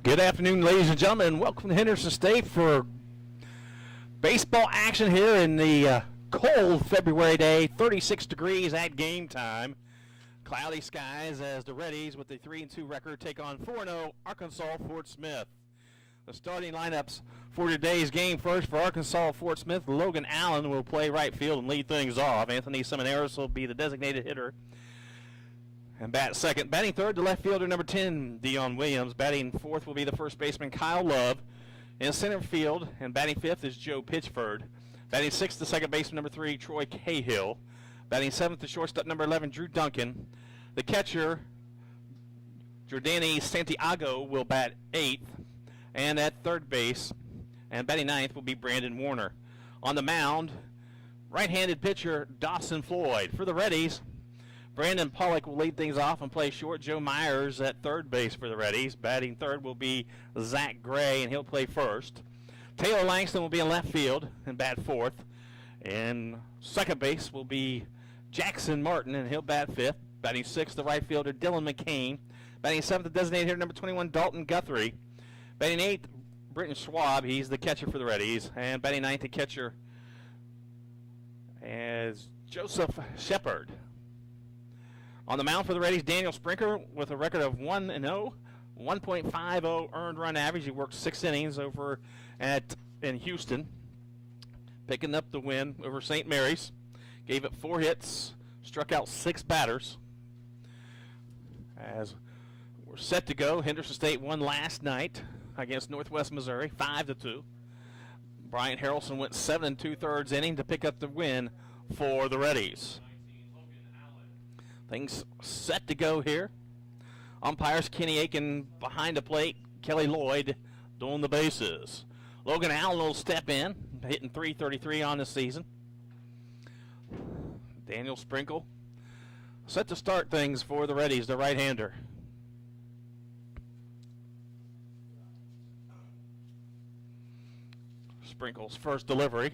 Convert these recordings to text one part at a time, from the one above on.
Good afternoon, ladies and gentlemen. Welcome to Henderson State for baseball action here in the cold February day, 36 degrees at game time. Cloudy skies as the Readies with the 3-2 record take on 4-0 Arkansas Fort Smith. The starting lineups for today's game: first for Arkansas Fort Smith, Logan Allen will play right field and lead things off. Anthony Seminaris will be the designated hitter and bat second. Batting third, the left fielder number 10, Dion Williams. Batting fourth will be the first baseman, Kyle Love. In center field and batting fifth is Joe Pitchford. Batting sixth, the second baseman, number 3, Troy Cahill. Batting seventh, the shortstop, number 11, Drew Duncan. The catcher, Jordani Santiago, will bat eighth. And at third base, and batting ninth, will be Brandon Warner. On the mound, right-handed pitcher Dawson Floyd. For the Readies, Brandon Pollock will lead things off and play short. Joe Myers at third base for the Readies. Batting third will be Zach Gray, and he'll play first. Taylor Langston will be in left field and bat fourth. And second base will be Jackson Martin, and he'll bat fifth. Batting sixth, the right fielder Dylan McCain. Batting seventh, the designated hitter number 21, Dalton Guthrie. Batting eighth, Britton Schwab. He's the catcher for the Readies. And batting ninth, the catcher is Joseph Shepard. On the mound for the Readies, Daniel Sprinkler with a record of 1-0, 1.50 earned run average. He worked 6 innings over in Houston, picking up the win over St. Mary's. Gave it 4 hits, struck out 6 batters. As we're set to go, Henderson State won last night against Northwest Missouri, 5-2. Bryant Harrelson went 7 2/3 inning to pick up the win for the Readies. Things set to go here. Umpires Kenny Aiken behind the plate, Kelly Lloyd doing the bases. Logan Allen will step in, hitting .333 on the season. Daniel Sprinkle set to start things for the Readies, the right-hander. Sprinkle's first delivery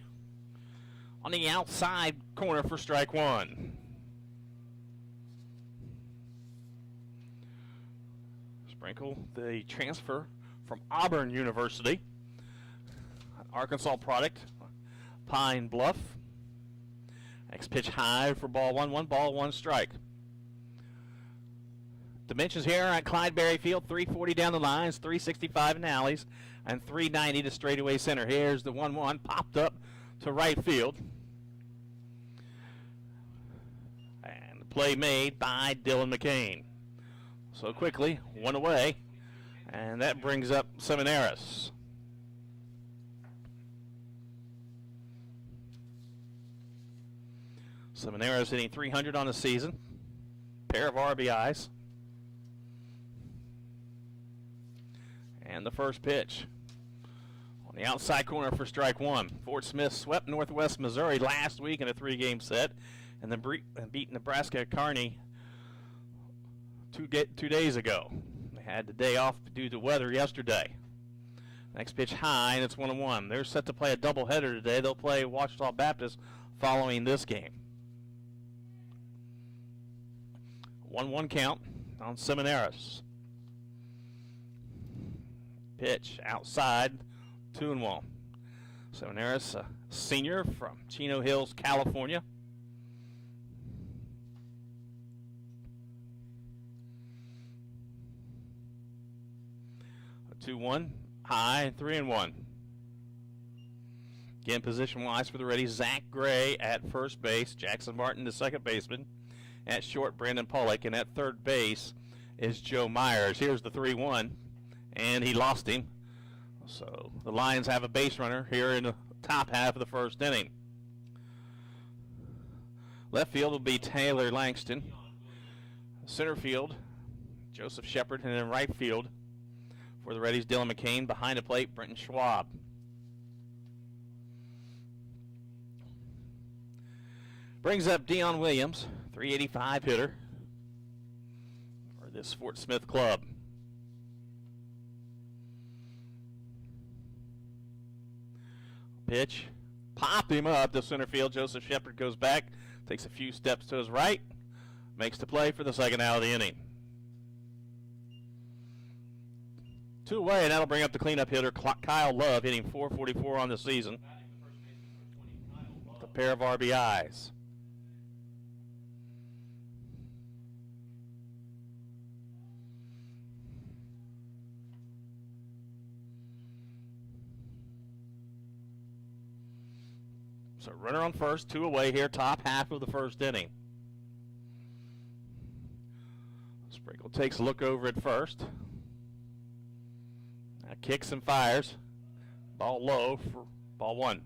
on the outside corner for strike one. Sprinkle, the transfer from Auburn University, Arkansas product, Pine Bluff. Next pitch high for ball one, 1 strike. Dimensions here at Clydeberry Field: 340 down the lines, 365 in alleys, and 390 to straightaway center. Here's the 1-1 popped up to right field. And the play made by Dylan McCain. So quickly, 1 away, and that brings up Seminaris. Seminaris hitting .300 on the season, pair of RBIs. And the first pitch on the outside corner for strike one. Fort Smith swept Northwest Missouri last week in a 3-game set, and then beat Nebraska Kearney two days ago. They had the day off due to weather yesterday. Next pitch high, and it's 1-1. They're set to play a doubleheader today. They'll play Ouachita Baptist following this game. 1-1 count on Seminaris. Pitch outside, 2-1. Seminaris, a senior from Chino Hills, California. 2-1, high, 3-1. Again, position-wise for the Readies, Zach Gray at first base, Jackson Martin, the second baseman. At short, Brandon Pollock, and at third base is Joe Myers. Here's the 3-1, and he lost him. So the Lions have a base runner here in the top half of the first inning. Left field will be Taylor Langston. Center field, Joseph Shepard, and then right field for the Readies, Dylan McCain. Behind the plate, Britton Schwab. Brings up Dion Williams, .385 hitter for this Fort Smith club. Pitch, popped him up to center field. Joseph Shepard goes back, takes a few steps to his right, makes the play for the second out of the inning. 2 away, and that'll bring up the cleanup hitter, Kyle Love, hitting .444 on the season. With a pair of RBIs. So runner on first, 2 away here, top half of the first inning. Sprinkle takes a look over at first. Now kicks and fires. Ball low for ball 1.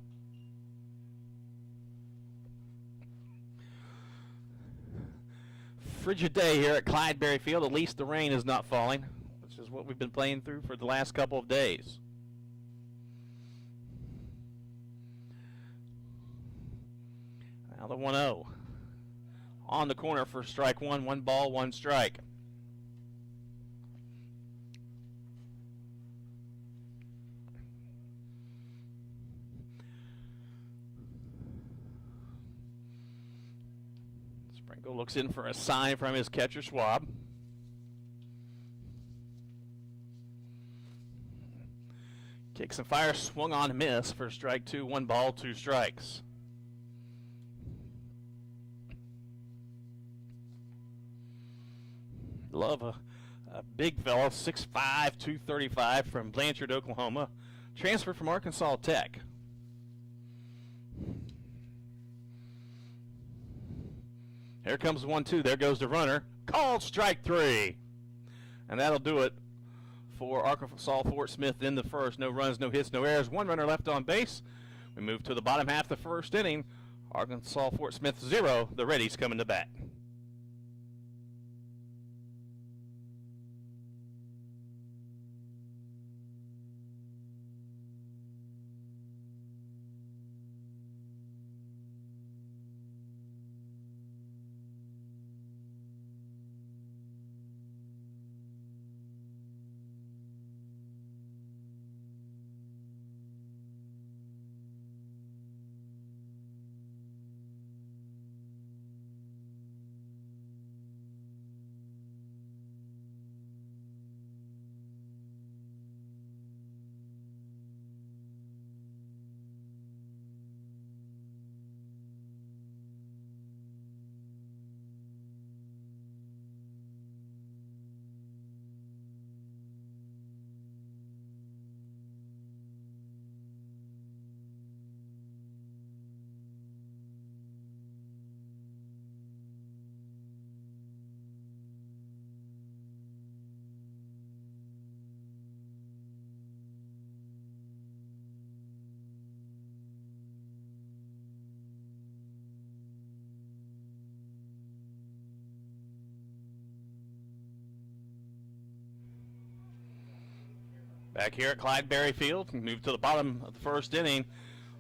Frigid day here at Clydeberry Field. At least the rain is not falling, which is what we've been playing through for the last couple of days. Now the 1-0. On the corner for strike 1. 1 ball, 1 strike. Sprinkle looks in for a sign from his catcher, Schwab. Kicks and fires, swung on and miss for strike 2. 1 ball, 2 strikes. Love a big fellow, 6'5", 235 from Blanchard, Oklahoma. Transferred from Arkansas Tech. Here comes 1-2. There goes the runner. Called strike 3. And that'll do it for Arkansas Fort Smith in the first. No runs, no hits, no errors. 1 runner left on base. We move to the bottom half of the first inning. Arkansas Fort Smith 0. The Readies coming to bat. Back here at Clydeberry Field, move to the bottom of the first inning.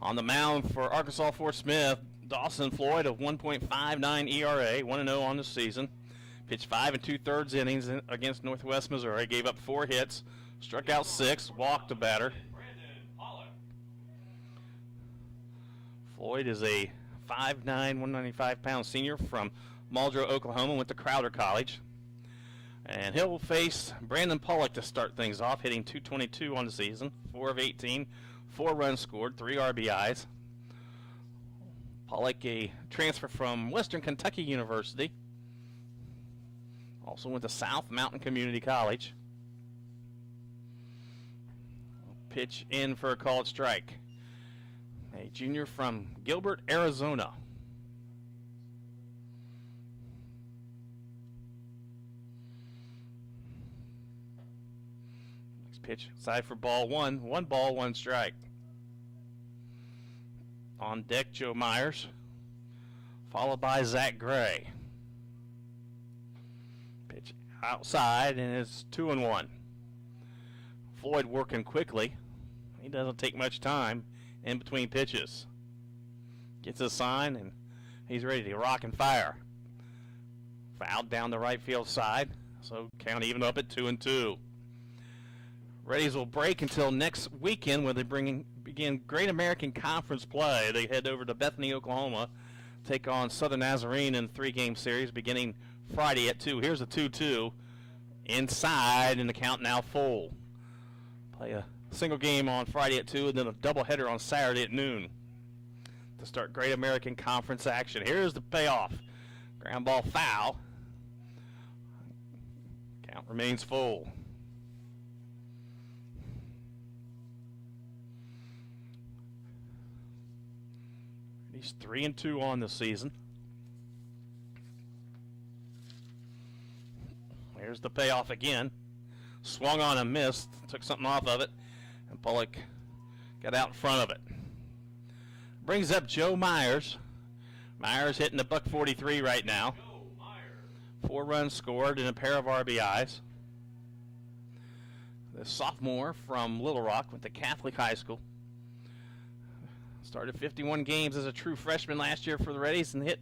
On the mound for Arkansas Fort Smith, Dawson Floyd of 1.59 ERA, 1-0 on the season. Pitched 5 2/3 innings against Northwest Missouri. Gave up 4 hits, struck out 6, walked a batter. Floyd is a 5'9", 195-pound senior from Muldrow, Oklahoma. Went to Crowder College. And he'll face Brandon Pollock to start things off, hitting .222 on the season, 4 of 18, 4 runs scored, 3 RBIs. Pollock, a transfer from Western Kentucky University. Also went to South Mountain Community College. Pitch in for a called strike. A junior from Gilbert, Arizona. Pitch side for ball 1. 1 ball, 1 strike. On deck, Joe Myers, followed by Zach Gray. Pitch outside, and it's 2-1. Floyd working quickly. He doesn't take much time in between pitches. Gets a sign, and he's ready to rock and fire. Fouled down the right field side, so count even up at 2-2. Readies will break until next weekend when they begin Great American Conference play. They head over to Bethany, Oklahoma, take on Southern Nazarene in a 3-game series beginning Friday at 2. Here's a 2-2 inside, and the count now full. Play a single game on Friday at 2 and then a doubleheader on Saturday at noon to start Great American Conference action. Here's the payoff. Ground ball foul. Count remains full. He's 3-2 on the season. Here's the payoff again. Swung on and missed. Took something off of it. And Pollock got out in front of it. Brings up Joe Myers. Myers hitting a $143 right now. 4 runs scored and a pair of RBIs. The sophomore from Little Rock went to Catholic High School. Started 51 games as a true freshman last year for the Readies and hit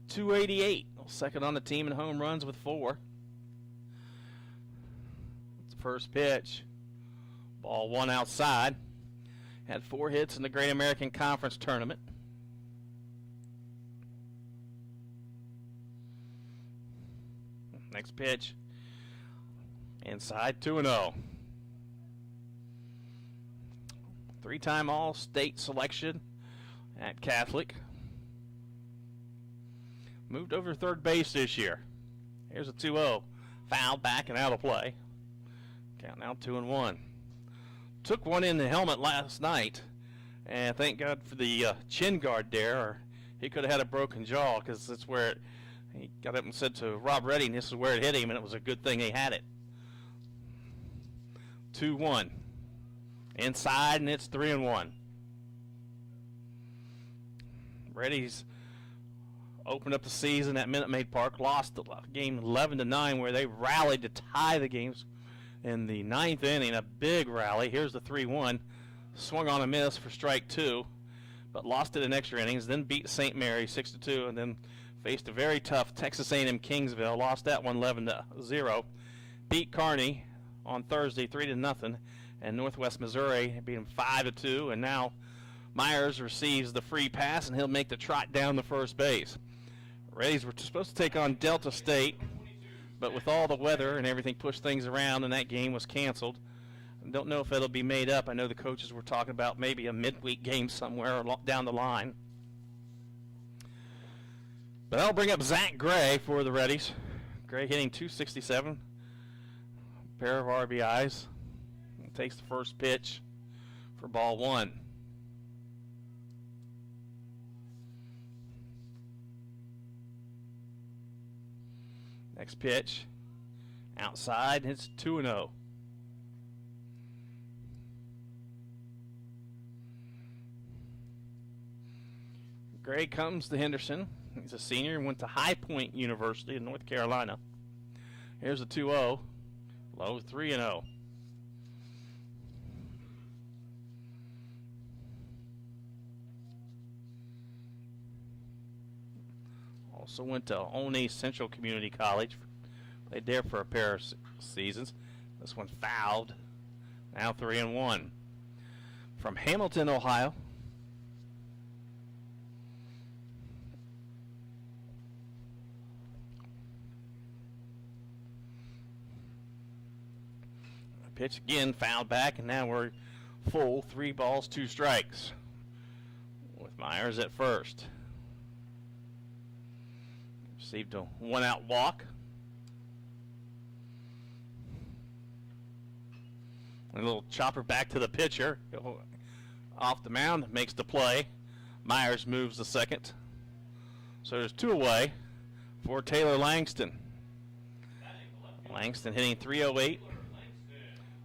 .288. Second on the team in home runs with 4. It's the first pitch. Ball 1 outside. Had 4 hits in the Great American Conference tournament. Next pitch. Inside, 2-0. 3-time All-State selection at Catholic. Moved over third base this year. Here's a 2-0. Foul back and out of play. Count now 2-1. Took one in the helmet last night, and thank God for the chin guard there, or he could have had a broken jaw, because that's where it, he got up and said to Rob Redding, this is where it hit him, and it was a good thing he had it. 2-1. Inside, and it's 3-1. Readies opened up the season at Minute Maid Park, lost the game 11-9, where they rallied to tie the games in the 9th inning. A big rally. Here's the 3-1. Swung on a miss for strike 2, but lost it in extra innings. Then beat St. Mary 6-2, and then faced a very tough Texas A&M Kingsville. Lost that one 11-0. Beat Kearney on Thursday 3-0, and Northwest Missouri beat him 5-2. And now Myers receives the free pass, and he'll make the trot down the first base. Readies were supposed to take on Delta State, but with all the weather and everything pushed things around, and that game was canceled. I don't know if it'll be made up. I know the coaches were talking about maybe a midweek game somewhere down the line. But I'll bring up Zach Gray for the Readies. Gray hitting .267, pair of RBIs. He takes the first pitch for ball 1. Next pitch, outside, and it's 2-0. Gray comes to Henderson. He's a senior and went to High Point University in North Carolina. Here's a 2-0, low 3-0. Also went to Oney Central Community College. Played there for a pair of seasons. This one fouled. Now 3-1. From Hamilton, Ohio. Pitch again, fouled back, and now we're full. 3 balls, 2 strikes. With Myers at first. Received a 1-out walk. A little chopper back to the pitcher. Off the mound, makes the play. Myers moves the second. So there's 2 away for Taylor Langston. Langston hitting .308.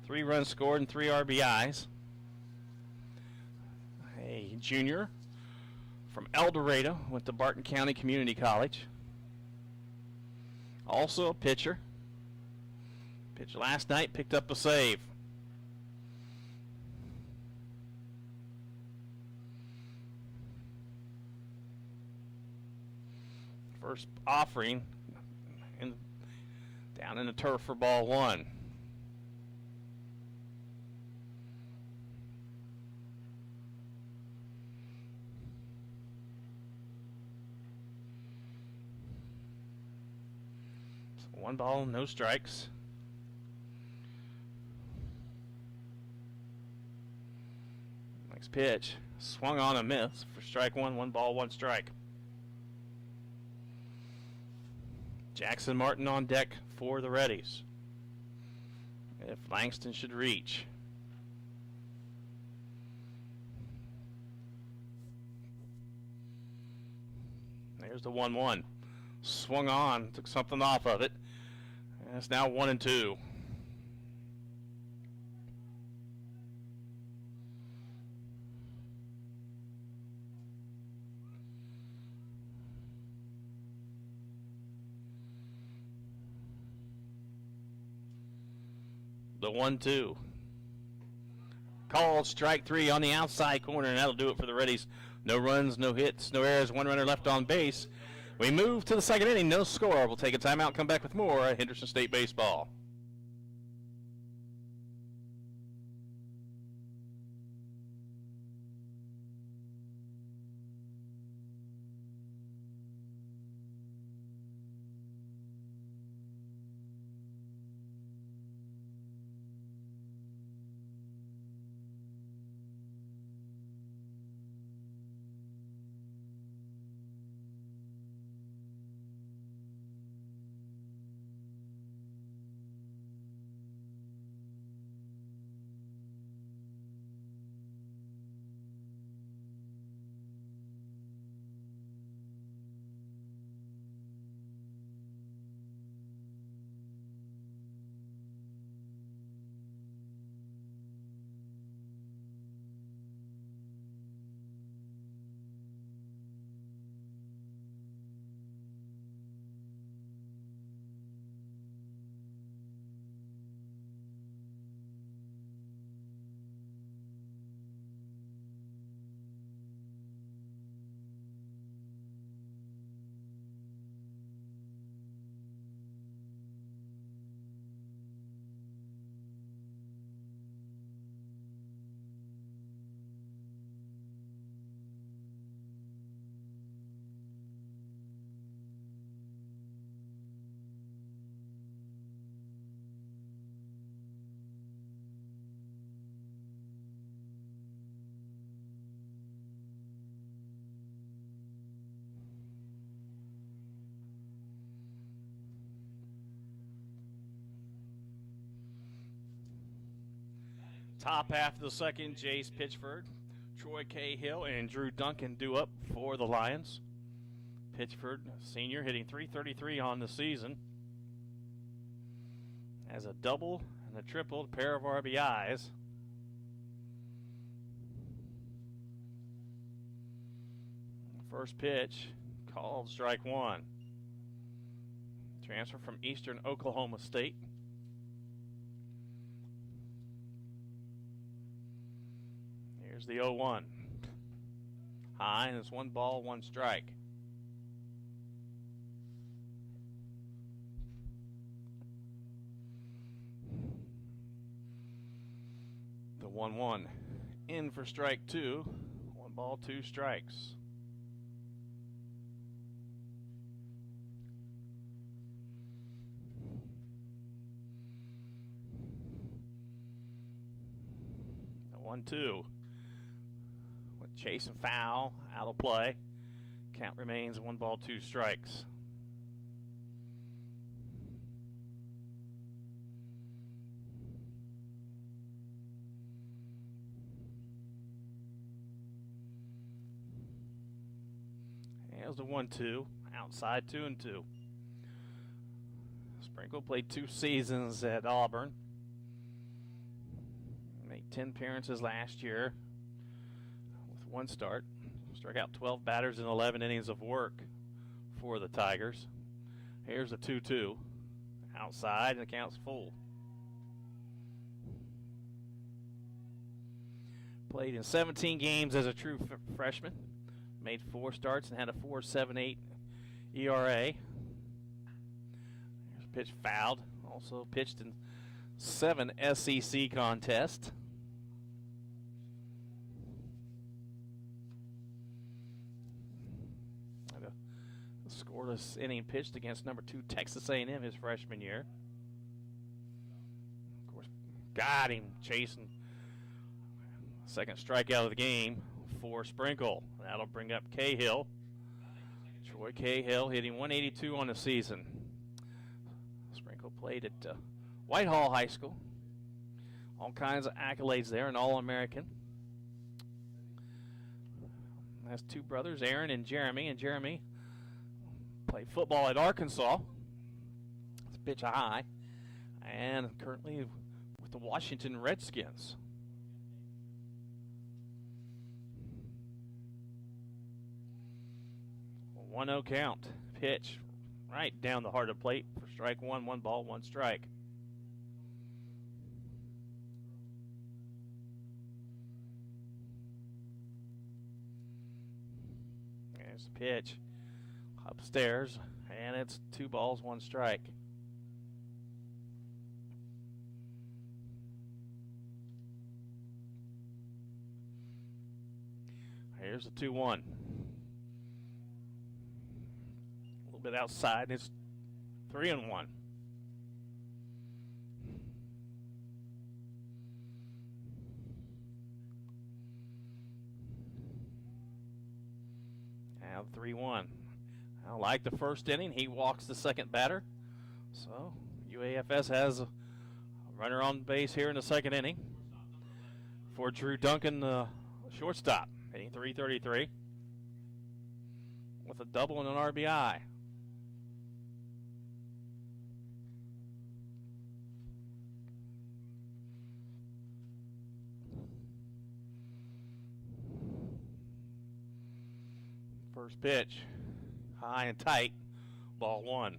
3 runs scored and 3 RBIs. A junior from El Dorado, went to Barton County Community College. Also a pitcher. Pitched last night, picked up a save. First offering down in the turf for ball 1. So 1 ball, no strikes. Next pitch, swung on a miss for strike one, 1 ball, 1 strike. Jackson Martin on deck for the Readies. If Langston should reach. There's the 1-1. Swung on, took something off of it. And it's now 1-2. The 1-2. Called strike 3 on the outside corner, and that'll do it for the Readies. No runs, no hits, no errors, 1 runner left on base. We move to the second inning, no score. We'll take a timeout, come back with more at Henderson State Baseball. Top half of the second, Jace Pitchford, Troy Cahill, and Drew Duncan due up for the Lions. Pitchford, senior, hitting .333 on the season. Has a double and a triple, a pair of RBIs. First pitch, called strike 1. Transfer from Eastern Oklahoma State. Here's the 0-1. High, and it's 1 ball, 1 strike. The 1-1 in for strike 2. 1 ball, 2 strikes. The 1-2. Chase and foul, out of play. Count remains 1 ball, 2 strikes. There's the 1-2, outside 2-2. Sprinkle played 2 seasons at Auburn. Made 10 appearances last year. 1 start, struck out 12 batters in 11 innings of work for the Tigers. Here's a 2-2, outside, and the count's full. Played in 17 games as a true freshman, made 4 starts and had a 4.78 ERA. Here's a pitch fouled, also pitched in 7 SEC contests. Scoreless inning pitched against number 2 Texas A&M his freshman year. Of course, got him chasing Second strikeout of the game for Sprinkle. That'll bring up Cahill. Troy Cahill hitting 182 on the season. Sprinkle played at Whitehall High School. All kinds of accolades there, an All-American. Has two brothers, Aaron and Jeremy. And Jeremy played football at Arkansas. It's a pitch high. And currently with the Washington Redskins. 1-0 count. Pitch right down the heart of the plate for strike one. 1 ball, 1 strike. There's the pitch upstairs, and it's 2 balls, 1 strike. Here's the 2-1. A little bit outside, and it's 3-1. Now 3-1. I like the first inning. He walks the second batter. So UAFS has a runner on base here in the second inning for Drew Duncan, the shortstop, hitting .333 with a double and an RBI. First pitch, high and tight, ball 1.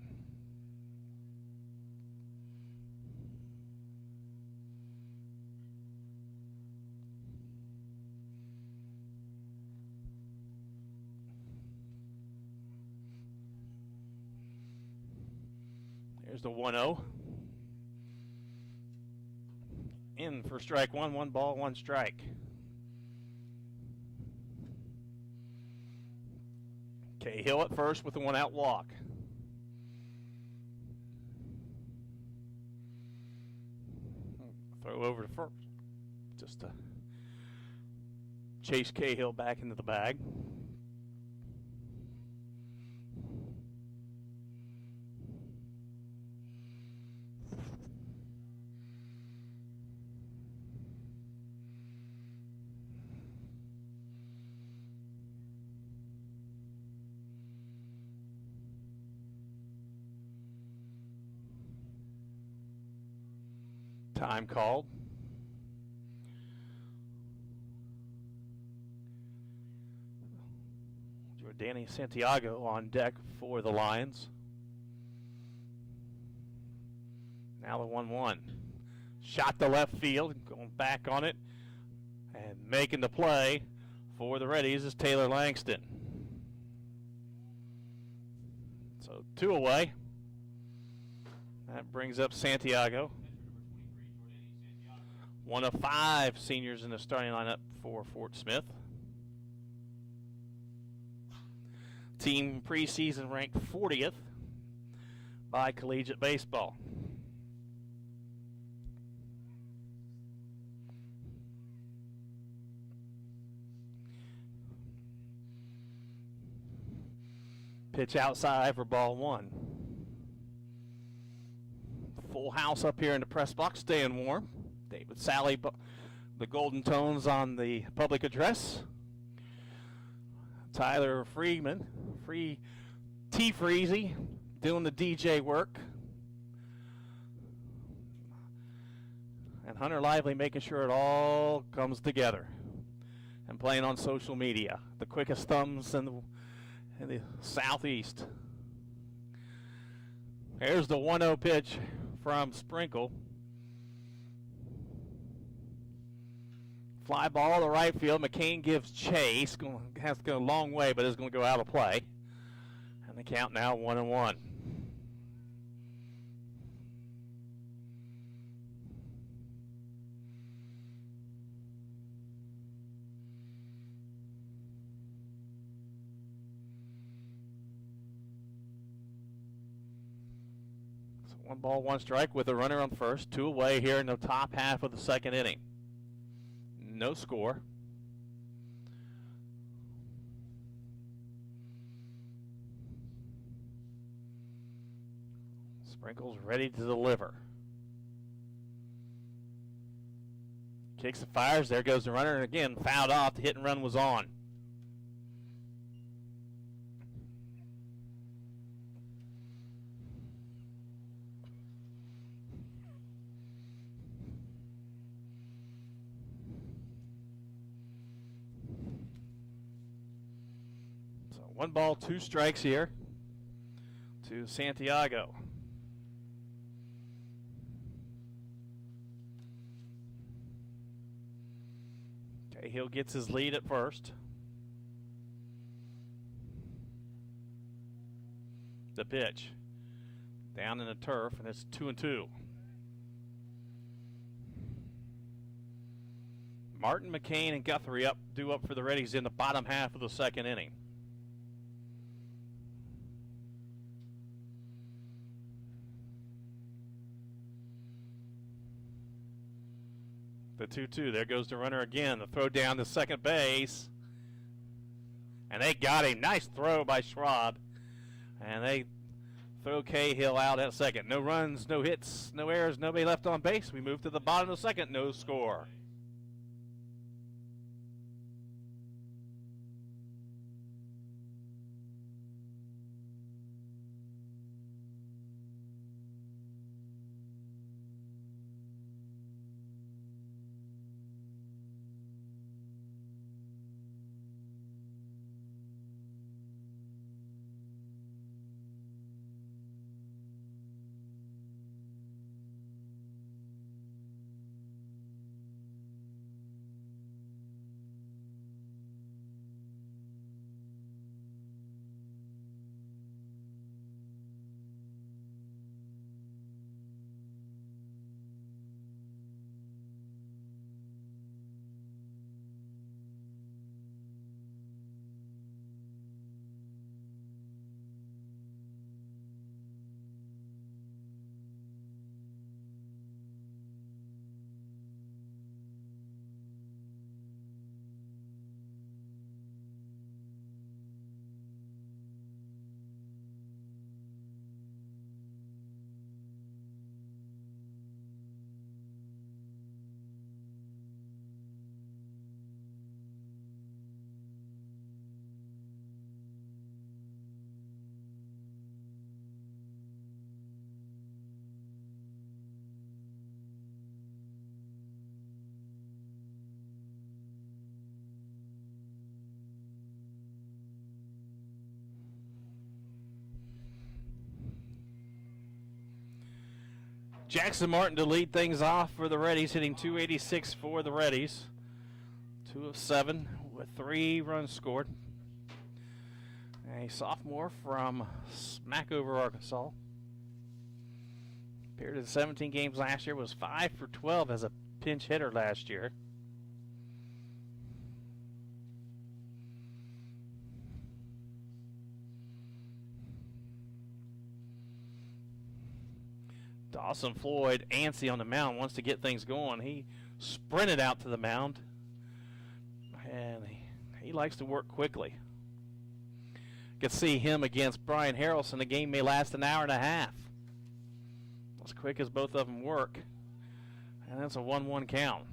There's the 1-0. In for strike 1, 1 ball, 1 strike. Cahill at first with a 1-out walk. Throw over to first. Just to chase Cahill back into the bag. Time called. Jordani Santiago on deck for the Lions. Now the 1-1. Shot to left field, going back on it, and making the play for the Readies is Taylor Langston. So 2 away. That brings up Santiago. 1 of 5 seniors in the starting lineup for Fort Smith. Team preseason ranked 40th by Collegiate Baseball. Pitch outside for ball 1. Full house up here in the press box, staying warm. David Sally, the Golden Tones on the public address. Tyler Freeman, T Freezy, doing the DJ work. And Hunter Lively making sure it all comes together. And playing on social media. The quickest thumbs in the southeast. Here's the 1-0 pitch from Sprinkle. Fly ball to right field. McCain gives chase. Has to go a long way, but is going to go out of play. And the count now 1-1. So 1 ball, 1 strike with a runner on first. 2 away here in the top half of the second inning. no score. Sprinkles ready to deliver. Kicks and fires. There goes the runner. And again, fouled off. The hit and run was on. So 1 ball, 2 strikes here to Santiago. Cahill gets his lead at first. The pitch down in the turf, and it's 2-2. Martin, McCain, and Guthrie due up for the Readies in the bottom half of the second inning. The 2-2. There goes the runner again. The throw down to second base. And they got him. Nice throw by Schwab. And they throw Cahill out at second. No runs, no hits, no errors, nobody left on base. We move to the bottom of the second. No score. Jackson Martin to lead things off for the Readies, hitting .286 for the Readies. 2 of 7 with 3 runs scored. A sophomore from Smackover, Arkansas. Appeared in 17 games last year, was 5 for 12 as a pinch hitter last year. Dawson Floyd, antsy on the mound, wants to get things going. He sprinted out to the mound, and he likes to work quickly. You can see him against Brian Harrelson. The game may last an hour and a half. As quick as both of them work. And that's a 1-1 count.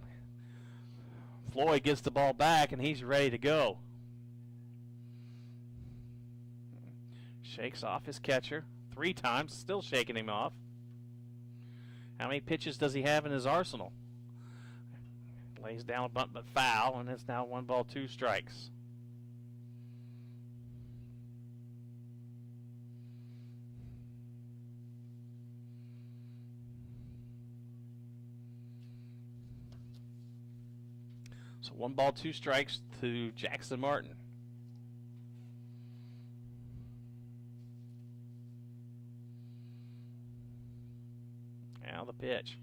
Floyd gets the ball back, and he's ready to go. Shakes off his catcher 3 times, still shaking him off. How many pitches does he have in his arsenal? Lays down a bunt but foul, and it's now 1 ball, 2 strikes. So 1 ball, 2 strikes to Jackson Martin. Now the pitch.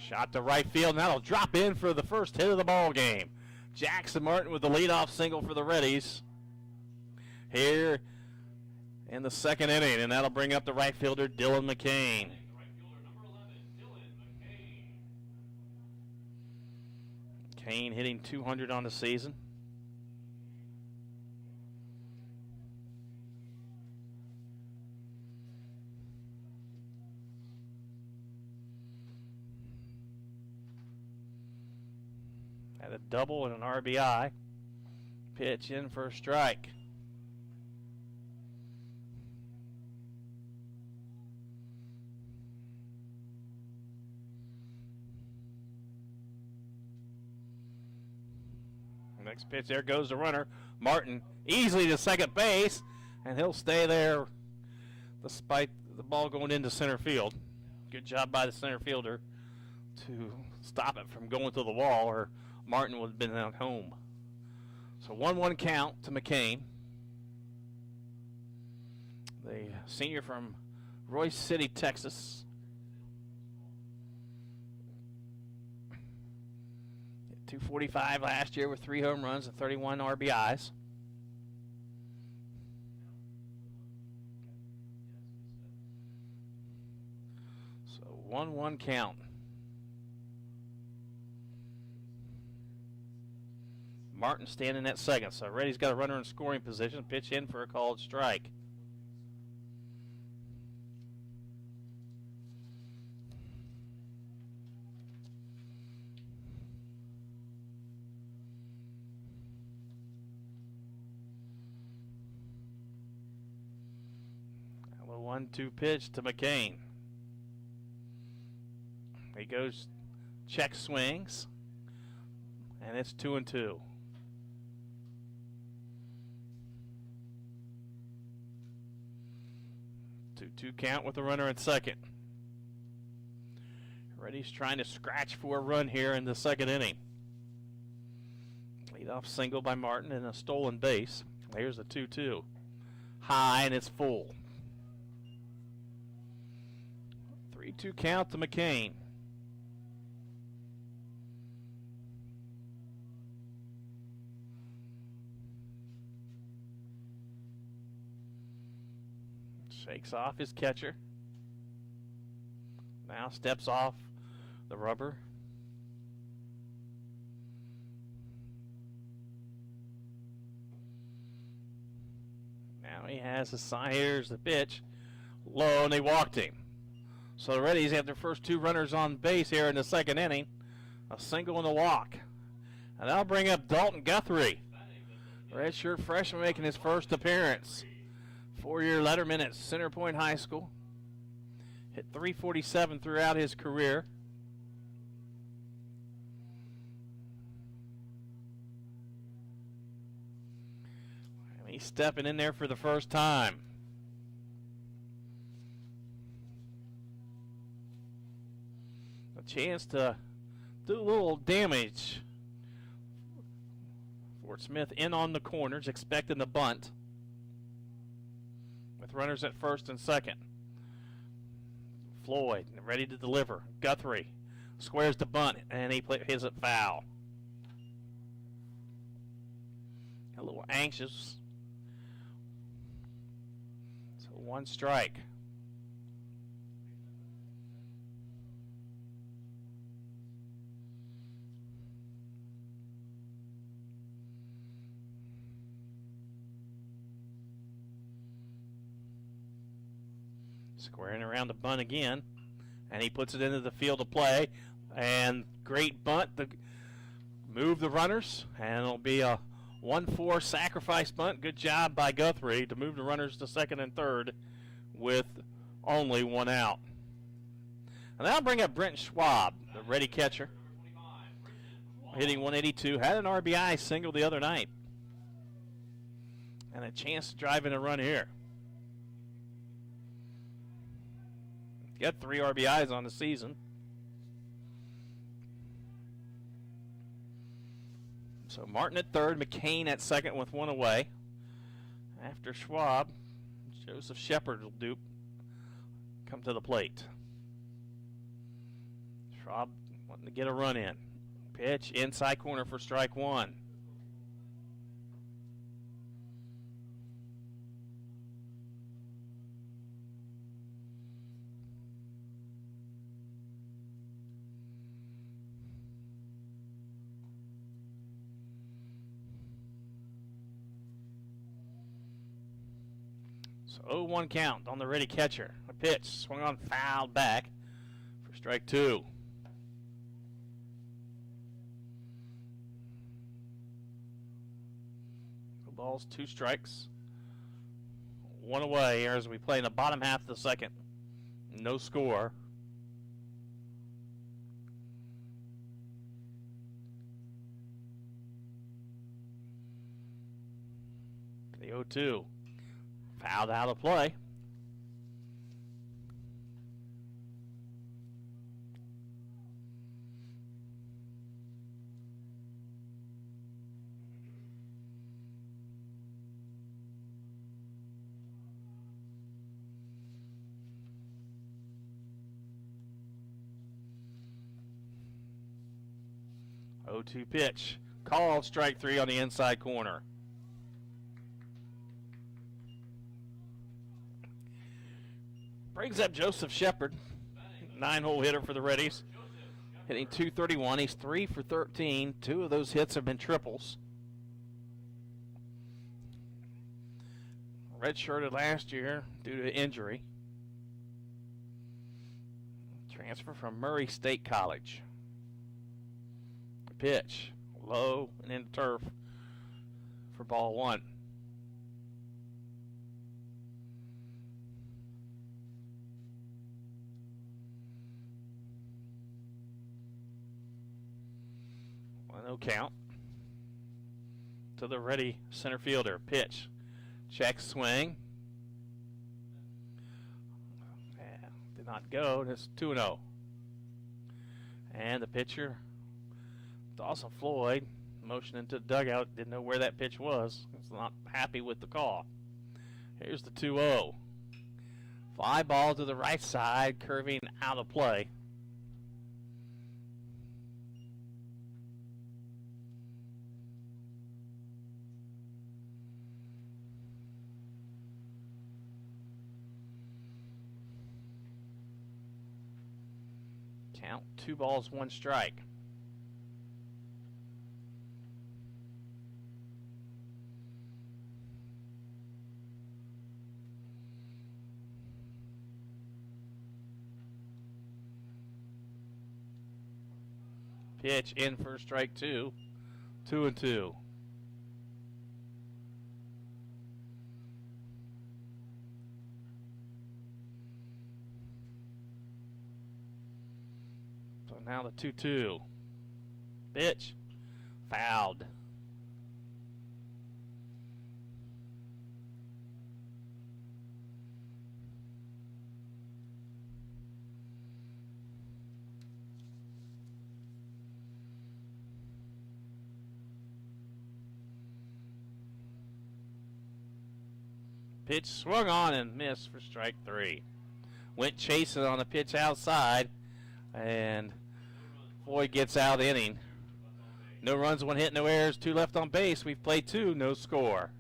Shot to right field, and that'll drop in for the first hit of the ball game. Jackson Martin with the leadoff single for the Readies here in the second inning, and that'll bring up the right fielder, Dylan McCain. Kane hitting 200 on the season. Had a double and an RBI. Pitch in for a strike. Next pitch, there goes the runner. Martin easily to second base, and he'll stay there despite the ball going into center field. Good job by the center fielder to stop it from going to the wall, or Martin would have been at home. So 1-1 count to McCain. The senior from Royce City, Texas. 245 last year with 3 home runs and 31 RBIs. So 1-1 count. Martin standing at second. So Ready's got a runner in scoring position. Pitch in for a called strike. A 1-2 pitch to McCain. He goes, check swings, and it's 2-2. 2-2 count with the runner at second. Ready's trying to scratch for a run here in the second inning. Leadoff single by Martin and a stolen base. Here's a 2-2. High, and it's full. 3-2 count to McCain. Shakes off his catcher. Now steps off the rubber. Now he has a sign. Here's the pitch. Low, and they walked him. So the Readies have their first 2 runners on base here in the second inning. A single and a walk. And that'll bring up Dalton Guthrie. Redshirt freshman making his first appearance. 4-year letterman at Center Point High School. Hit .347 throughout his career. And he's stepping in there for the first time. A chance to do a little damage. Fort Smith in on the corners, expecting the bunt. With runners at first and second. Floyd ready to deliver. Guthrie squares the bunt, and he hits it foul. A little anxious. So 1 strike. Squaring around the bunt again, and he puts it into the field of play, and great bunt to move the runners, and it'll be a 1-4 sacrifice bunt. Good job by Guthrie to move the runners to second and third with only 1 out. And that'll bring up Brent Schwab, the ready catcher, hitting 182, had an RBI single the other night, and a chance to drive in a run here. Got 3 RBIs on the season. So Martin at third, McCain at second with 1 away. After Schwab, Joseph Shepard will come to the plate. Schwab wanting to get a run in. Pitch inside corner for strike 1. So 0-1 count on the ready catcher. A pitch swung on, fouled back for strike 2. No balls, 2 strikes. 1 away here as we play in the bottom half of the second. No score. The 0-2. Fouled out of play. O2 pitch. Called strike 3 on the inside corner. Brings up Joseph Shepard, 9-hole hitter for the Readies, hitting .231. He's 3 for 13. 2 of those hits have been triples. Redshirted last year due to injury. Transfer from Murray State College. Pitch, low and into turf for ball 1. No count to the ready center fielder. Pitch, check swing. Yeah, did not go. That's 2-0. And the pitcher, Dawson Floyd, motioned into the dugout. Didn't know where that pitch was. Was not happy with the call. Here's the 2-0. Fly ball to the right side, curving out of play. Count 2 balls, 1 strike. Pitch in for strike 2. 2-2. So now the 2-2. Pitch. Fouled. Pitch swung on and missed for strike 3. Went chasing on the pitch outside, and Floyd gets out inning. No runs, 1 hit, no errors, 2 left on base. We've played 2, no score.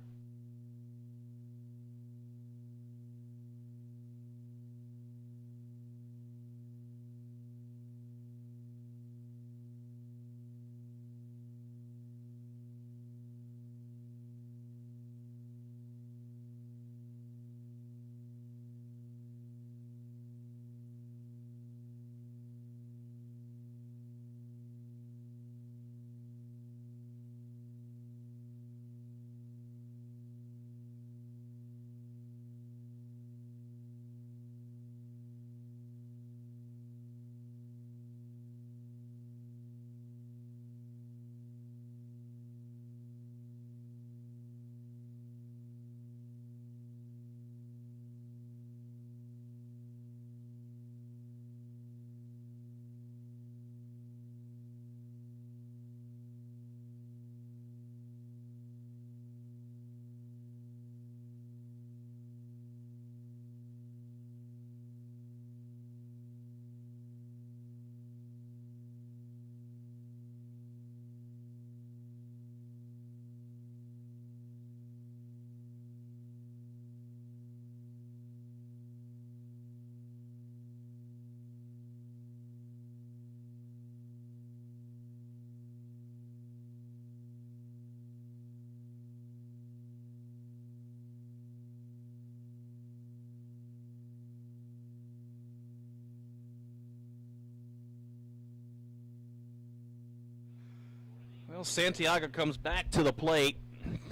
Well, Santiago comes back to the plate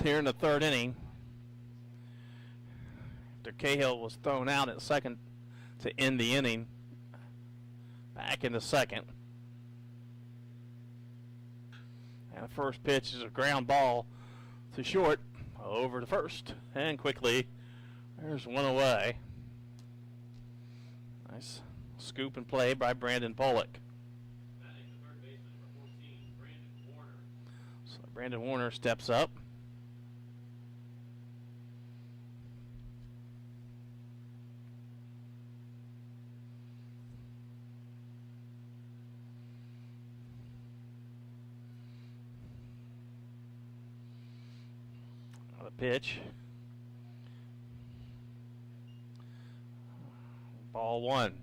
here in the third inning. After Cahill was thrown out at second to end the inning. Back in the second. And the first pitch is a ground ball to short over to first. And quickly, there's one away. Nice scoop and play by Brandon Pollock. So Brandon Warner steps up. The pitch. Ball one.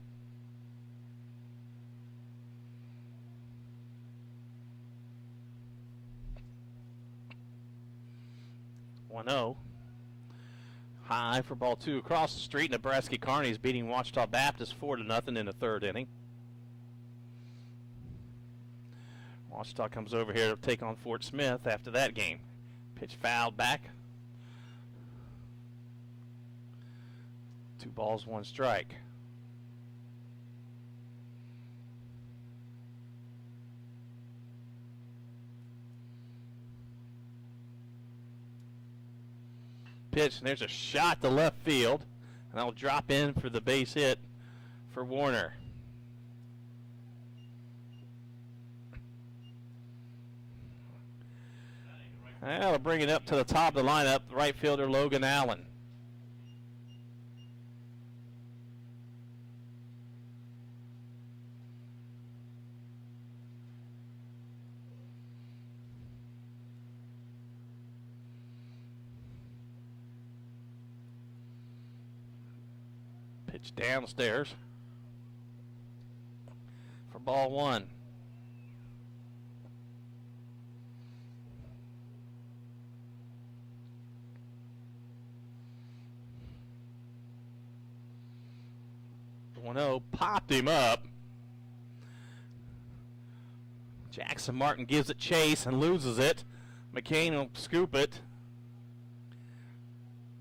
One-0. High for ball two. Across the street, Nebraska Kearney's beating Ouachita Baptist 4-0 in the third inning. Ouachita comes over here to take on Fort Smith after that game. Pitch fouled back. 2 balls, 1 strike. Pitch, and there's a shot to left field, and that'll drop in for the base hit for Warner. And that'll bring it up to the top of the lineup, right fielder Logan Allen. Pitch downstairs for ball one. The 1-0 popped him up. Jackson Martin gives it chase and loses it. McCain will scoop it.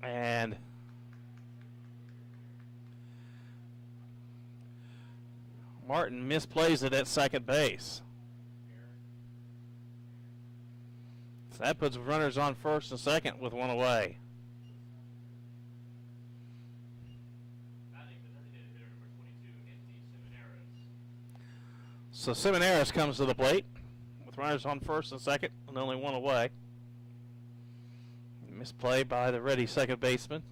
And Martin misplays it at second base. So that puts runners on first and second with one away. So Seminaris comes to the plate with runners on first and second and only one away. Misplay by the ready second baseman.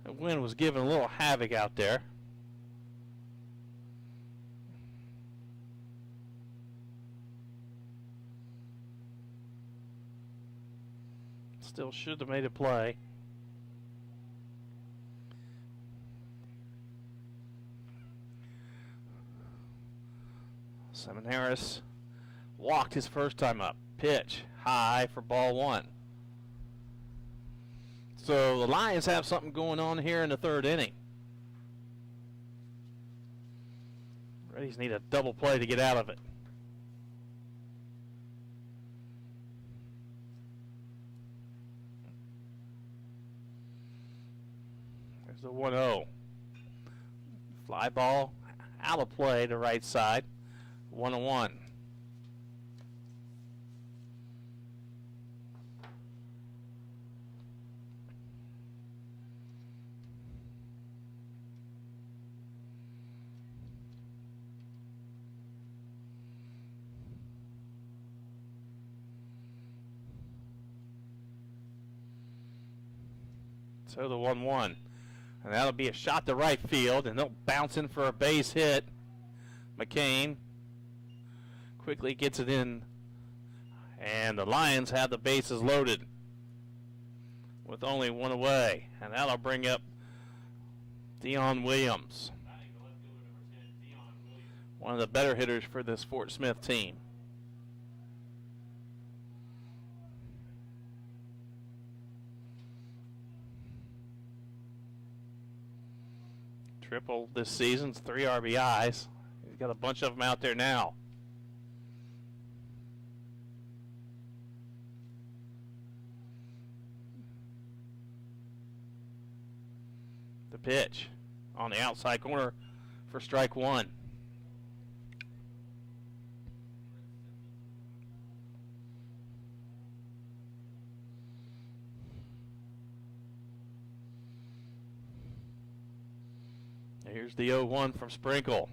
The wind was giving a little havoc out there. Still should have made a play. Seminaris walked his first time up. Pitch high for ball one. So the Lions have something going on here in the third inning. Readies need a double play to get out of it. There's the 1-0. Fly ball out of play to right side. 1-1. So the 1-1. And that'll be a shot to right field, and they'll bounce in for a base hit. McCain quickly gets it in, and the Lions have the bases loaded with only one away. And that'll bring up Dion Williams, one of the better hitters for this Fort Smith team. Triple this season, 3 RBIs. We've got a bunch of them out there now. The pitch on the outside corner for strike one. Here's the 0-1 from Sprinkle.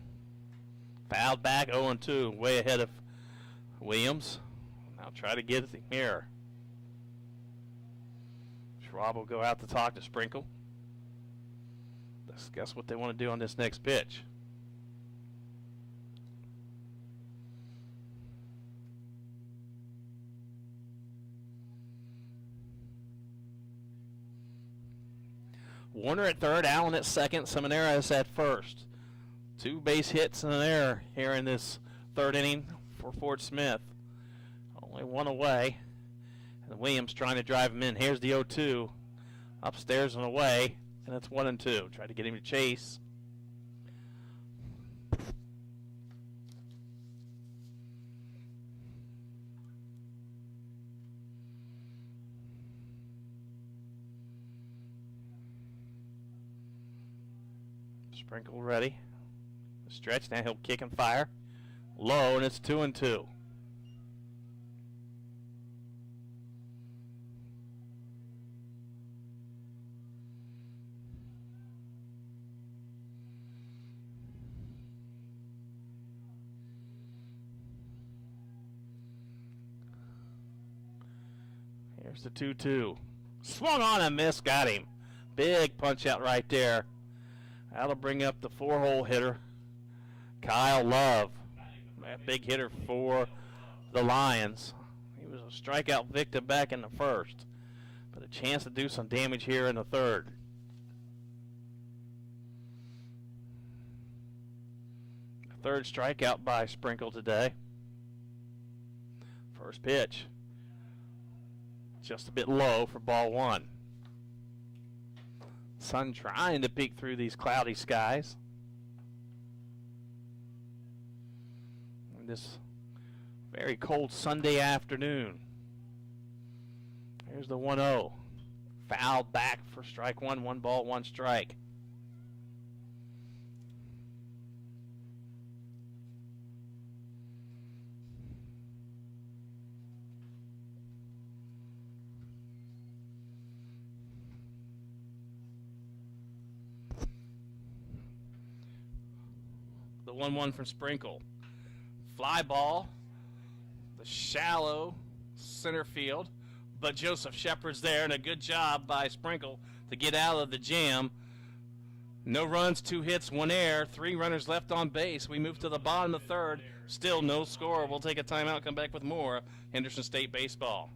Fouled back, 0-2, way ahead of Williams. Now try to get it here. Schwab will go out to talk to Sprinkle. Discuss what they want to do on this next pitch. Warner at third, Allen at second, Semineras at first. 2 base hits and an error here in this third inning for Fort Smith. Only one away. And Williams trying to drive him in. Here's the 0-2. Upstairs and away. And it's 1-2. Try to get him to chase. Sprinkle ready. The stretch, now he'll kick and fire. Low, and it's 2-2. Here's the 2-2. Swung on and missed, got him. Big punch out right there. That'll bring up the 4-hole hitter, Kyle Love. That big hitter for the Lions. He was a strikeout victim back in the first, but a chance to do some damage here in the third. The third strikeout by Sprinkle today. First pitch. Just a bit low for ball one. Sun trying to peek through these cloudy skies. And this very cold Sunday afternoon. Here's the 1-0. Fouled back for strike one. 1 ball, 1 strike. The 1-1 from Sprinkle. Fly ball. The shallow center field. But Joseph Shepard's there, and a good job by Sprinkle to get out of the jam. No runs, 2 hits, 1 error, 3 runners left on base. We move to the bottom of the third. Still no score. We'll take a timeout, come back with more Henderson State baseball.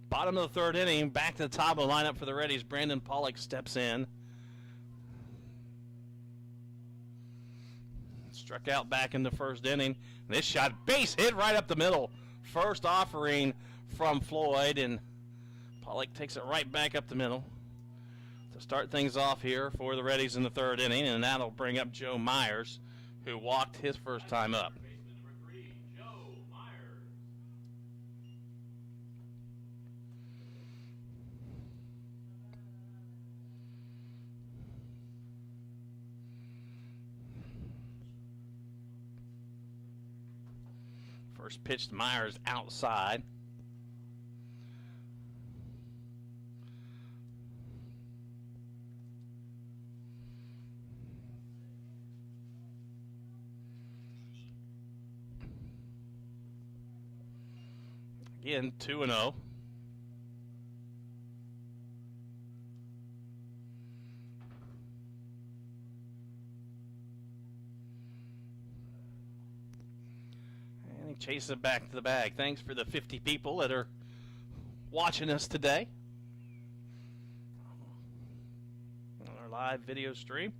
Bottom of the third inning, back to the top of the lineup for the Readies. Brandon Pollock steps in. Struck out back in the first inning. This shot, base hit right up the middle. First offering from Floyd, and Pollock takes it right back up the middle to start things off here for the Readies in the third inning, and that'll bring up Joe Myers, who walked his first time up. First pitch to Myers outside. Again, 2-0. Chases it back to the bag. Thanks for the 50 people that are watching us today on our live video stream.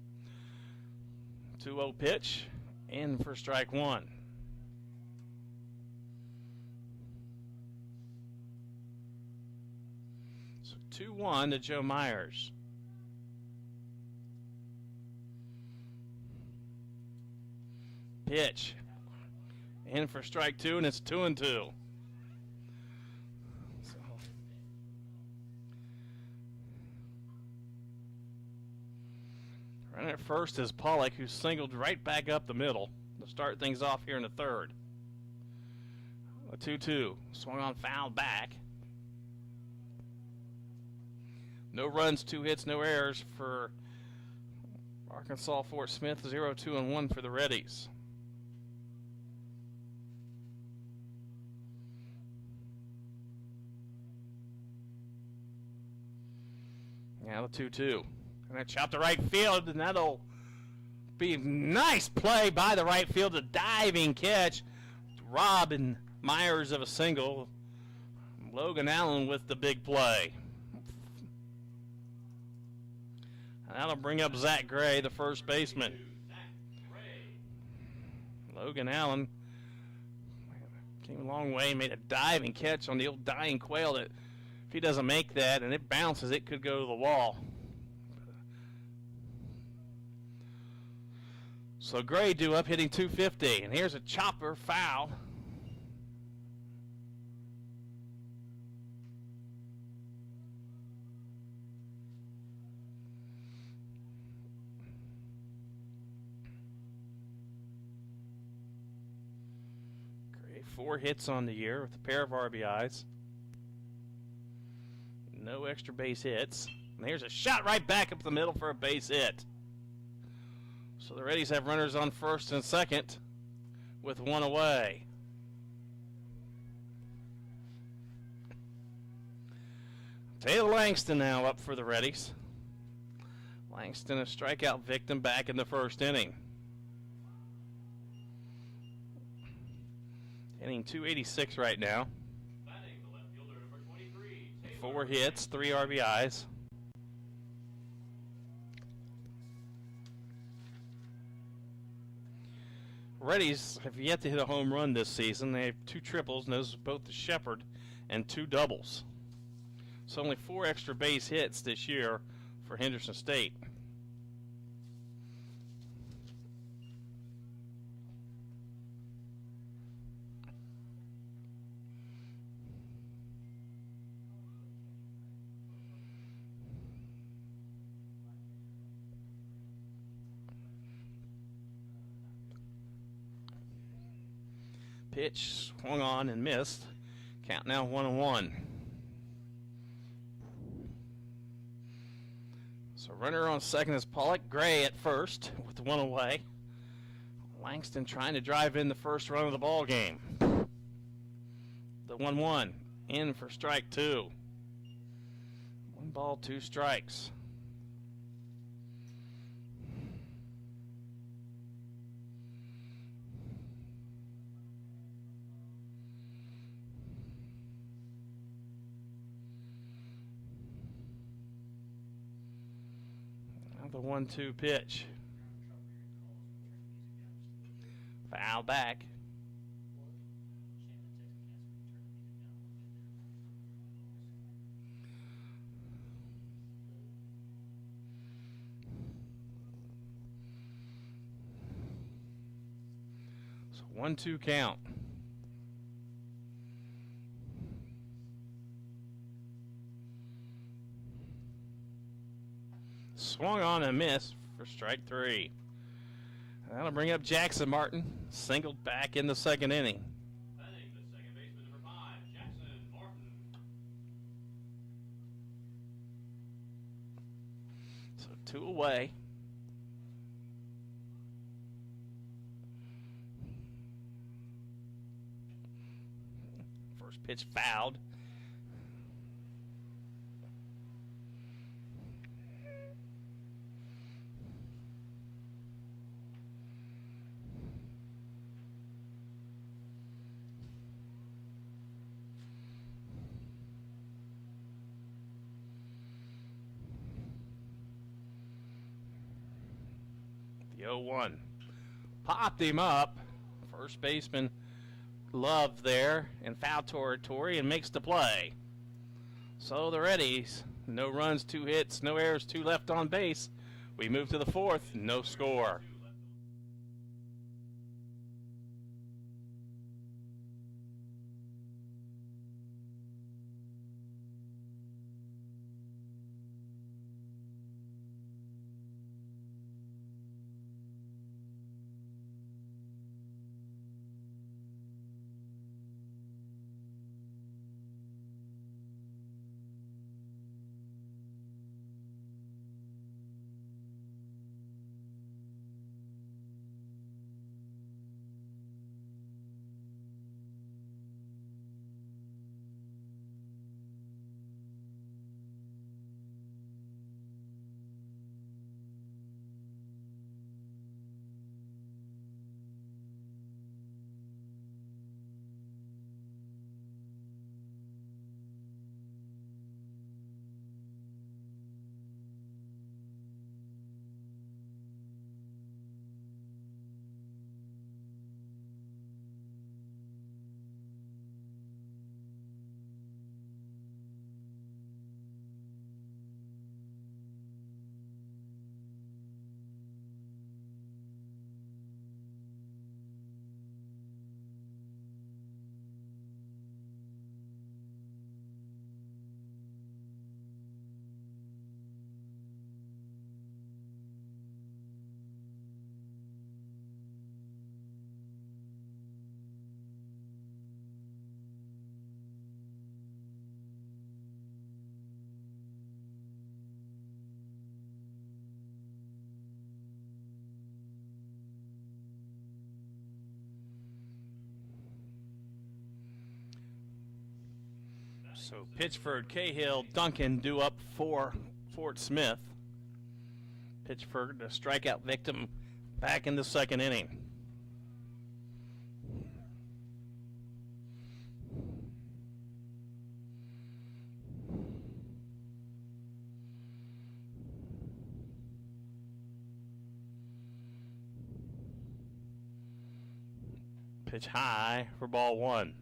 2-0 pitch, in for strike one. So 2-1 to Joe Myers. Pitch. In for strike two, and it's 2-2. So, running at first is Pollock, who singled right back up the middle to start things off here in the third. A 2-2. Swung on, foul back. No runs, 2 hits, no errors for Arkansas Fort Smith. 0-2-1 for the Readies. Now the 2-2. And I chop to right field, and that'll be a nice play by the right field. A diving catch. Robbing Myers of a single. Logan Allen with the big play. And that'll bring up Zach Gray, the first baseman. Logan Allen came a long way, made a diving catch on the old dying quail that, if he doesn't make that and it bounces, it could go to the wall. So Gray due up, hitting 250, and here's a chopper foul. Gray 4 hits on the year with a pair of RBIs. No extra base hits. And here's a shot right back up the middle for a base hit. So the Readies have runners on first and second with 1 away. Taylor Langston now up for the Readies. Langston, a strikeout victim back in the first inning. Hitting 286 right now. 4 hits, 3 RBIs. Readies have yet to hit a home run this season. They have 2 triples, and those both to Shepard, and 2 doubles. So only 4 extra base hits this year for Henderson State. Pitch swung on and missed. Count now 1-1. So runner on second is Pollock. Gray at first with 1 away. Langston trying to drive in the first run of the ball game. The 1-1 in for strike 2. 1 ball, 2 strikes. The 1-2 pitch. Foul back. So 1-2 count. Swung on and missed for strike 3. That'll bring up Jackson Martin, singled back in the second inning. Batting the second baseman, number 5, Jackson Martin. So 2 away. First pitch fouled. The 0-1. Popped him up. First baseman Love there in foul territory and makes the play. So the Readies, no runs, 2 hits, no errors, 2 left on base. We move to the 4th, no score. So Pitchford, Cahill, Duncan due up for Fort Smith. Pitchford, a strikeout victim, back in the second inning. Pitch high for ball 1.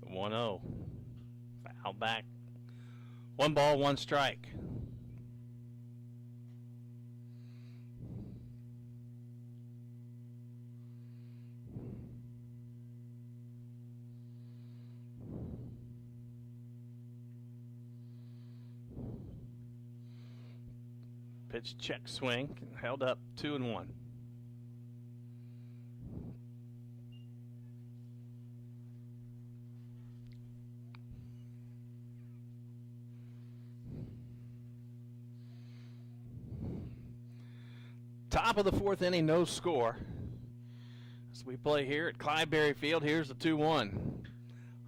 The 1-0. Foul back. 1 ball, 1 strike. Pitch check swing, held up 2-1. Top of the 4th inning, no score. As we play here at Clydeberry Field, here's the 2-1.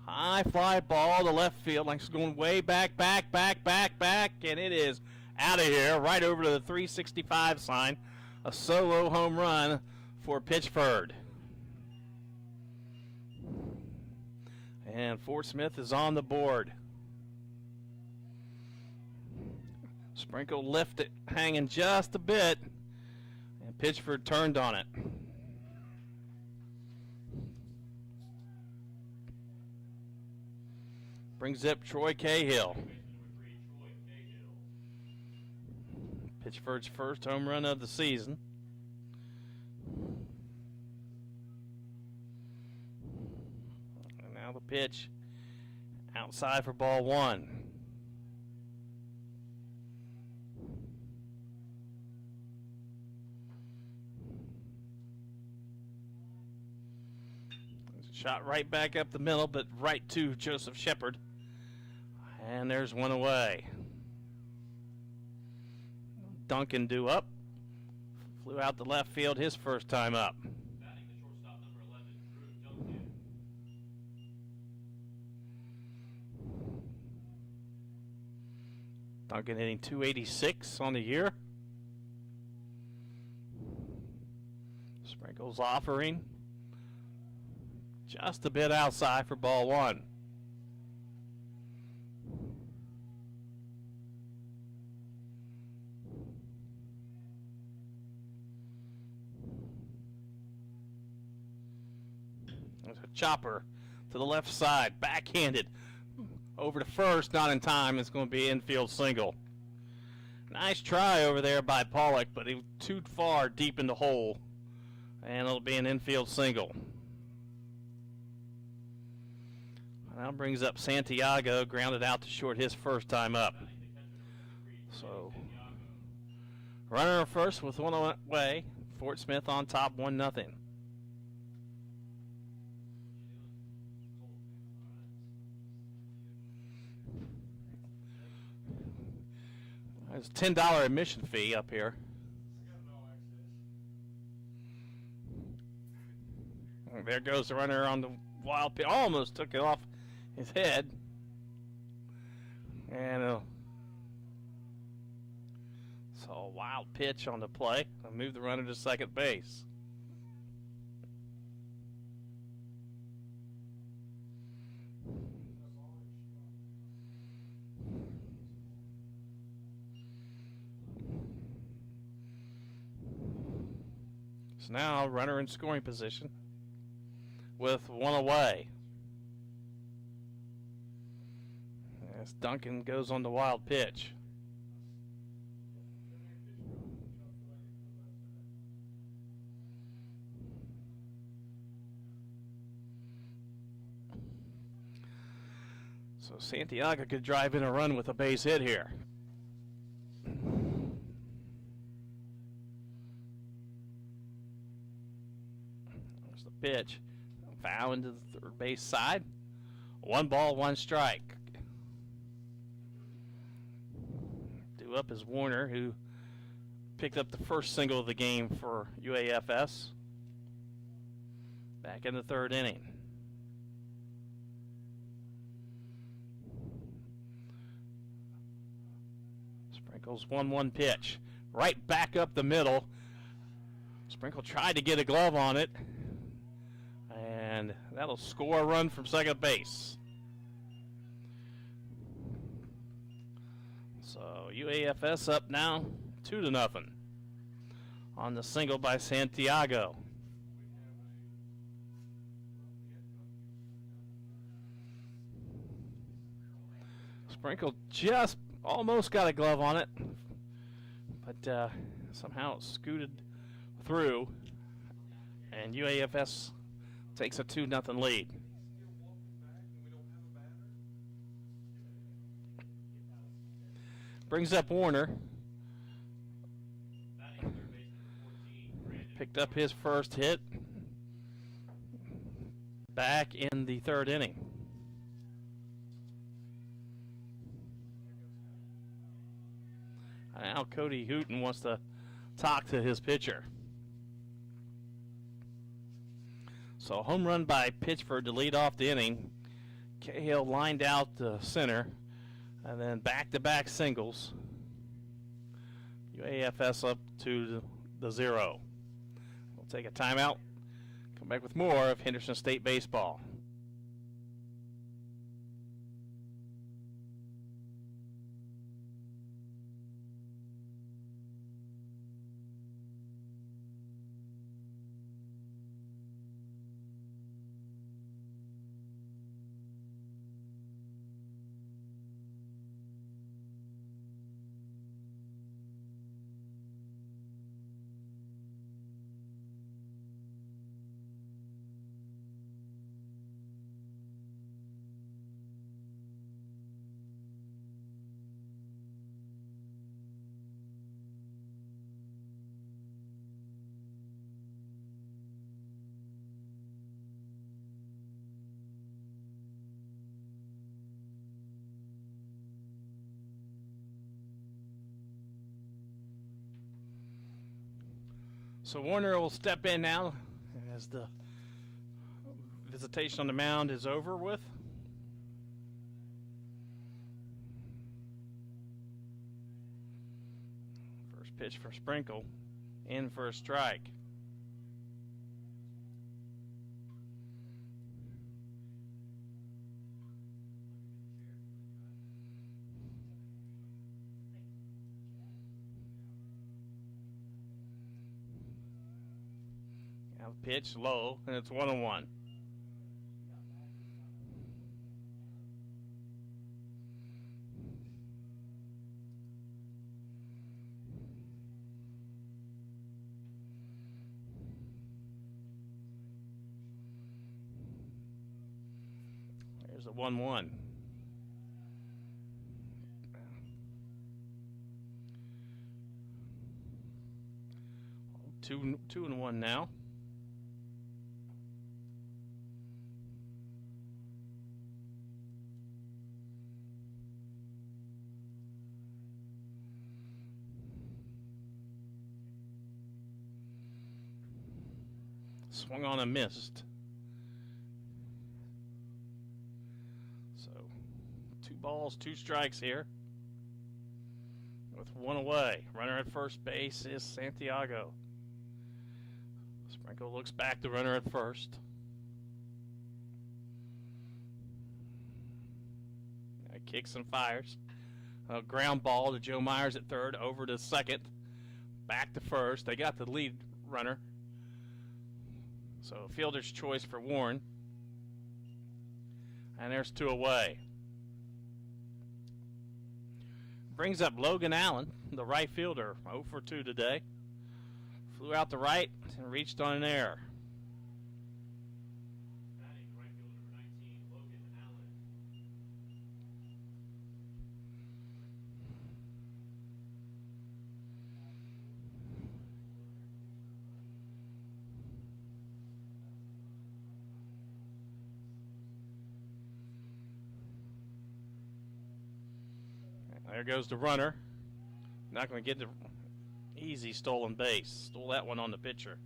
High fly ball to left field, like it's going way back, and it is out of here, right over to the 365 sign. A solo home run for Pitchford. And Fort Smith is on the board. Sprinkle left it hanging just a bit, and Pitchford turned on it. Brings up Troy Cahill. Pitchford's first home run of the season. And now the pitch outside for ball one. Shot right back up the middle, but right to Joseph Shepard. And there's one away. Duncan due up. Flew out to left field his first time up. Batting the shortstop, number 11, Drew Duncan. Duncan hitting .286 on the year. Sprinkles offering just a bit outside for ball one. There's a chopper to the left side, backhanded over to first, not in time. It's going to be infield single. Nice try over there by Pollock, but he was too far deep in the hole, and it'll be an infield single. Now brings up Santiago, grounded out to short his first time up. So, runner first with one away. Fort Smith on top, 1-0. There's a $10 admission fee up here. There goes the runner on the wild pitch. Almost took it off his head. And so a wild pitch on the play. I'll move the runner to second base. So now runner in scoring position with one away. As Duncan goes on the wild pitch. So Santiago could drive in a run with a base hit here. There's the pitch. Foul into the third base side. 1 ball, 1 strike. Due up is Warner, who picked up the first single of the game for UAFS. Back in the third inning. Sprinkle's 1-1 pitch. Right back up the middle. Sprinkle tried to get a glove on it. And that'll score a run from second base. So UAFS up now 2-0 on the single by Santiago. Sprinkle just almost got a glove on it, but somehow it scooted through, and UAFS takes a 2-0 lead. Brings up Warner. Picked up his first hit back in the third inning. Now Cody Hooten wants to talk to his pitcher. So home run by Pitchford to lead off the inning. Cahill lined out to center, and then back-to-back singles. UAFS up to the 0. We'll take a timeout. Come back with more of Henderson State baseball. So Warner will step in now as the visitation on the mound is over with. First pitch for Sprinkle, in for a strike. Now pitch low, and it's 1-1. There's a 1-1. Two and one now. Swung on and missed. So 2 balls, 2 strikes here. With 1 away. Runner at first base is Santiago. Sprinkle looks back, the runner at first. Kicks and fires. A ground ball to Joe Myers at third, over to second, back to first. They got the lead runner. So fielder's choice for Warren. And there's 2 away. Brings up Logan Allen, the right fielder, 0 for 2 today. Flew out the right and reached on an error. Batting right fielder number 19, Logan Allen. There goes the runner. Not going to get the easy stolen base. Stole that one on the pitcher.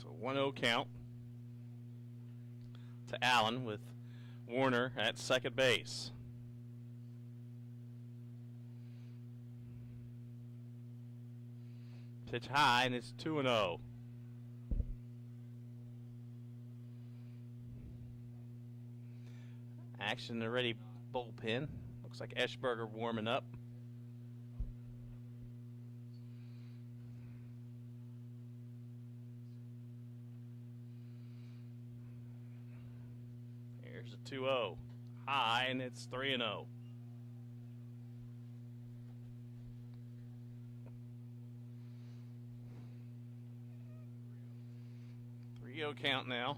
So 1-0 count to Allen with Warner at second base. Pitch high, and it's 2-0. Action already bullpen. Looks like Eschberger warming up. Here's a 2-0. High, and it's 3-0. 3-0 count now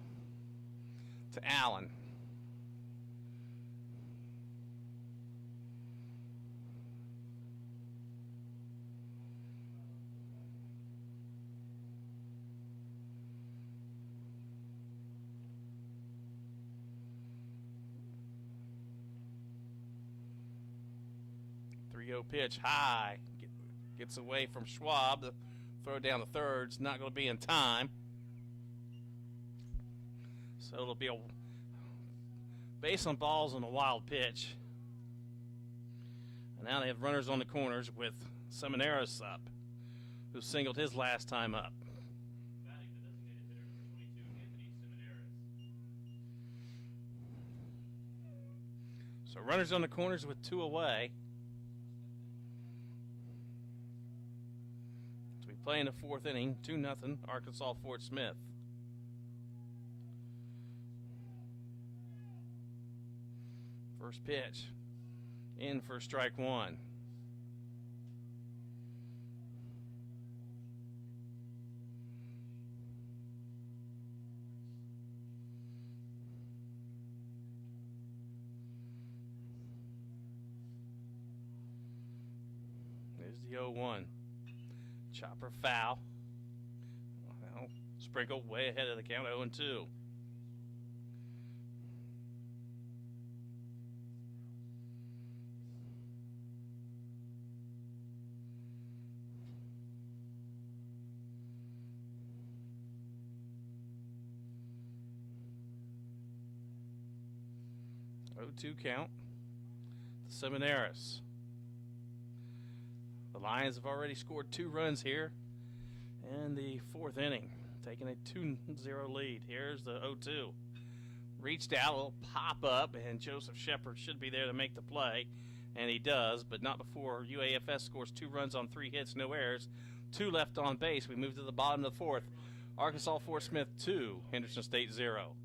to Allen. Pitch high, gets away from Schwab. The throw down the third's not going to be in time. So it'll be a base on balls on a wild pitch. And now they have runners on the corners with Semineros up, who singled his last time up. Batting the designated hitter number 22, Anthony Semineros. So runners on the corners with 2 away. So we play in the 4th inning, 2-0, Arkansas Fort Smith. First pitch, in for strike 1. There's the 0-1. Chopper foul. Well, Sprinkle way ahead of the count, 0-2. Oh-2 count. The Seminaris. The Lions have already scored 2 runs here in the 4th inning, taking a 2-0 lead. Here's the 0-2. Reached out, a little pop up, and Joseph Shepard should be there to make the play, and he does, but not before UAFS scores 2 runs on 3 hits, no errors, 2 left on base. We move to the bottom of the 4th. Arkansas Fort Smith 2, Henderson State 0.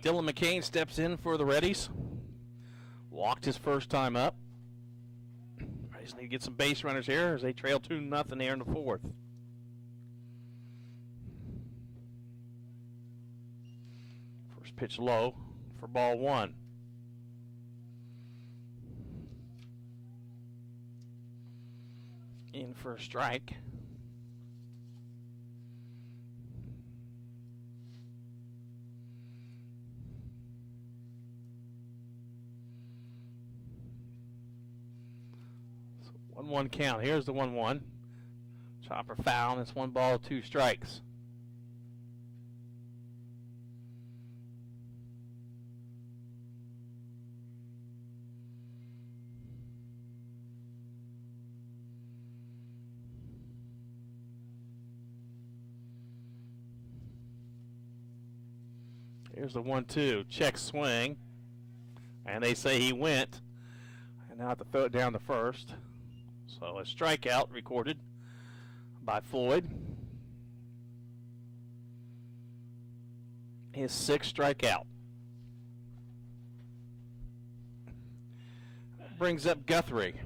Dylan McCain steps in for the Readies. Walked his first time up. I just need to get some base runners here as they trail 2-0 here in the 4th. First pitch low for ball 1. In for a strike. So 1-1 count. Here's the 1-1. Chopper foul, and it's 1 ball, 2 strikes. Here's the 1-2, check swing, and they say he went, and now I have to throw it down to first. So a strikeout recorded by Floyd. His 6th strikeout. Brings up Guthrie.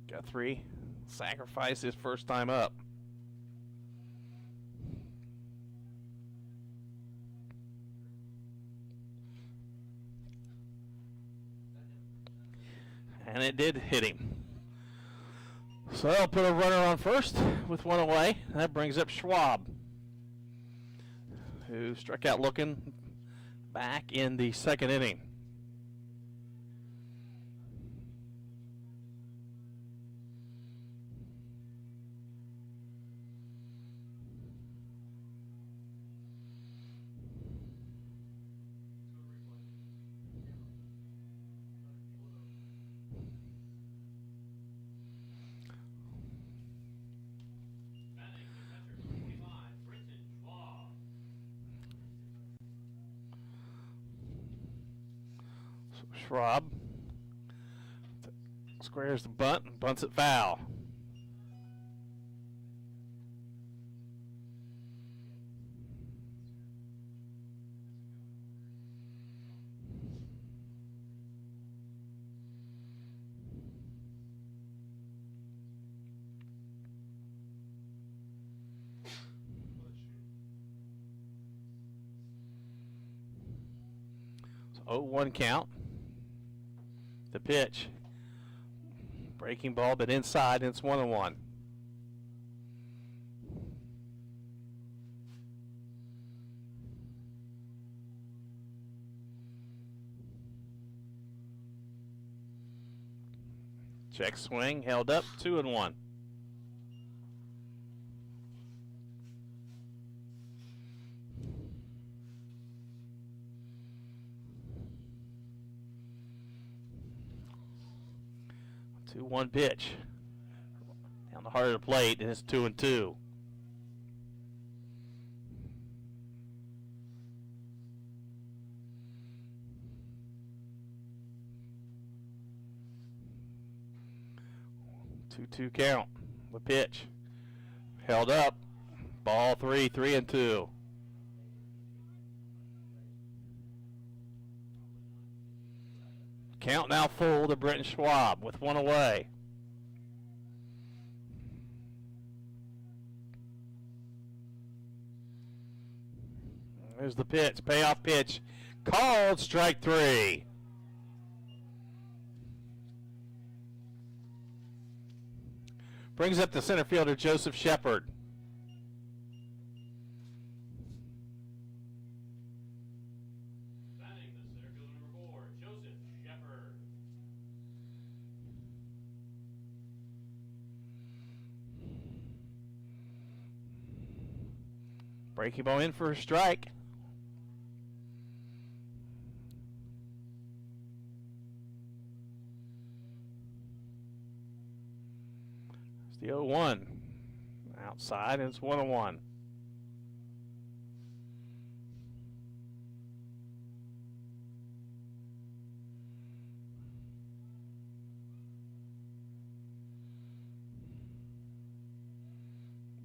Guthrie sacrificed his first time up. And it did hit him. So I'll put a runner on first with 1 away. That brings up Schwab, who struck out looking back in the 2nd inning. Schwab squares the bunt and bunts it foul. So 0-1 count. The pitch. Breaking ball, but inside, and it's 1-1. Check swing, held up, 2-1. Two-one pitch. Down the heart of the plate, and it's 2-2. Two count. The pitch. Held up. Ball 3, 3-2. Count now full to Brenton Schwab with one away. There's the pitch. Payoff pitch. Called strike 3. Brings up the center fielder, Joseph Shepard. Batting the center fielder number 4, Joseph Shepard. Breaking ball in for a strike. The 0-1 outside, and it's 1-1.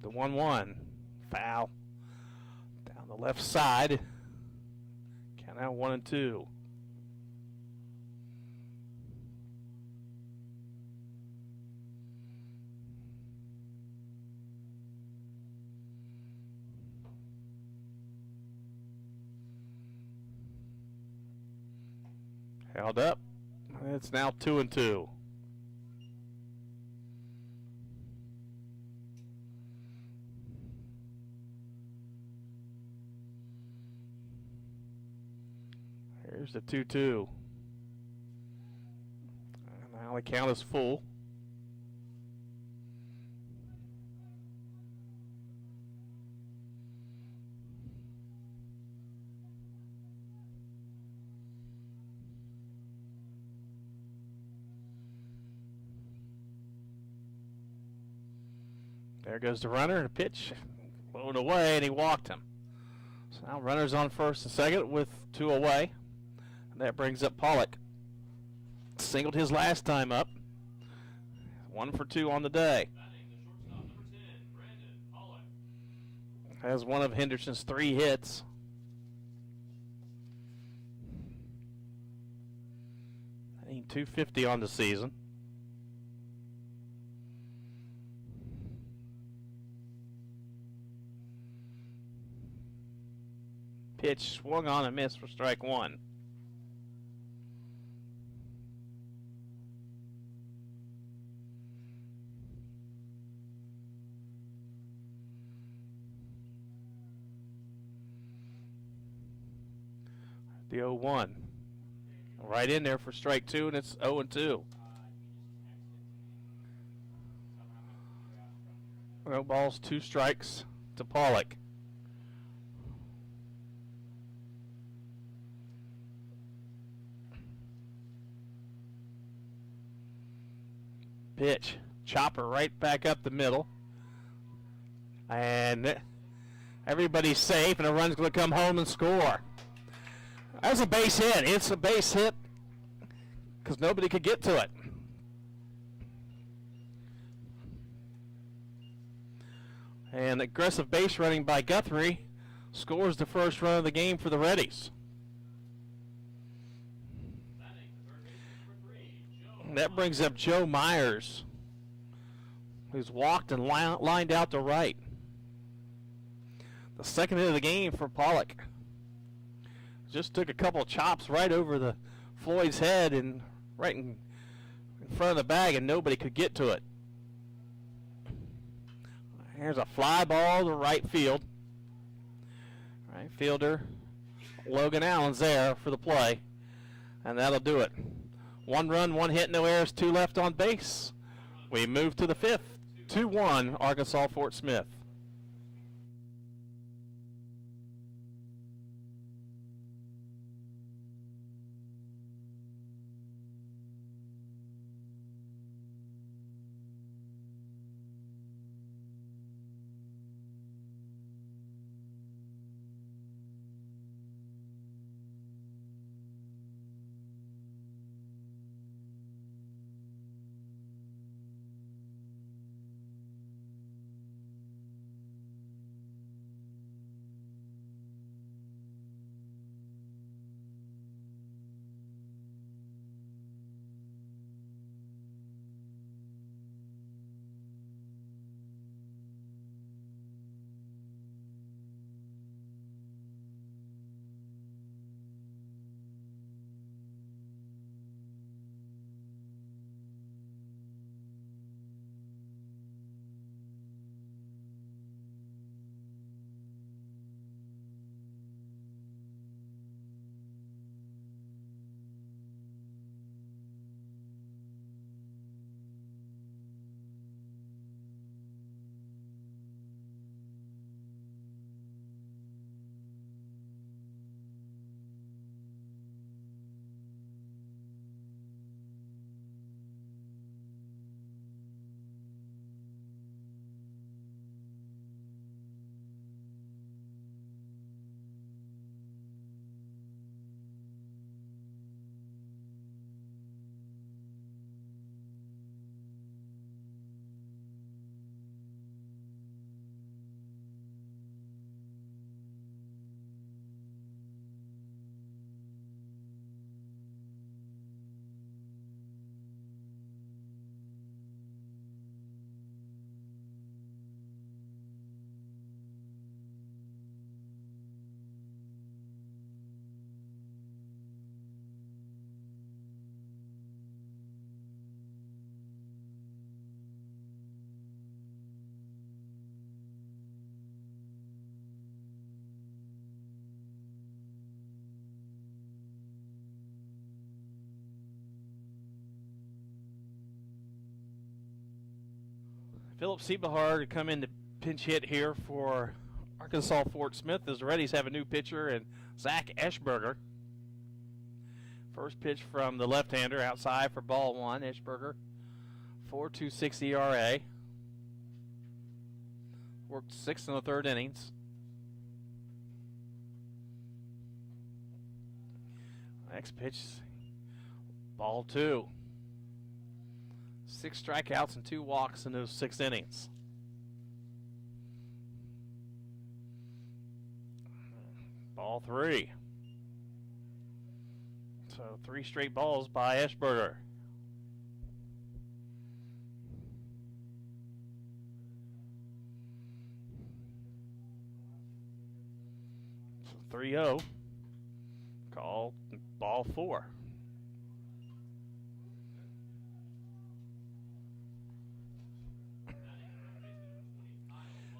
The 1-1 foul down the left side. Count out 1-2. Held up. It's now 2-2. Here's the 2-2. And now the count is full. There goes the runner, and a pitch blown away, and he walked him. So now runners on first and second with 2 away. And that brings up Pollock. Singled his last time up. 1 for 2 on the day. Batting the shortstop number 10, Brandon Pollock. Has one of Henderson's 3 hits. Hitting .250 on the season. Pitch swung on and missed for strike 1. The 0-1. Right in there for strike 2, and it's 0-2. No balls, 2 strikes to Pollock. Pitch, chopper right back up the middle, and everybody's safe, and a run's going to come home and score. That's a base hit. It's a base hit because nobody could get to it. And aggressive base running by Guthrie scores the first run of the game for the Readies. That brings up Joe Myers, who's walked and lined out to right. The second hit of the game for Pollock. Just took a couple chops right over the Floyd's head and right in front of the bag, and nobody could get to it. Here's a fly ball to right field. Right fielder Logan Allen's there for the play, and that'll do it. 1 run, 1 hit, no errors, 2 left on base. We move to the 5th. 2-1 Arkansas Fort Smith. Philip Siebehar to come in to pinch hit here for Arkansas Fort Smith as the Readies have a new pitcher and Zach Eschberger. First pitch from the left-hander outside for ball 1. Eschberger, 4.26 ERA. Worked 6 in the 3rd innings. Next pitch, ball 2. 6 strikeouts and 2 walks in those 6 innings. Ball 3. So 3 straight balls by Eschberger. So 3-0. Call ball 4.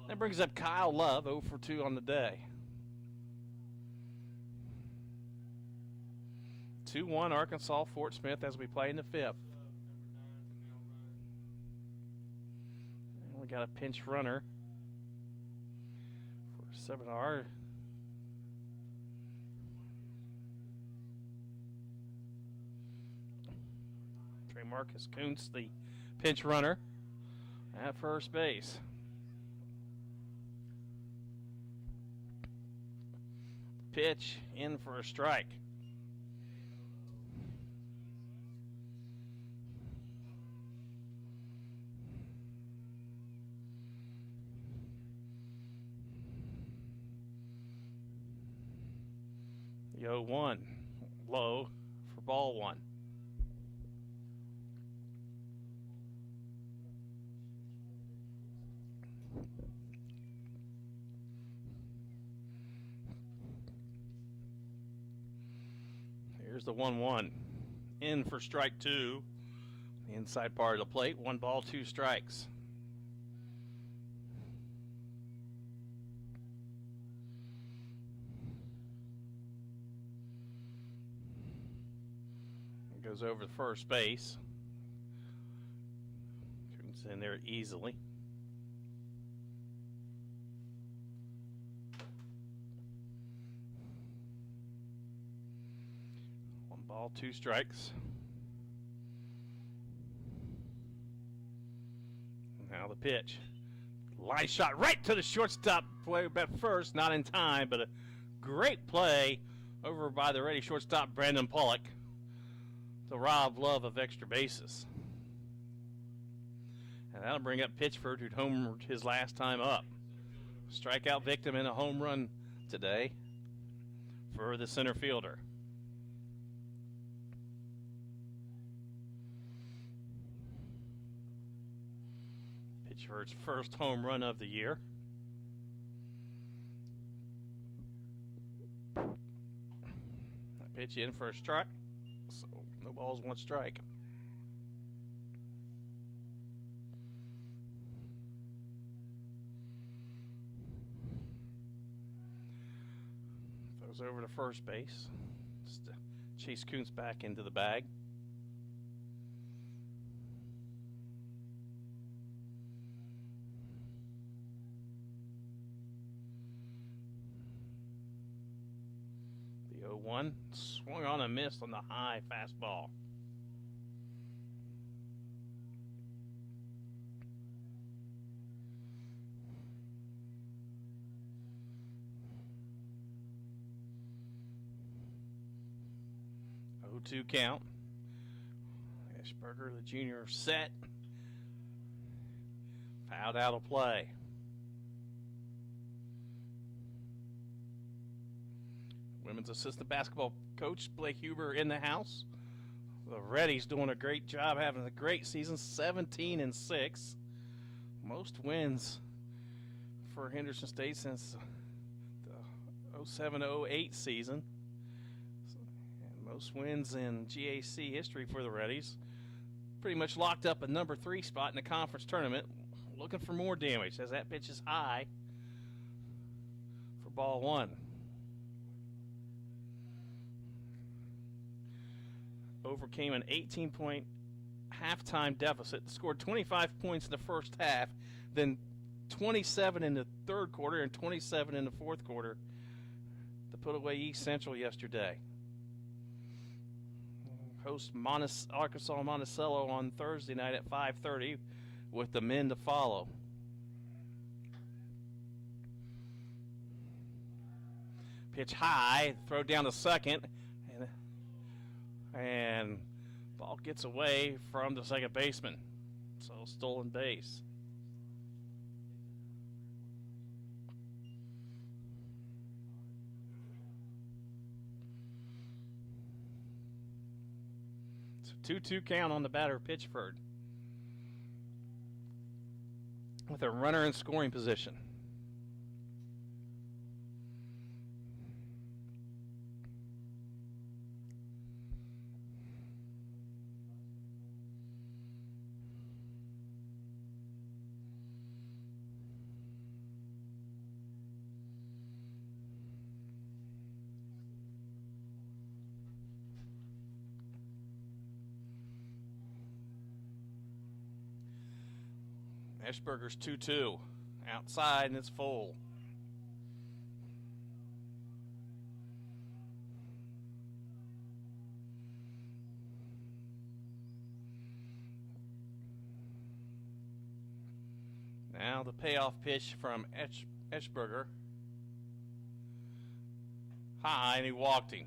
That brings up Kyle Love, 0 for 2 on the day. 2-1 Arkansas Fort Smith as we play in the 5th. And we got a pinch runner for Sebenar. Trey Marcus Kuntz, the pinch runner at first base. Pitch in for a strike. The 0-1 low for ball 1. Here's the 1-1. In for strike 2. The inside part of the plate. 1 ball, 2 strikes. Goes over to first base. Comes in there easily. One ball, 2 strikes. Now the pitch. Line shot right to the shortstop. Play at first, not in time, but a great play over by the ready shortstop, Brandon Pollock, to rob Love of extra bases. And that'll bring up Pitchford, who'd homered his last time up. Strikeout victim in a home run today for the center fielder. Pitchford's first home run of the year. Pitch in for a strike, so no balls, 1 strike. Throws over to first base. Just Chase Kuntz back into the bag. The 0-1 swung on and missed on the high fastball. Two count. Ashburger, the junior, set. Fouled out of play. Women's assistant basketball coach Blake Huber in the house. The Readies doing a great job, having a great season, 17-6. Most wins for Henderson State since the 07-08 season. Most wins in GAC history for the Readies. Pretty much locked up a number 3 spot in the conference tournament. Looking for more damage as that pitch is high for ball 1. Overcame an 18-point halftime deficit. Scored 25 points in the first half, then 27 in the third quarter and 27 in the fourth quarter to put away East Central yesterday. Host Arkansas Monticello on Thursday night at 5:30 with the men to follow. Pitch high, throw down to second, and ball gets away from the second baseman. So stolen base. So 2-2 count on the batter, Pitchford, with a runner in scoring position. Ashburger's 2-2. Outside, and it's full. Now the payoff pitch from Ashburger. High, and he walked him.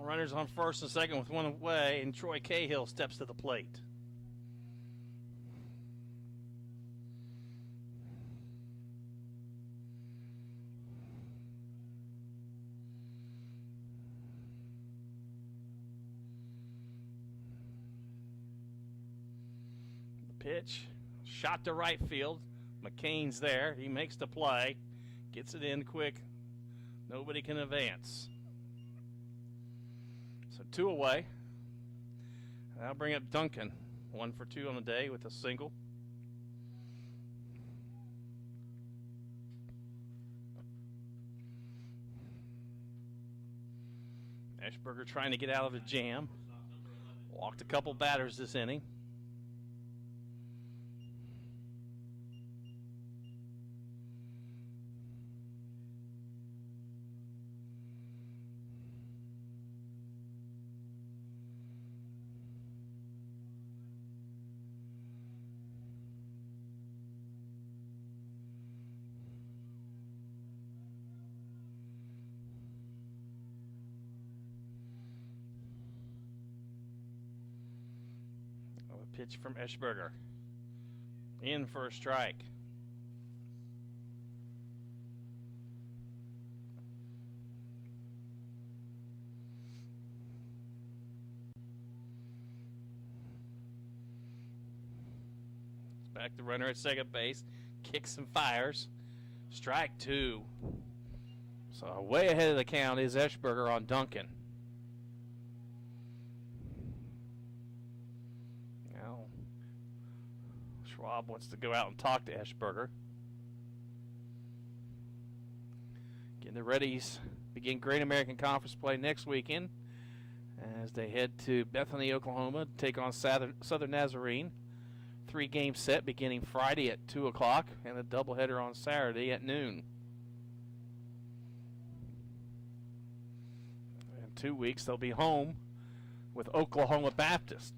Runners on first and second with one away, and Troy Cahill steps to the plate. The pitch, shot to right field. McCain's there. He makes the play, gets it in quick. Nobody can advance. So 2 away. That'll bring up Duncan. 1 for 2 on the day with a single. Eschberger trying to get out of a jam. Walked a couple batters this inning. Pitch from Eschberger. In for a strike. It's back the runner at second base. Kicks and fires. Strike 2. So way ahead of the count is Eschberger on Duncan. Schwab wants to go out and talk to Eschberger. Again, the Readies begin Great American Conference play next weekend as they head to Bethany, Oklahoma to take on Southern Nazarene. 3-game set beginning Friday at 2 o'clock and a doubleheader on Saturday at noon. In 2 weeks, they'll be home with Oklahoma Baptist.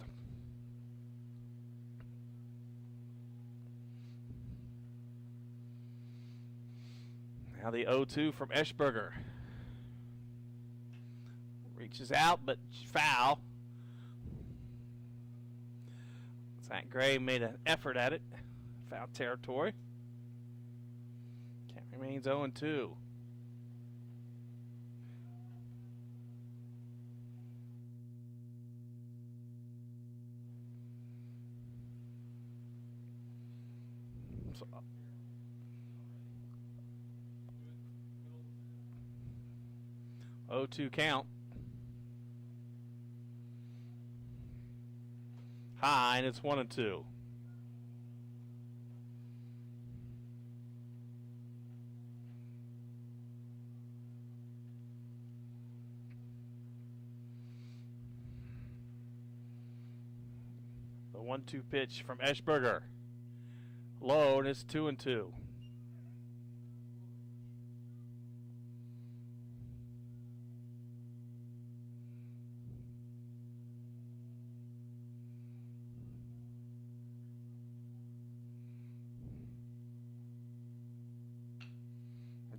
Now the 0-2 from Eschberger. Reaches out, but foul. Zach Gray made an effort at it. Foul territory. Count remains 0-2. So, 0-2 count. High, and it's 1-2. The 1-2 pitch from Eschberger. Low, and it's 2-2.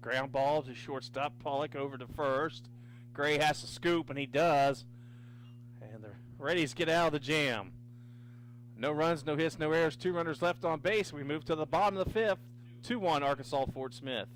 Ground ball to shortstop. Pollock over to first. Gray has to scoop, and he does. And the Readies get out of the jam. No runs, no hits, no errors. 2 runners left on base. We move to the bottom of the 5th. 2-1 Arkansas Fort Smith.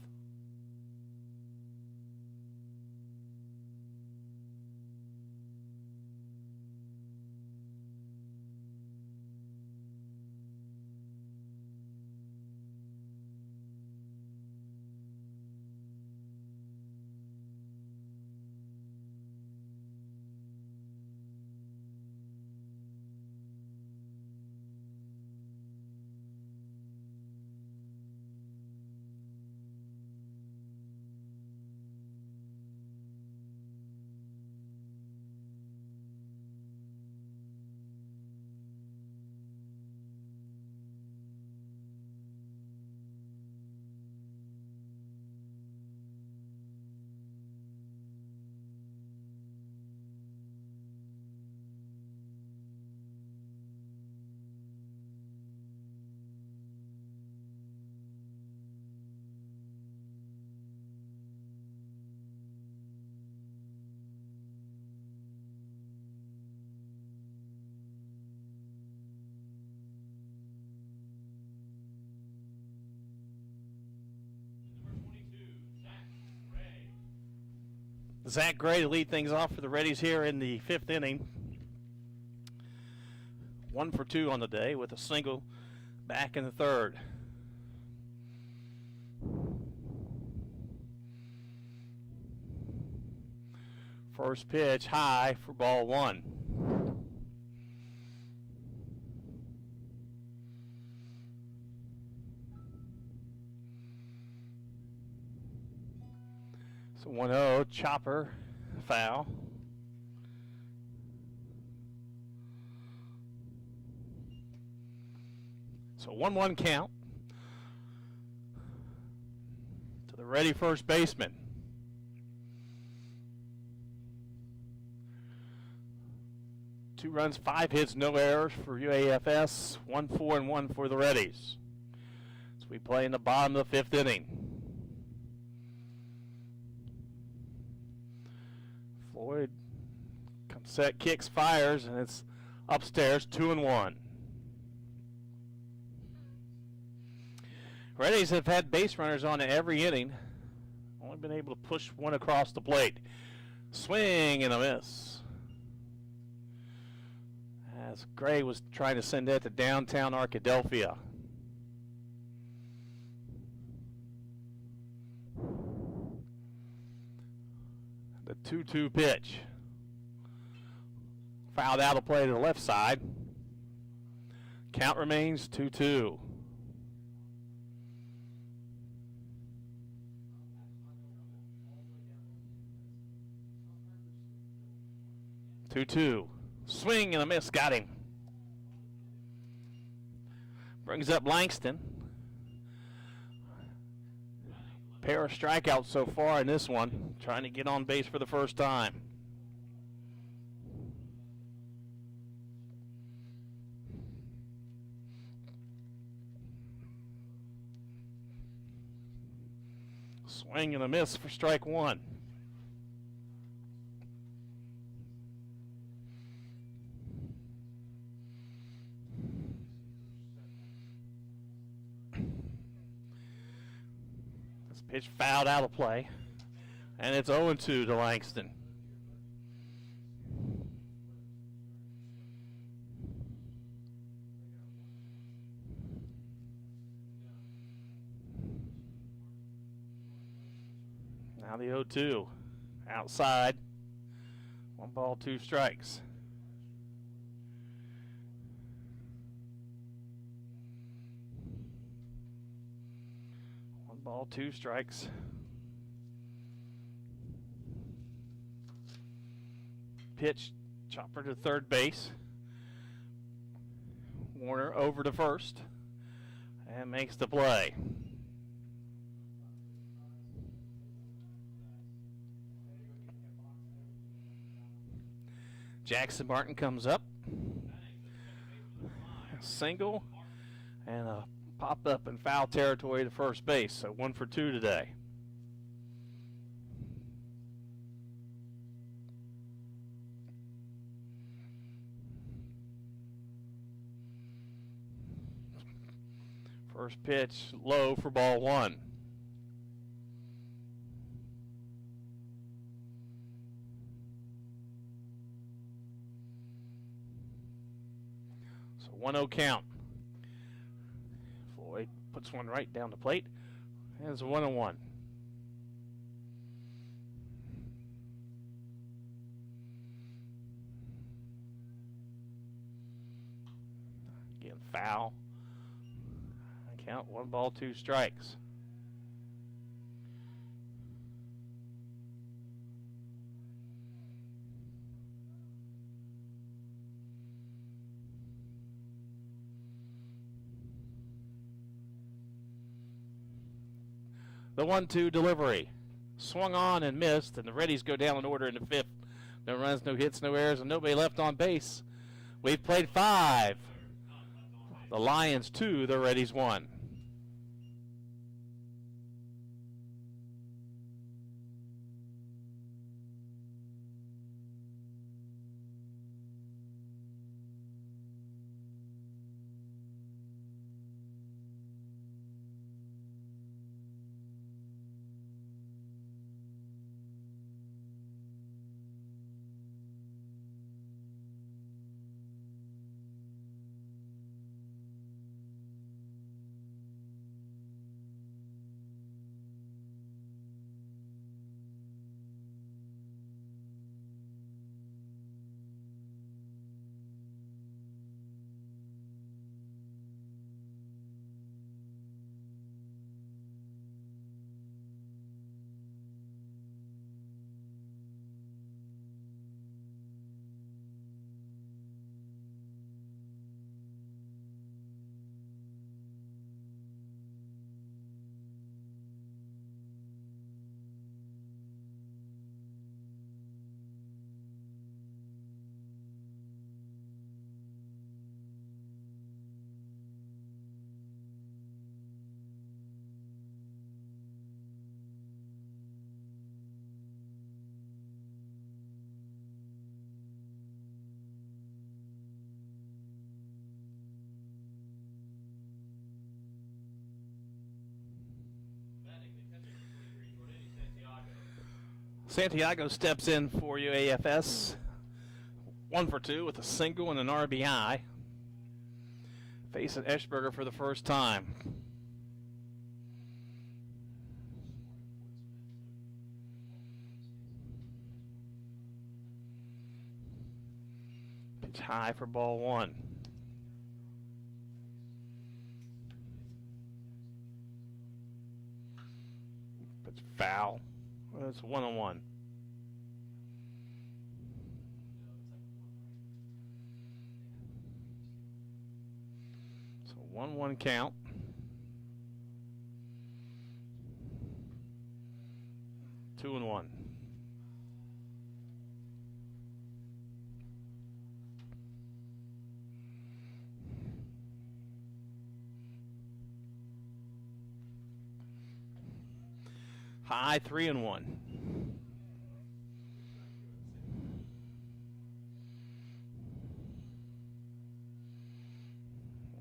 Zach Gray to lead things off for the Readies here in the 5th inning. 1 for 2 on the day with a single back in the 3rd. First pitch high for ball 1. So 1-0, chopper, foul. 1-1 count to the ready first baseman. Two runs, 5 hits, no errors for UAFS. 1-4 and 1 for the Readies. So we play in the bottom of the 5th inning. Floyd comes set, kicks, fires, and it's upstairs, 2-1. Readies have had base runners on every inning. Only been able to push one across the plate. Swing and a miss. As Gray was trying to send that to downtown Arkadelphia. The 2-2 pitch. Fouled out of play to the left side. Count remains 2-2. Swing and a miss, got him. Brings up Langston. Pair of strikeouts so far in this one. Trying to get on base for the first time. Swing and a miss for strike one. Pitch fouled out of play, and it's 0-2 to Langston. Now the 0-2 outside. 1 ball, 2 strikes. Ball, 2 strikes. Pitch, chopper to third base. Warner over to first and makes the play. Jackson Martin comes up. Single and a pop up in foul territory to first base, so 1 for 2 today. First pitch low for ball 1. So 1-0 count. Floyd puts one right down the plate. And it's a 1-1. Again, foul. Count 1 ball, 2 strikes. The 1-2 delivery. Swung on and missed, and the Readies go down in order in the 5th. No runs, no hits, no errors, and nobody left on base. We've played 5. The Lions 2, the Readies 1. Santiago steps in for you, AFS. 1 for 2 with a single and an RBI. Facing Eschberger for the first time. Pitch high for ball 1. Pitch foul. It's 1-1. So 1-1 count. Two and one. High 3-1.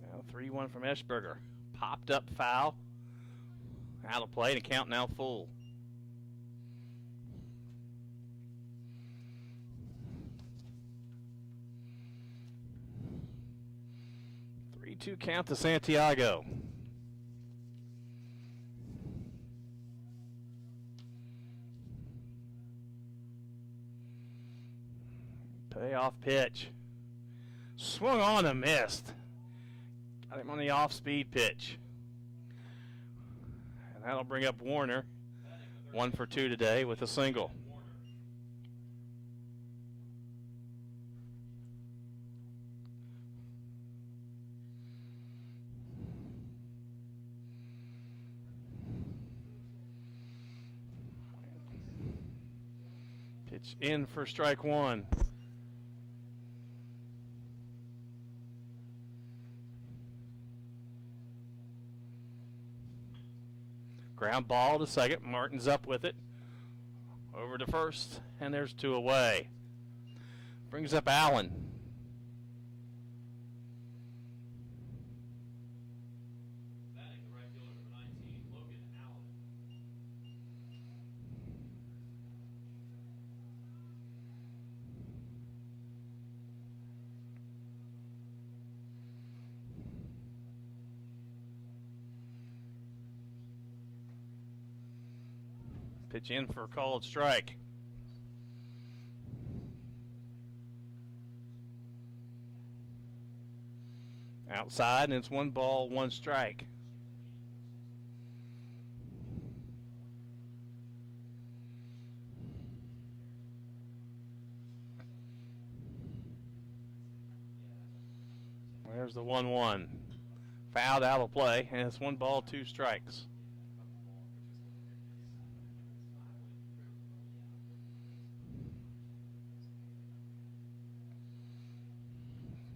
Now 3-1 from Eschberger. Popped up foul. Out of play, and count now full. Two count to Santiago. Payoff pitch. Swung on and missed. Got him on the off-speed pitch. And that'll bring up Warner. 1 for 2 today with a single. Pitch in for strike 1. Ground ball to second. Martin's up with it. Over to first, and there's 2 away. Brings up Allen. Batting the right fielder, number 19, Logan Allen. Pitch in for a called strike. Outside, and it's 1 ball, 1 strike. There's the 1-1. Fouled out of play, and it's 1 ball, 2 strikes.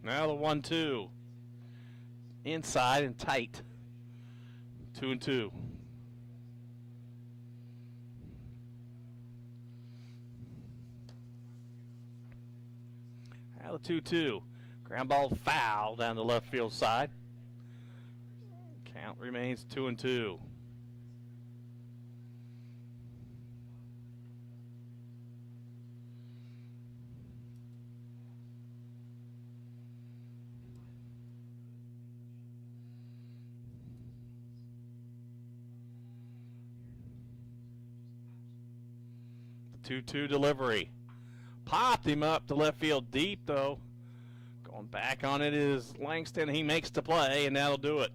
Now the 1-2. Inside and tight. 2-2. Now the 2-2. Ground ball foul down the left field side. Count remains 2-2. The 2-2 delivery. Popped him up to left field deep, though. Going back on it is Langston. He makes the play, and that'll do it.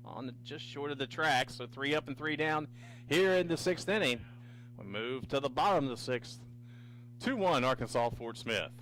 On the, just short of the track, so 3 up and 3 down here in the 6th inning. We move to the bottom of the 6th. 2-1 Arkansas Fort Smith.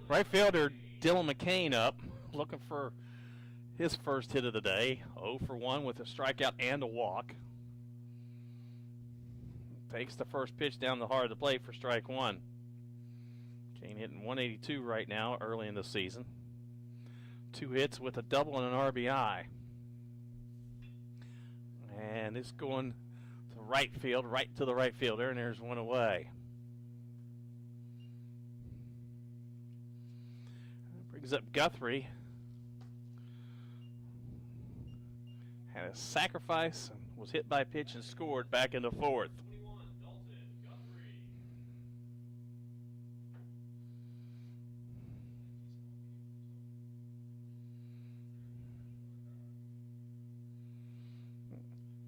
Right fielder Dylan McCain up, looking for his first hit of the day. 0 for 1 with a strikeout and a walk. Takes the first pitch down the heart of the plate for strike one. Kane hitting 182 right now early in the season. 2 hits with a double and an RBI. And it's going to right field, right to the right fielder, and there's one away. Brings up Guthrie. Had a sacrifice, was hit by a pitch and scored back in the fourth. 21, Dalton Guthrie.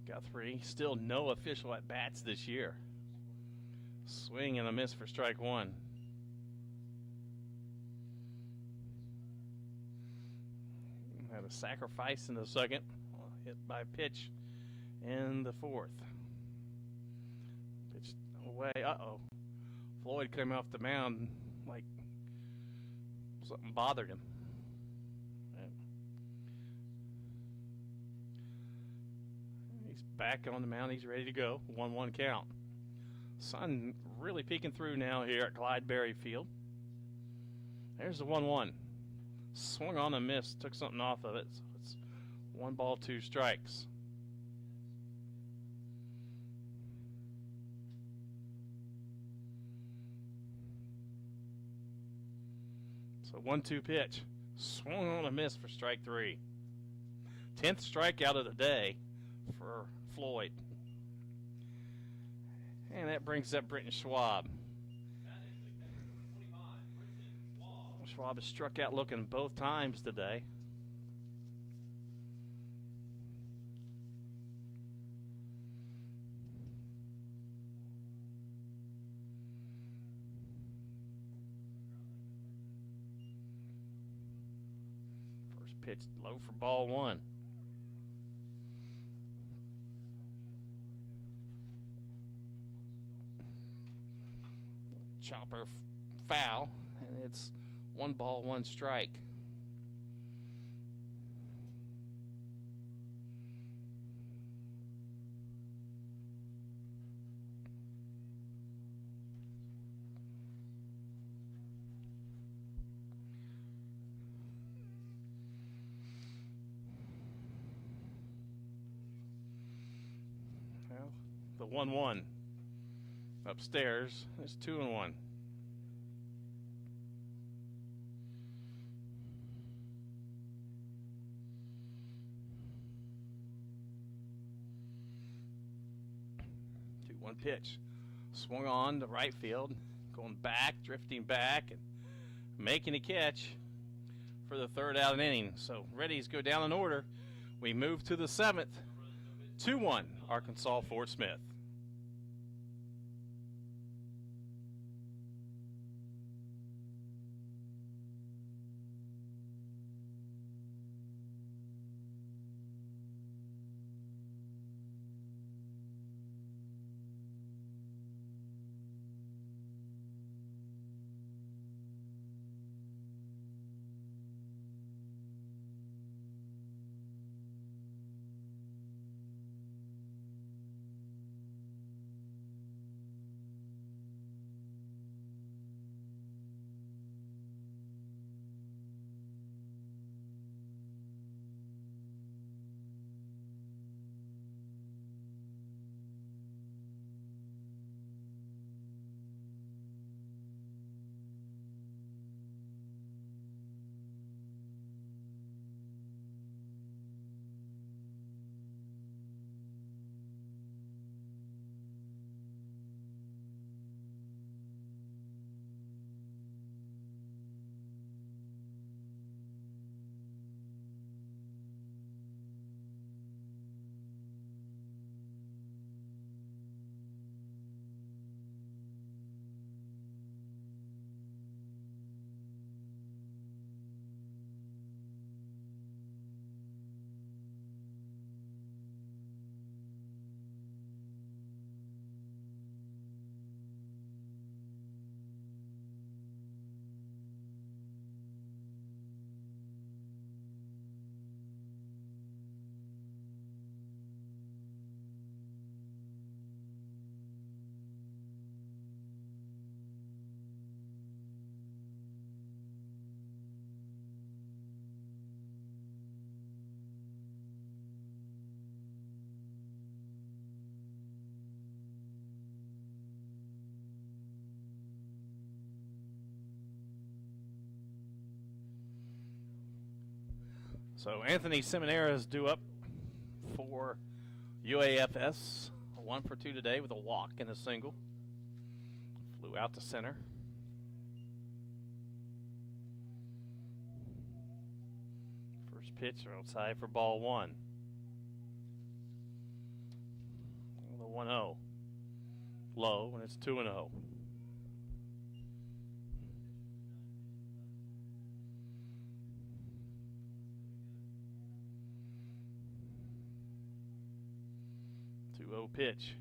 Guthrie, still no official at-bats this year. Swing and a miss for strike one. Had a sacrifice in the second. Hit by a pitch in the fourth. Pitch away. Uh-oh. Floyd came off the mound like something bothered him. He's back on the mound. He's ready to go. 1-1 count. Sun really peeking through now here at Clydeberry Field. There's the 1-1. Swung on a miss. Took something off of it. So it's 1 ball, 2 strikes. So 1-2 pitch. Swung on a miss for strike 3. 10th strikeout of the day for Floyd. And that brings up Britton Schwab. That is the catcher, number 25, Britton Schwab. Schwab has struck out looking both times today. First pitch low for ball 1. Chopper foul, and it's 1 ball, 1 strike. Well, the 1-1 upstairs is 2-1. One pitch. Swung on to right field, going back, drifting back, and making a catch for the 3rd out of the inning. So Readies go down in order. We move to the 7th. 2-1, Arkansas Fort Smith. So Anthony Seminara is due up for UAFS. 1 for 2 today with a walk and a single. Flew out to center. First pitch outside for ball 1. The 1-0. Low, and it's 2-0. Pitch.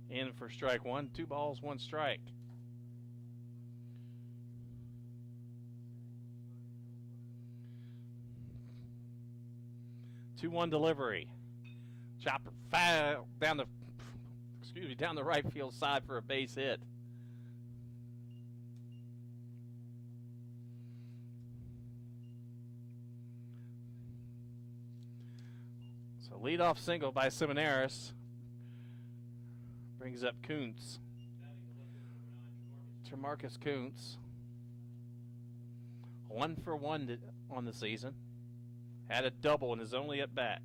In for strike 1. 2 balls, 1 strike. Two-one delivery. Chopper foul down the right field side for a base hit. So leadoff single by Seminaris brings up Kuntz. Tremarcus Kuntz. 1 for 1 on the season. Had a double in his only at bat.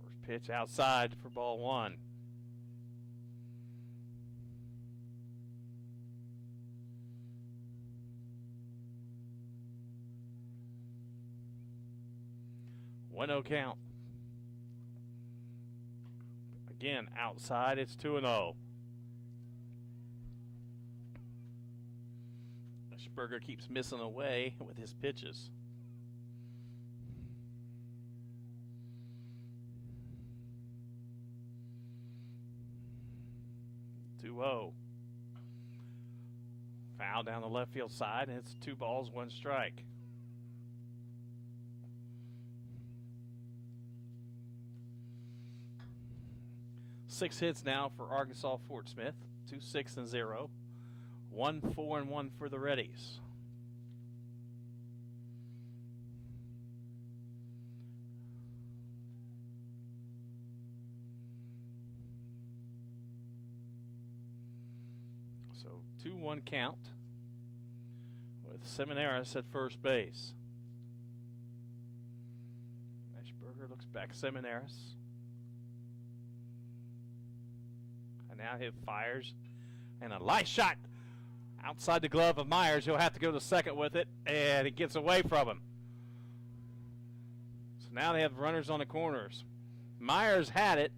First pitch outside for ball 1. No count. Again, outside, it's 2-0. Eschberger keeps missing away with his pitches. Foul down the left field side, and it's 2 balls, 1 strike. Six hits now for Arkansas Fort Smith. 2 6 and 0. 1 4 and 1 for the Readies. So 2-1 count with Seminaris at first base. Eschberger looks back Seminaris. And now he fires. And a light shot outside the glove of Myers. He'll have to go to second with it. And it gets away from him. So now they have runners on the corners. Myers had it.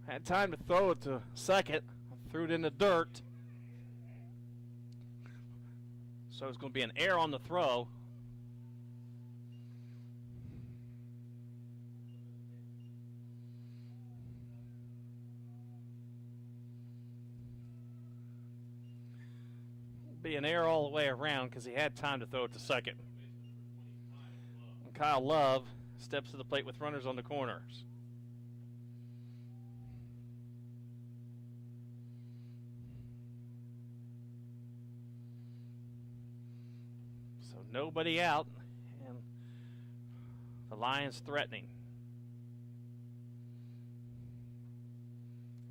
Had time to throw it to second. Threw it in the dirt. So it's going to be an error on the throw. Be an error all the way around because he had time to throw it to second. And Kyle Love steps to the plate with runners on the corners. So nobody out, and the Lions threatening.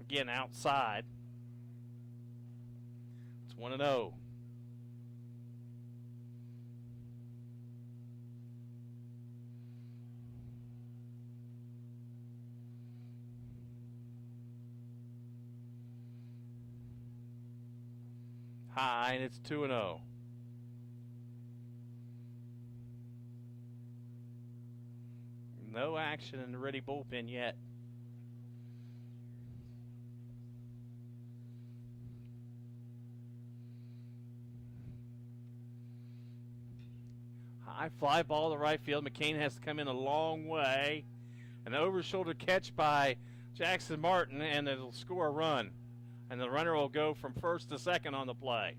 Again, outside. It's 1-0. High, and it's 2-0. No action in the Ready bullpen yet. High fly ball to right field. McCain has to come in a long way. An over-shoulder catch by Jackson Martin, and it'll score a run. And the runner will go from first to second on the play.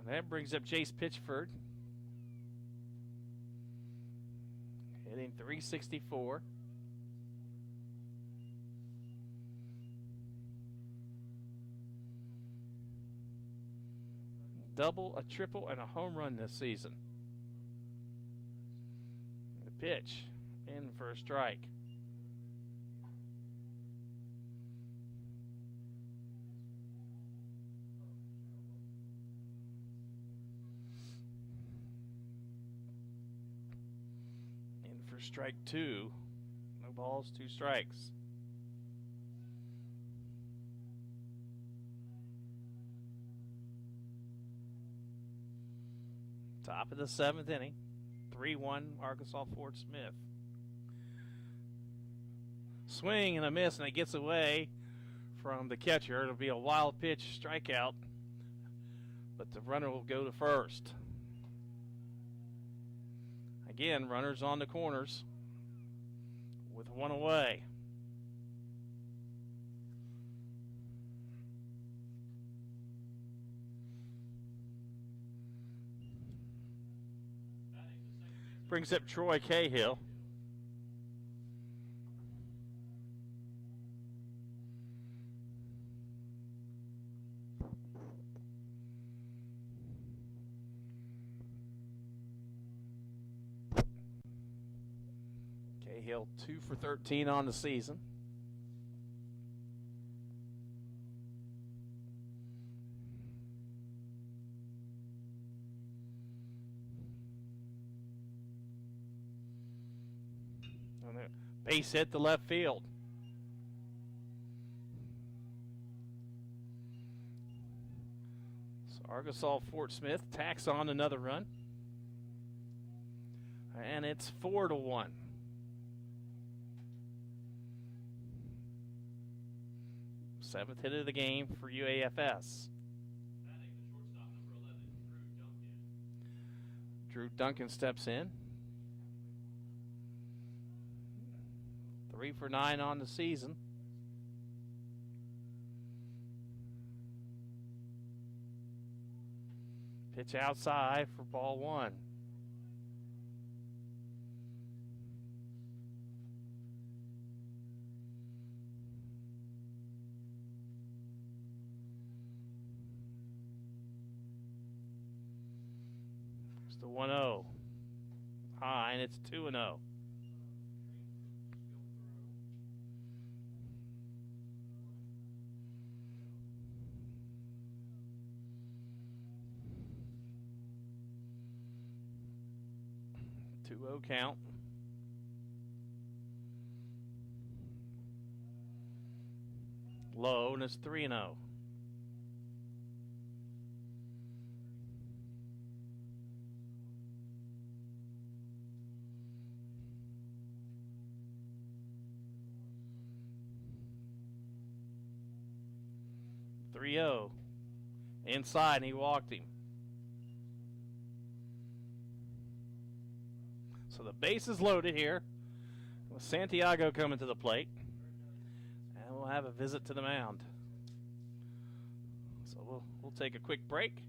And that brings up Jace Pitchford. Hitting .364. double, a triple, and a home run this season. The pitch in for a strike. In for strike 2. No balls, 2 strikes. Top of the 7th inning. 3-1 Arkansas Fort Smith. Swing and a miss, and it gets away from the catcher. It'll be a wild pitch strikeout, but the runner will go to first. Again, runners on the corners with 1 away. Brings up Troy Cahill. Cahill 2 for 13 on the season. Base hit to left field. So Arkansas Fort Smith tacks on another run. And it's 4-1. Seventh hit of the game for UAFS. Batting the shortstop, number 11, Drew Duncan steps in. 3 for 9 on the season. Pitch outside for ball 1. It's the 1-0. High, and it's 2-0. Count. Low, and it's 3-0. Inside, and he walked him. So the base is loaded here with Santiago coming to the plate. And we'll have a visit to the mound. So we'll take a quick break.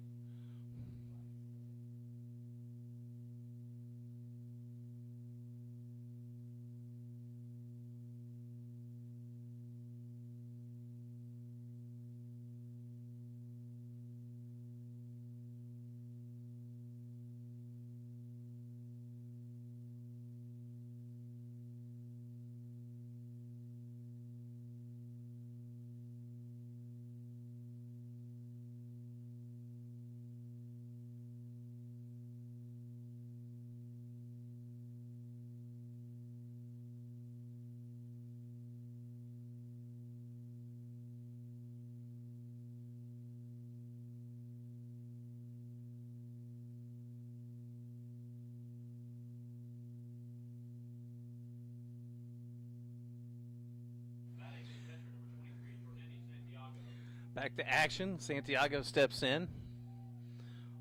Back to action. Santiago steps in.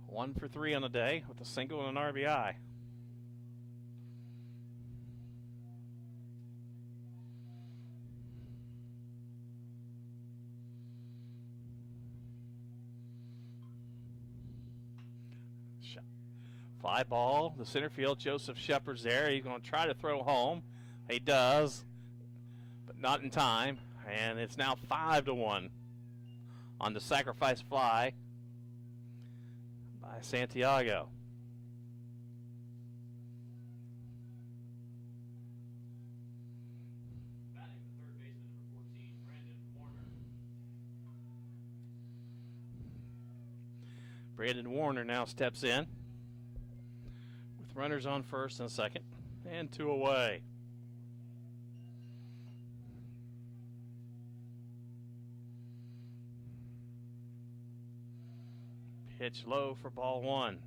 1 for 3 on the day with a single and an RBI. Fly ball, the center field. Joseph Shepard's there. He's going to try to throw home. He does, but not in time. And it's now 5-1 on the sacrifice fly. by Santiago. Batting the third baseman, number 14, Brandon Warner. Brandon Warner now steps in with runners on first and second, and 2 away. Pitch low for ball 1.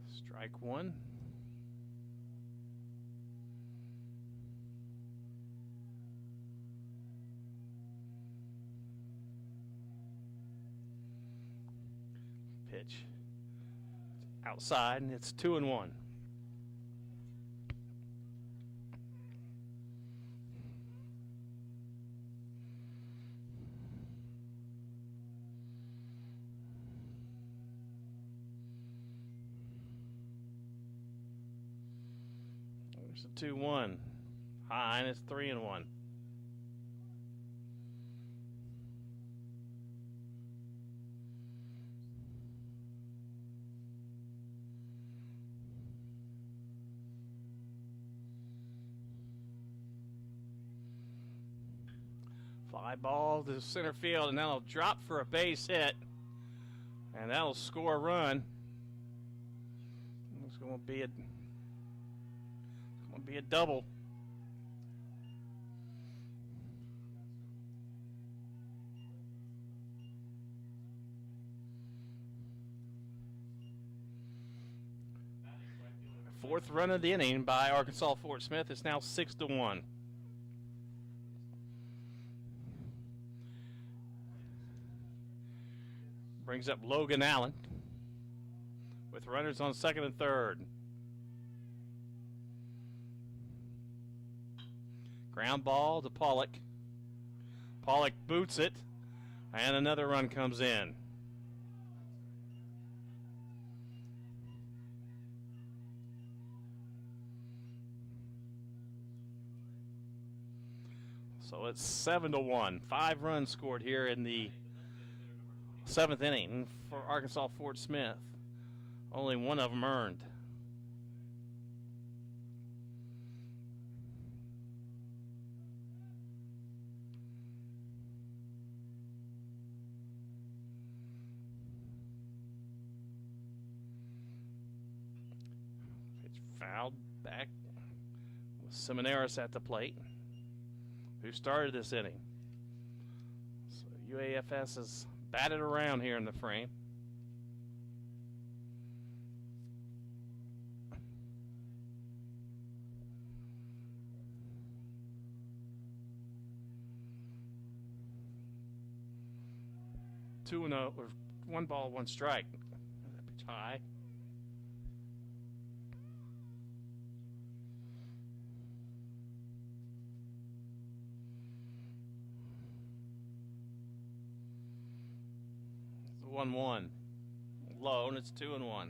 Strike 1. Pitch outside, and it's 2-1. There's a 2-1 high, and it's 3-1. Fly ball to center field, and that'll drop for a base hit, and that'll score a run. It's going to be a double. Fourth run of the inning by Arkansas Fort Smith. It's now 6-1. Brings up Logan Allen with runners on second and third. Ground ball to Pollock. Pollock boots it, and another run comes in. So it's 7-1. 5 runs scored here in the 7th inning for Arkansas Fort Smith. Only one of them earned. Pitch fouled back with Seminaris at the plate, who started this inning. So UAFS is batted around here in the frame. Two and or 1 ball, 1 strike. That pitch high. It's 1-1. Low, and it's 2-1.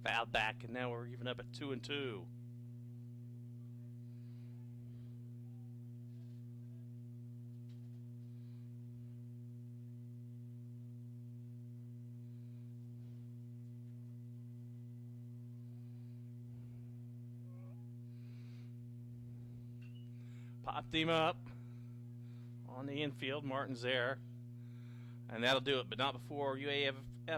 Fouled back, and now we're even up at 2-2. Popped him up on the infield. Martin's there, and that'll do it, but not before UAF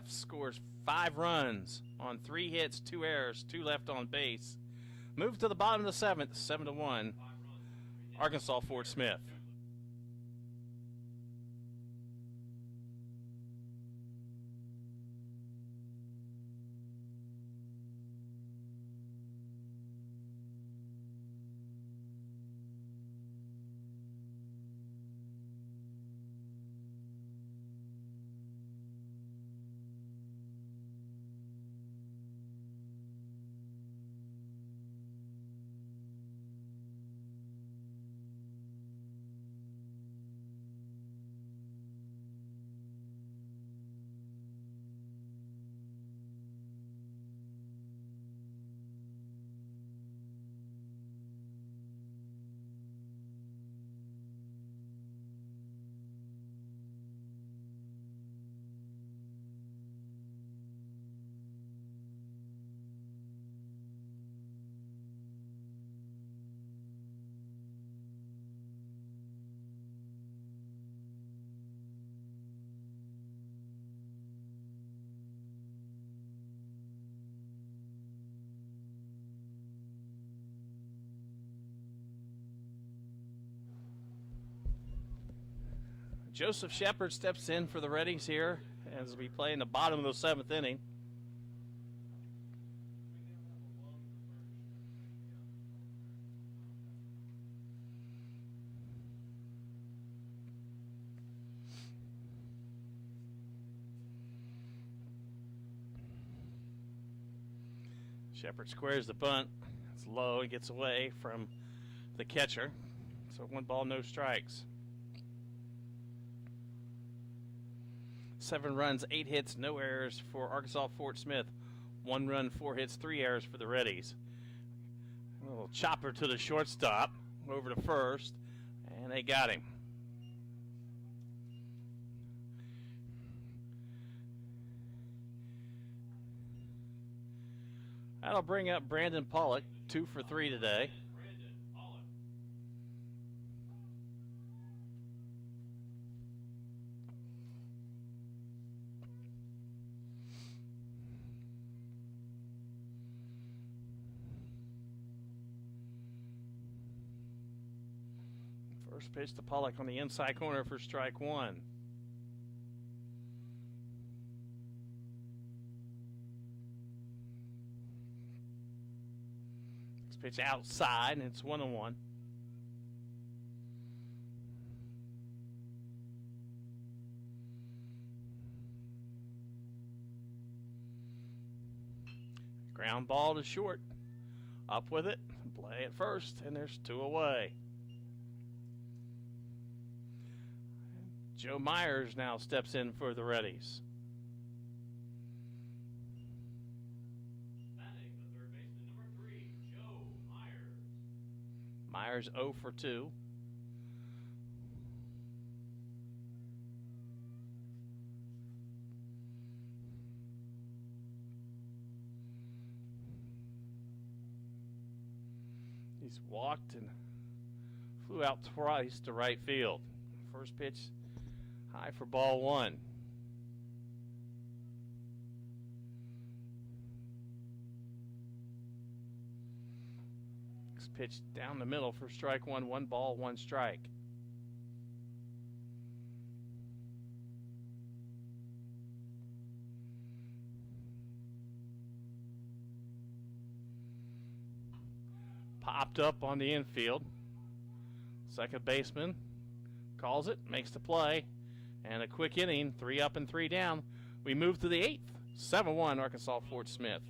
scores 5 runs on 3 hits, 2 errors, 2 left on base. Move to the bottom of the 7th, 7-1, Arkansas Fort Smith. Joseph Shepard steps in for the Readies here as we play in the bottom of the 7th inning. Shepard squares the bunt. It's low. He gets away from the catcher. So 1 ball, no strikes. 7 runs, 8 hits, no errors for Arkansas Fort Smith. 1 run, 4 hits, 3 errors for the Readies. A little chopper to the shortstop, over to first, and they got him. That'll bring up Brandon Pollock, 2 for 3 today. Brandon Pollock. First pitch to Pollock on the inside corner for strike 1. Pitch outside, and it's 1-1. Ground ball to short. Up with it. Play at first, and there's 2 away. Joe Myers now steps in for the Readies. Myers 0 for 2. He's walked and flew out twice to right field. First pitch high for ball 1. Pitch down the middle for strike 1, 1 ball, 1 strike. Popped up on the infield. Second baseman calls it, makes the play, and a quick inning, 3 up and 3 down. We move to the 8th, 7-1 Arkansas Fort Smith.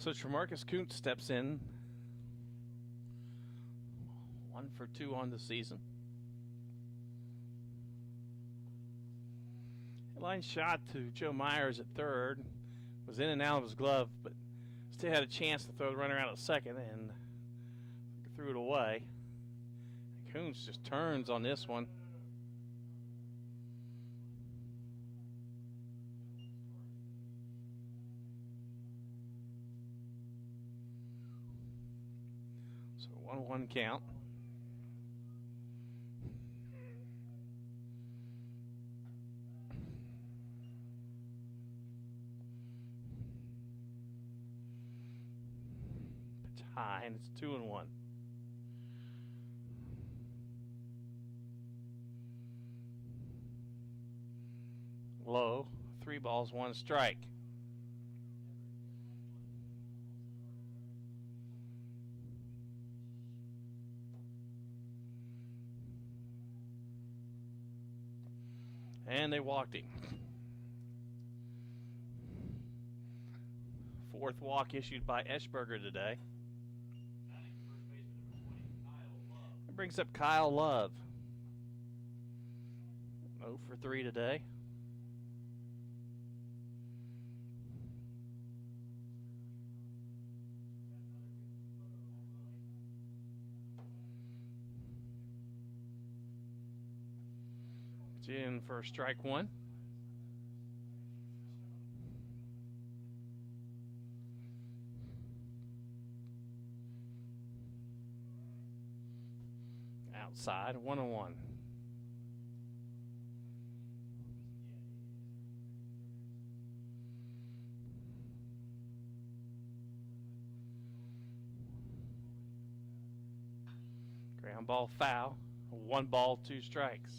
So Tremarcus Kuntz steps in. 1 for 2 on the season. Line shot to Joe Myers at third. Was in and out of his glove, but Still had a chance to throw the runner out at second and threw it away. Coons just turns on this one. So 1-1 count. Pitch high, and it's 2-1. Low, 3 balls, 1 strike. And they walked him. 4th walk issued by Eschberger today. That brings up Kyle Love. 0 for 3 today. In for strike 1. Outside, 1-1. Ground ball foul. 1 ball, 2 strikes.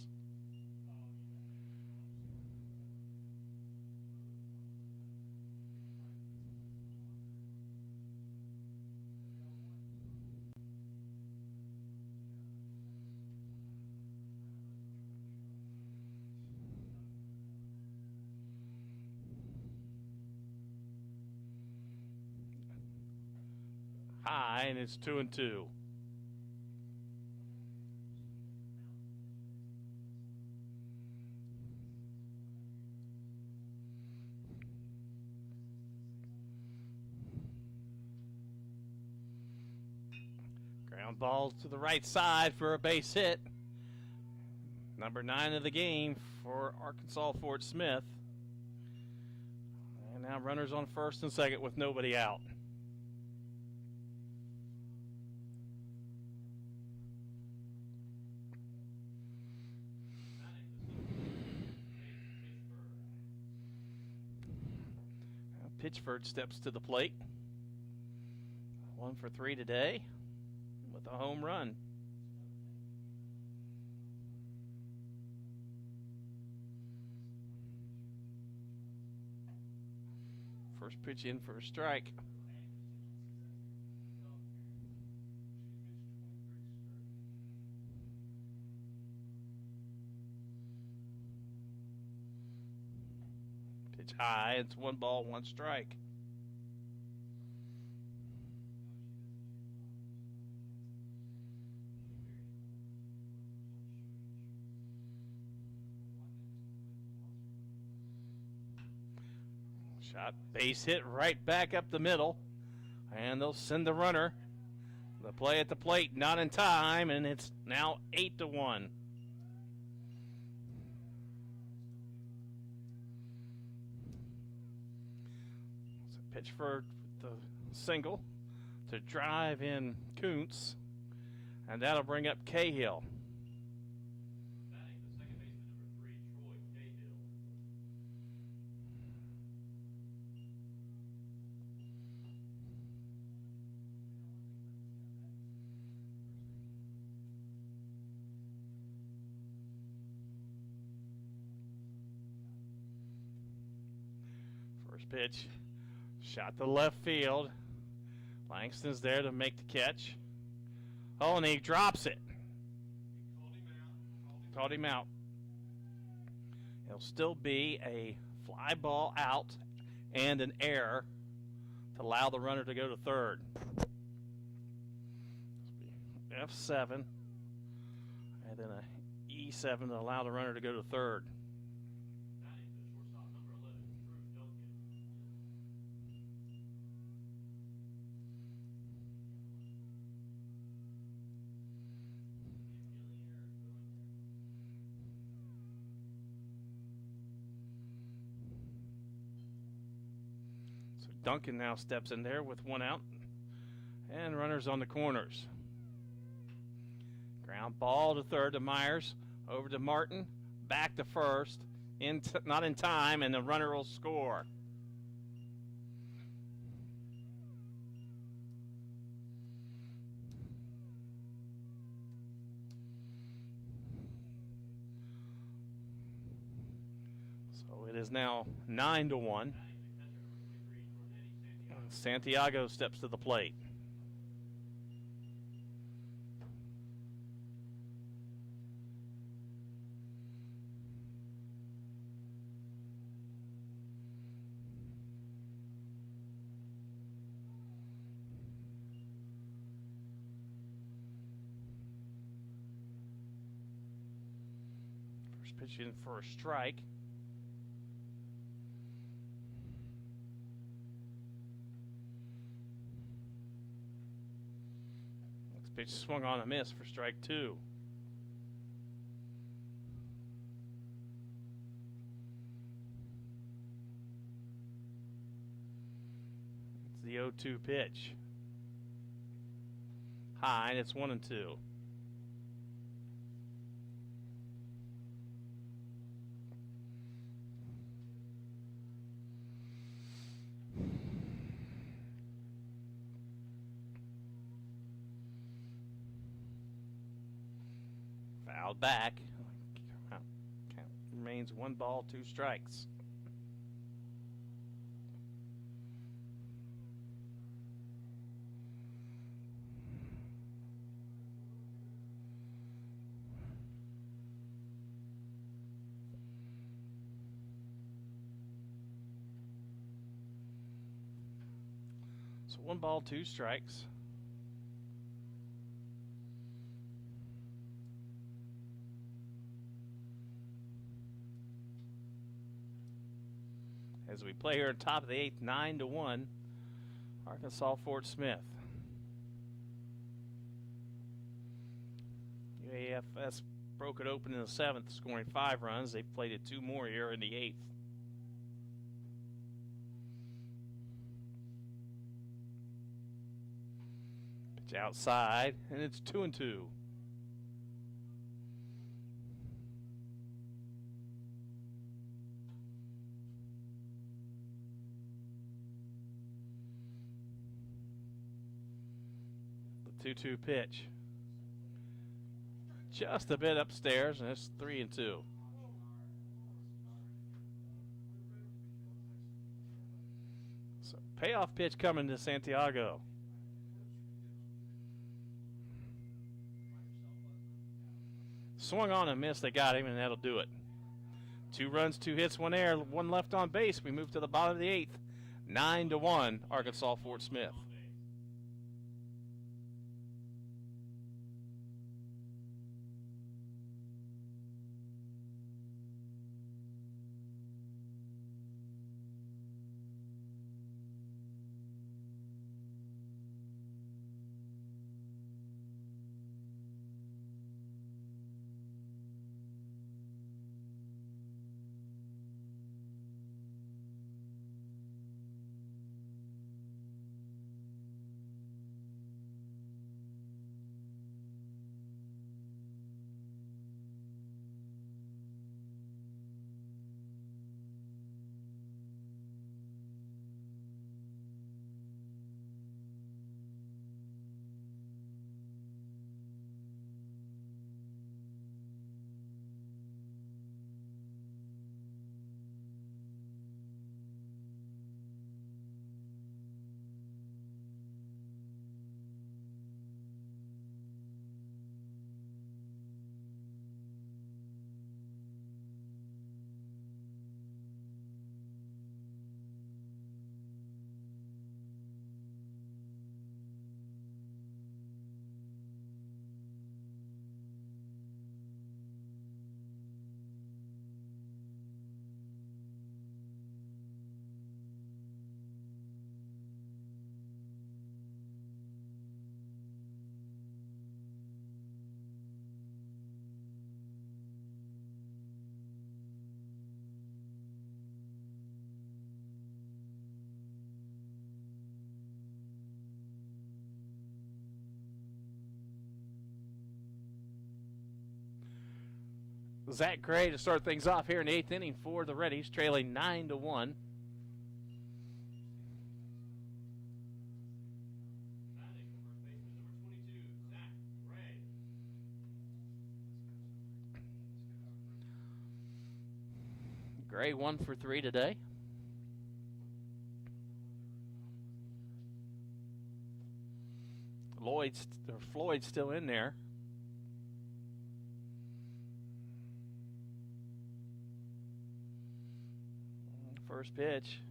High, and it's 2-2. Ground ball to the right side for a base hit. Number 9 of the game for Arkansas Fort Smith. And now runners on first and second with nobody out. Pitchford steps to the plate. 1 for 3 today with a home run. First pitch in for a strike. Pitch high, it's 1 ball, 1 strike. Shot, base hit right back up the middle, and they'll send the runner. The play at the plate not in time, and it's now 8-1. Pitchford with the single to drive in Kuntz, and that'll bring up Cahill. Batting the second baseman, number 3, Troy Cahill. First pitch, shot to left field. Langston's there to make the catch. Oh, and he drops it. Called him out. It'll still be a fly ball out and an error to allow the runner to go to third. F7 and then a E7 to allow the runner to go to third. Batting the shortstop, number 11, Drew Duncan. Duncan now steps in there with one out. And runners on the corners. Ground ball to third to Myers. Over to Martin. Back to first. Not in time, and the runner will score. So it is now 9-1. Santiago steps to the plate. First pitch in for a strike. Pitch swung on a miss for strike 2. It's the 0-2 pitch. High, and it's 1-2. Fouled back. Count remains 1 ball, 2 strikes. So 1 ball, 2 strikes. As we play here at top of the 8th, 9-1, Arkansas Fort Smith. UAFS broke it open in the 7th, scoring 5 runs. They've played it 2 more here in the 8th. Pitch outside, and it's 2-2. The 2-2 pitch. Just a bit upstairs, and it's 3-2. So payoff pitch coming to Santiago. Swung on and missed. They got him, and that'll do it. 2 runs, 2 hits, 1 error, 1 left on base. We move to the bottom of the 8th. 9-1, Arkansas Fort Smith. Zach Gray to start things off here in the 8th inning for the Readies, trailing 9-1. Batting the first baseman, number 22, Zach Gray. Gray 1 for 3 today. Floyd's still in there. First pitch,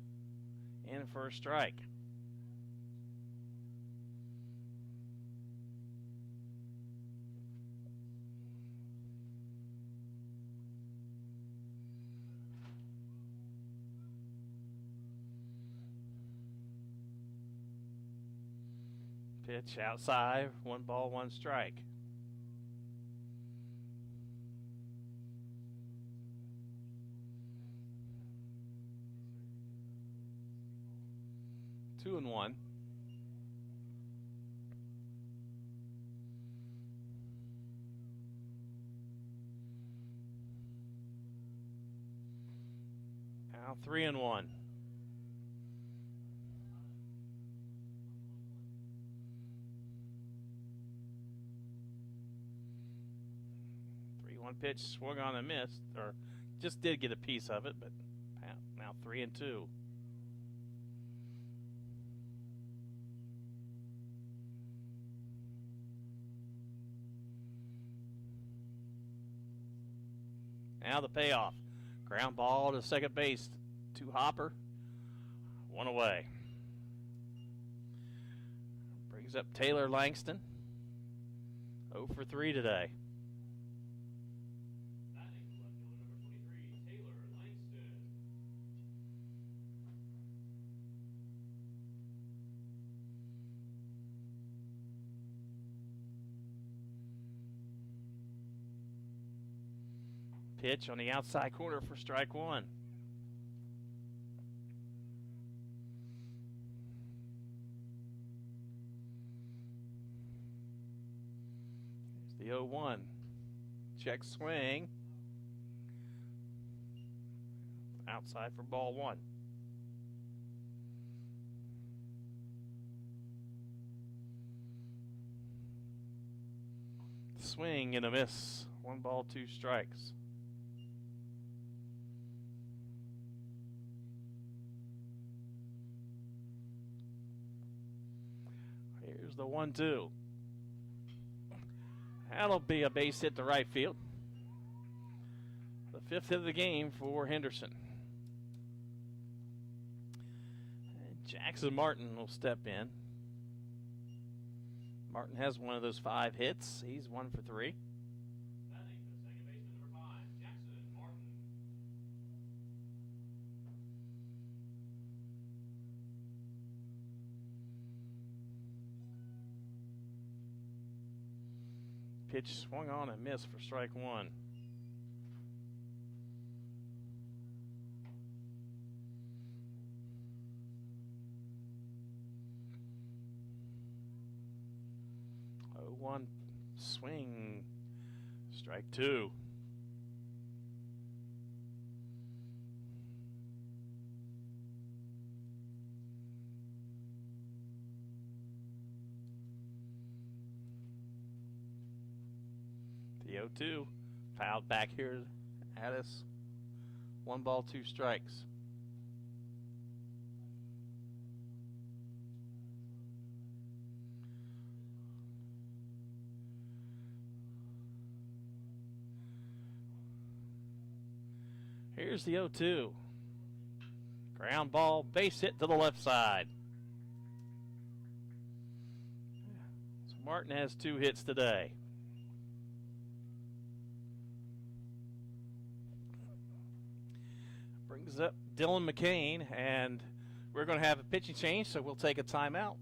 and first strike. Pitch outside, 1 ball, 1 strike. Two and 1. Now 3 and 1. One pitch swung on and missed, or just did get a piece of it, but now 3 and 2. Now the payoff. Ground ball to second base to Hopper. 1 away. Brings up Taylor Langston. 0 for 3 today. Pitch on the outside corner for strike 1. There's the 0-1. Check swing. Outside for ball 1. Swing and a miss. 1 ball, 2 strikes. Here's the 1-2. That'll be a base hit to right field. The 5th hit of the game for Henderson. And Jackson Martin will step in. Martin has one of those 5 hits. He's 1 for 3. Batting the second baseman, number 5, Jackson Martin. Pitch swung on and missed for strike 1. Oh, 1 swing, strike 2. The 0-2 fouled back here at us. 1 ball, 2 strikes. Here's the 0-2. Ground ball, base hit to the left side. So Martin has 2 hits today. Brings up Dylan McCain, and we're going to have a pitching change, so we'll take a timeout.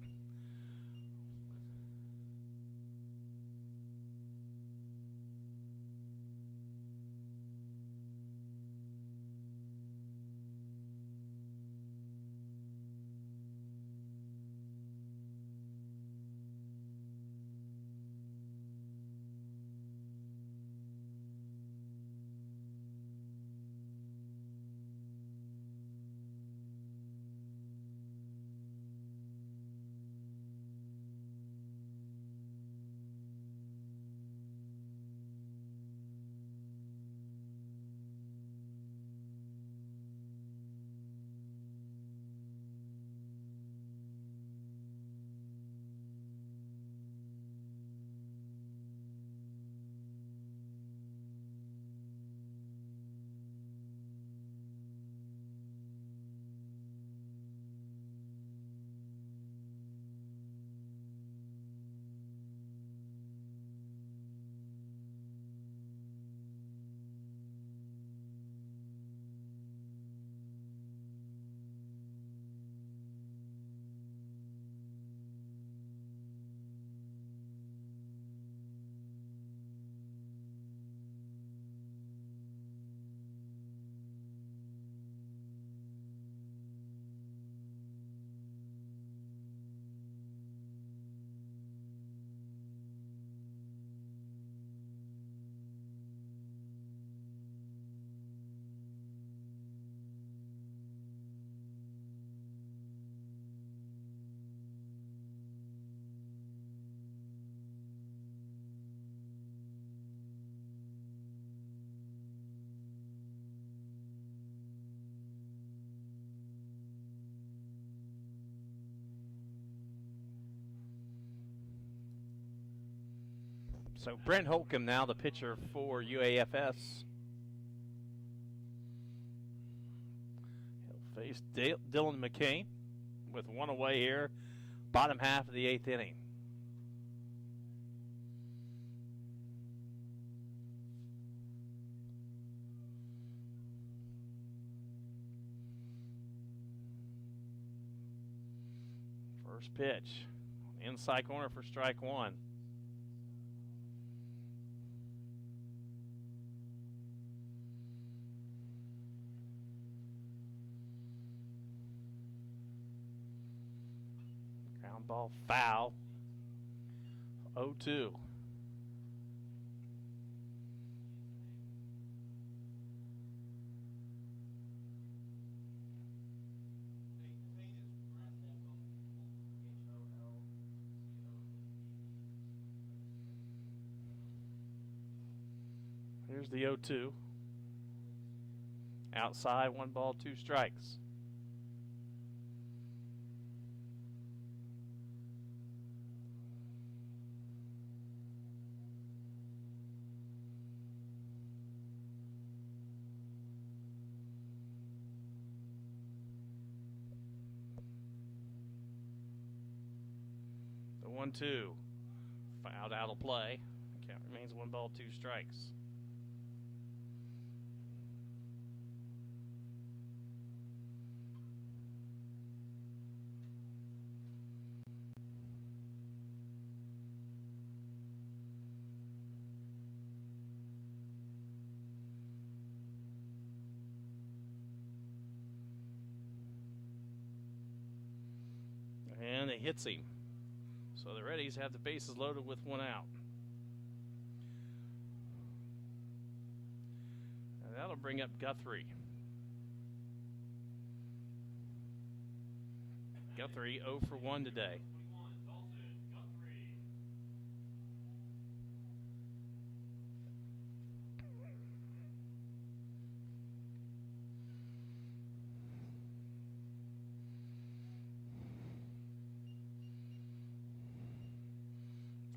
So Brent Holcomb now the pitcher for UAFS. He'll face Dylan McCain with one away here, bottom half of the 8th inning. First pitch, inside corner for strike one. Ground ball foul. 0-2. Here's the 0-2. Outside, 1 ball, 2 strikes. The 1-2. Fouled out of play. Count remains 1 ball, 2 strikes. And it hits him. So the Readies have the bases loaded with 1 out. And that'll bring up Guthrie. Guthrie 0 for 1 today.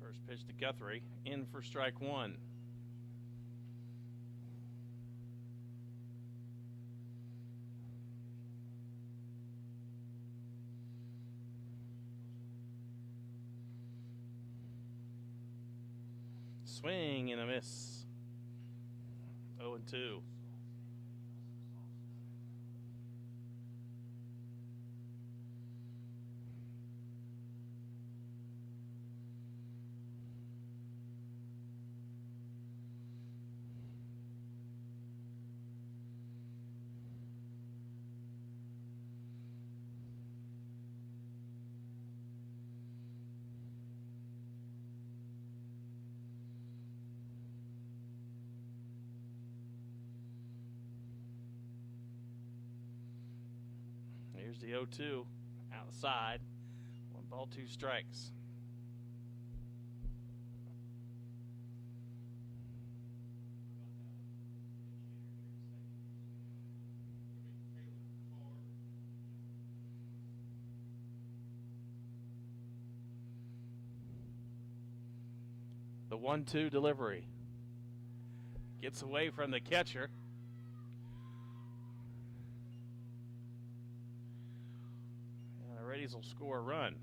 First pitch to Guthrie, in for strike 1. Swing and a miss. 0-2. Here's the 0-2, outside, 1 ball, 2 strikes. The 1-2 delivery gets away from the catcher. Readies will score a run.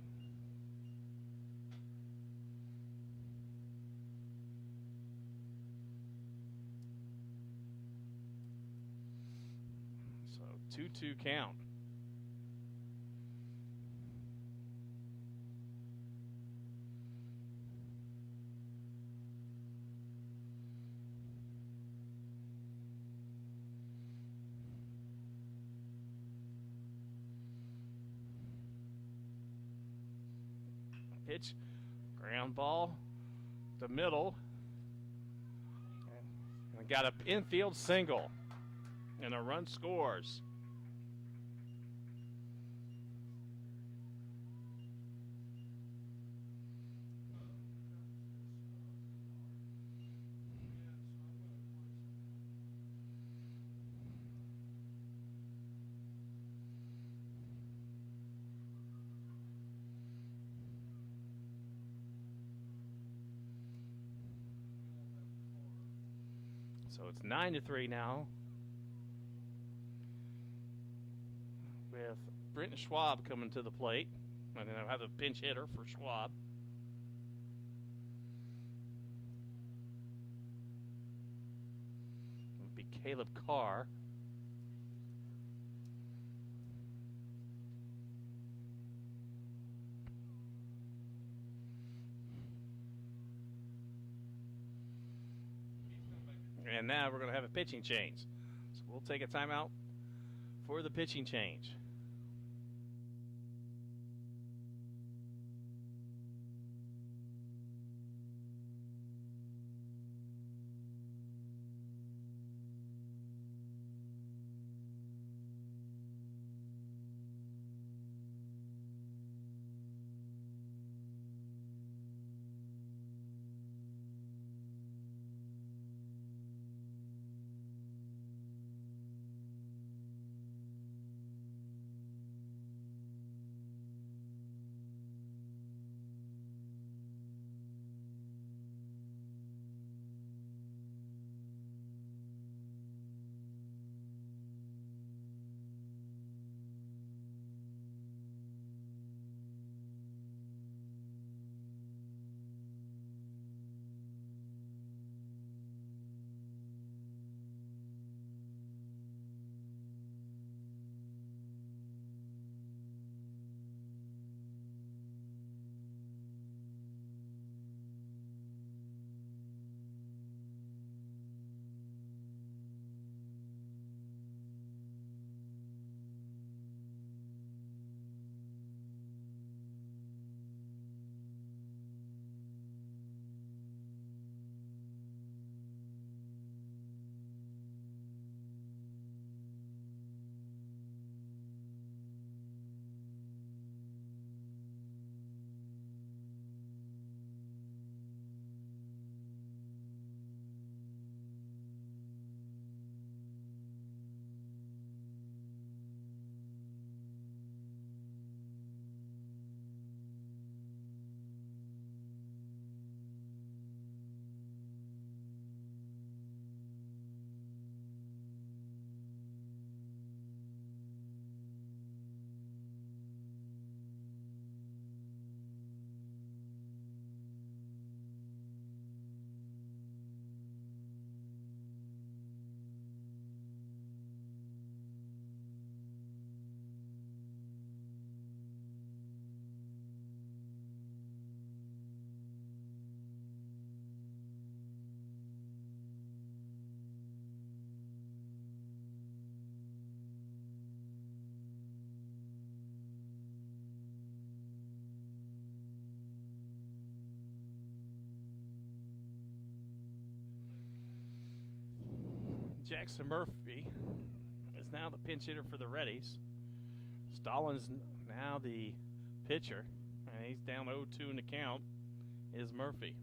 So 2-2 count. Pitch, ground ball, the middle, and got an infield single, and a run scores. So it's 9-3 now, with Brenton Schwab coming to the plate. And then I'll have a pinch hitter for Schwab. It'll be Caleb Carr. And now we're going to have a pitching change. So we'll take a timeout for the pitching change. Jackson Murphy is now the pinch hitter for the Readies. Stallings now the pitcher, and he's down 0-2 in the count, is Murphy.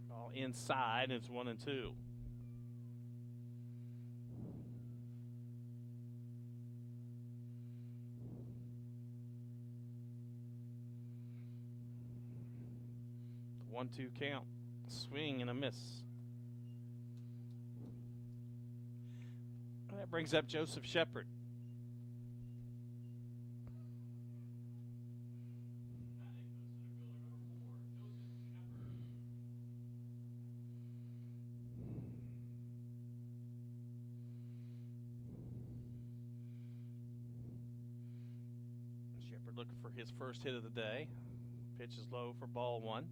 Ball inside, it's 1-2. The 1-2 count. Swing and a miss. That brings up Joseph Shepard. Shepard looking for his first hit of the day. Pitch is low for ball one.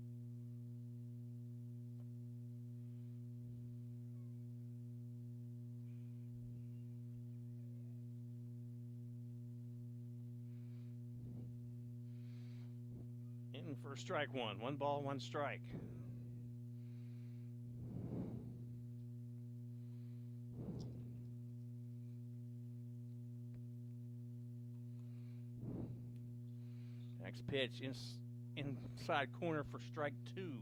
In for strike one. 1 ball, 1 strike. Next pitch is inside corner for strike 2.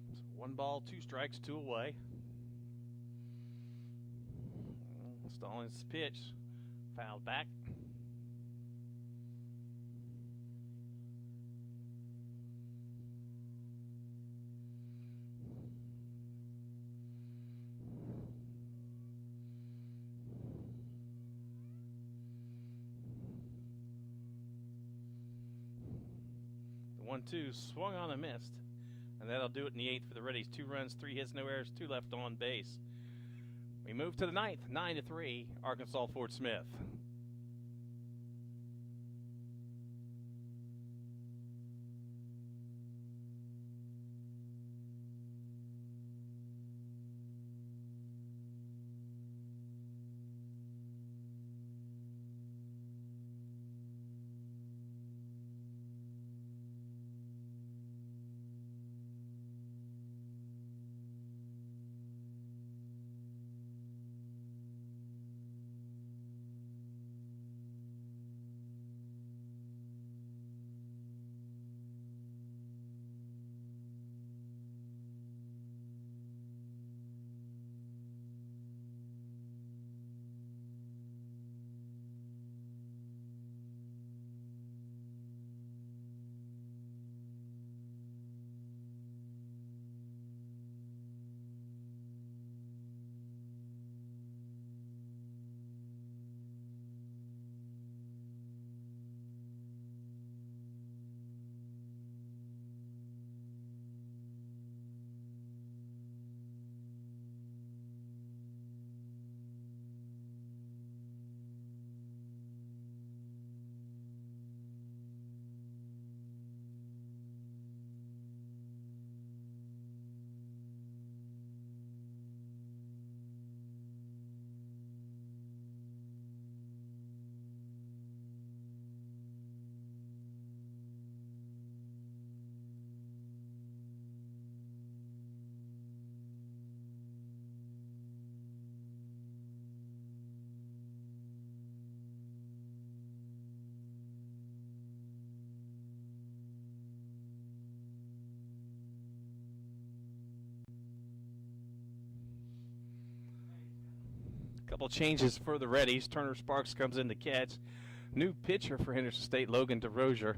So 1 ball, 2 strikes, 2 away. Stallings pitch. Fouled back. The 1-2 swung on and missed. And that'll do it in the 8th for the Readies. 2 runs, 3 hits, no errors, 2 left on base. We move to the 9th, 9-3, Arkansas Fort Smith. Couple changes for the Readies. Turner Sparks comes in to catch. New pitcher for Henderson State, Logan DeRozier.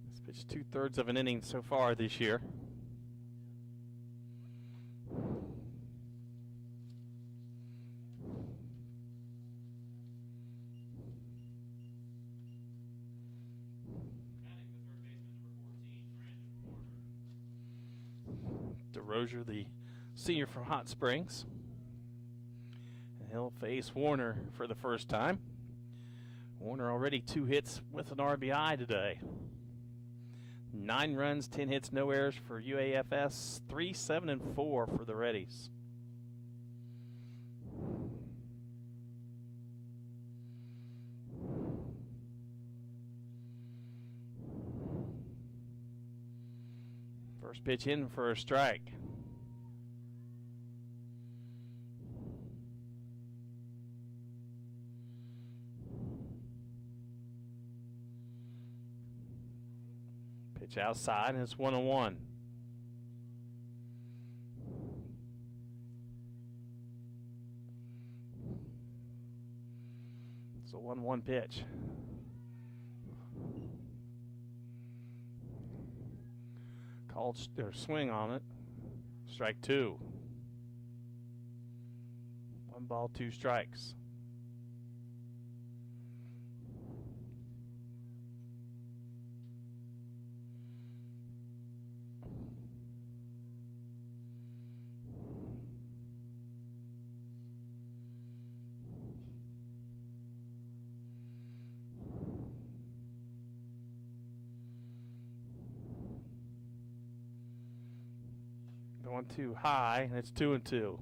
He's pitched 2/3 of an inning so far this year. Batting the third baseman, number 14, Brandon Warner. DeRozier, the senior from Hot Springs. And he'll face Warner for the first time. Warner already 2 hits with an RBI today. 9 runs, 10 hits, no errors for UAFS. 3-7-4 for the Readies. First pitch in for a strike. Pitch outside, and it's 1-1. It's a 1-1 pitch. Called swing on it. Strike 2. 1 ball, 2 strikes. The 1-2 high, and it's 2-2.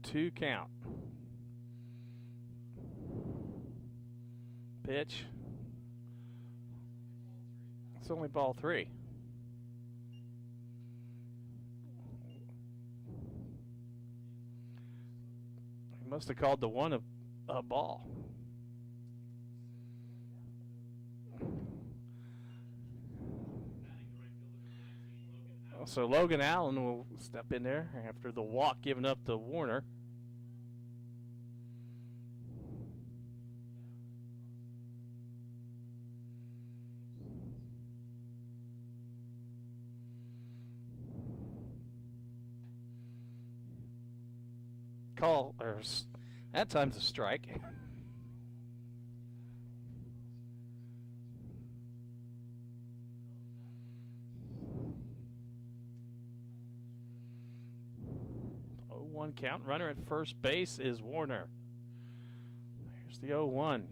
Two count. Pitch. It's only ball 3. Must have called the one a ball. So Logan Allen will step in there after the walk given up to Warner. Call, or that time's a strike. One count. Runner at first base is Warner. Here's the 0-1.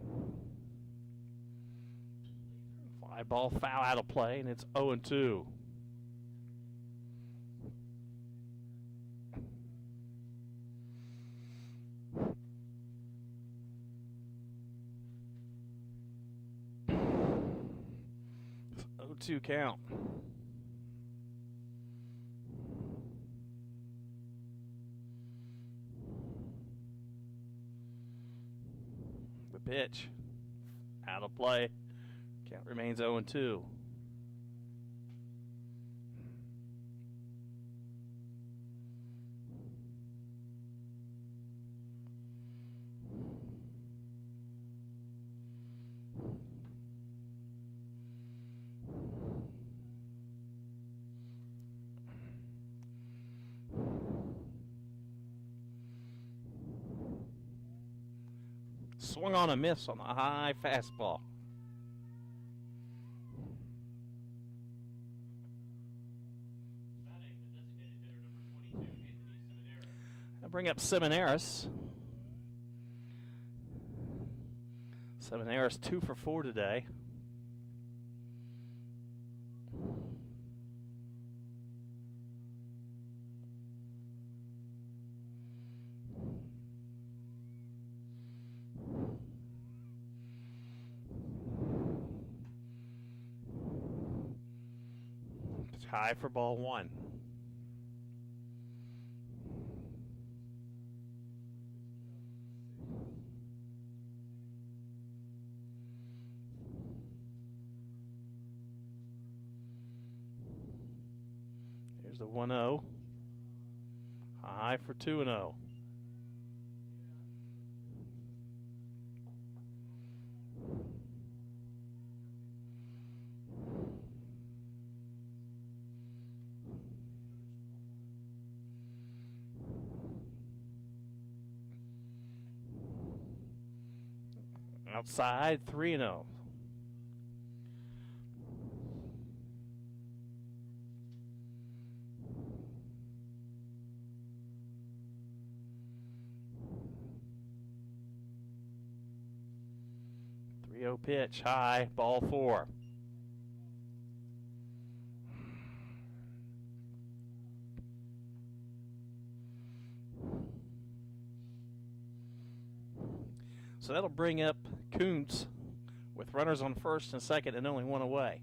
Fly ball foul out of play, and it's 0-2. It's 0-2 count. Pitch out of play. Count remains 0-2. Swung on a miss on the high fastball. I'll bring up Seminaris. Seminaris 2 for 4 today. High for ball 1. Here's the 1-0. High for 2-0. Outside, 3-0. Pitch, high, ball 4. So that'll bring up Kuntz with runners on first and second and only one away.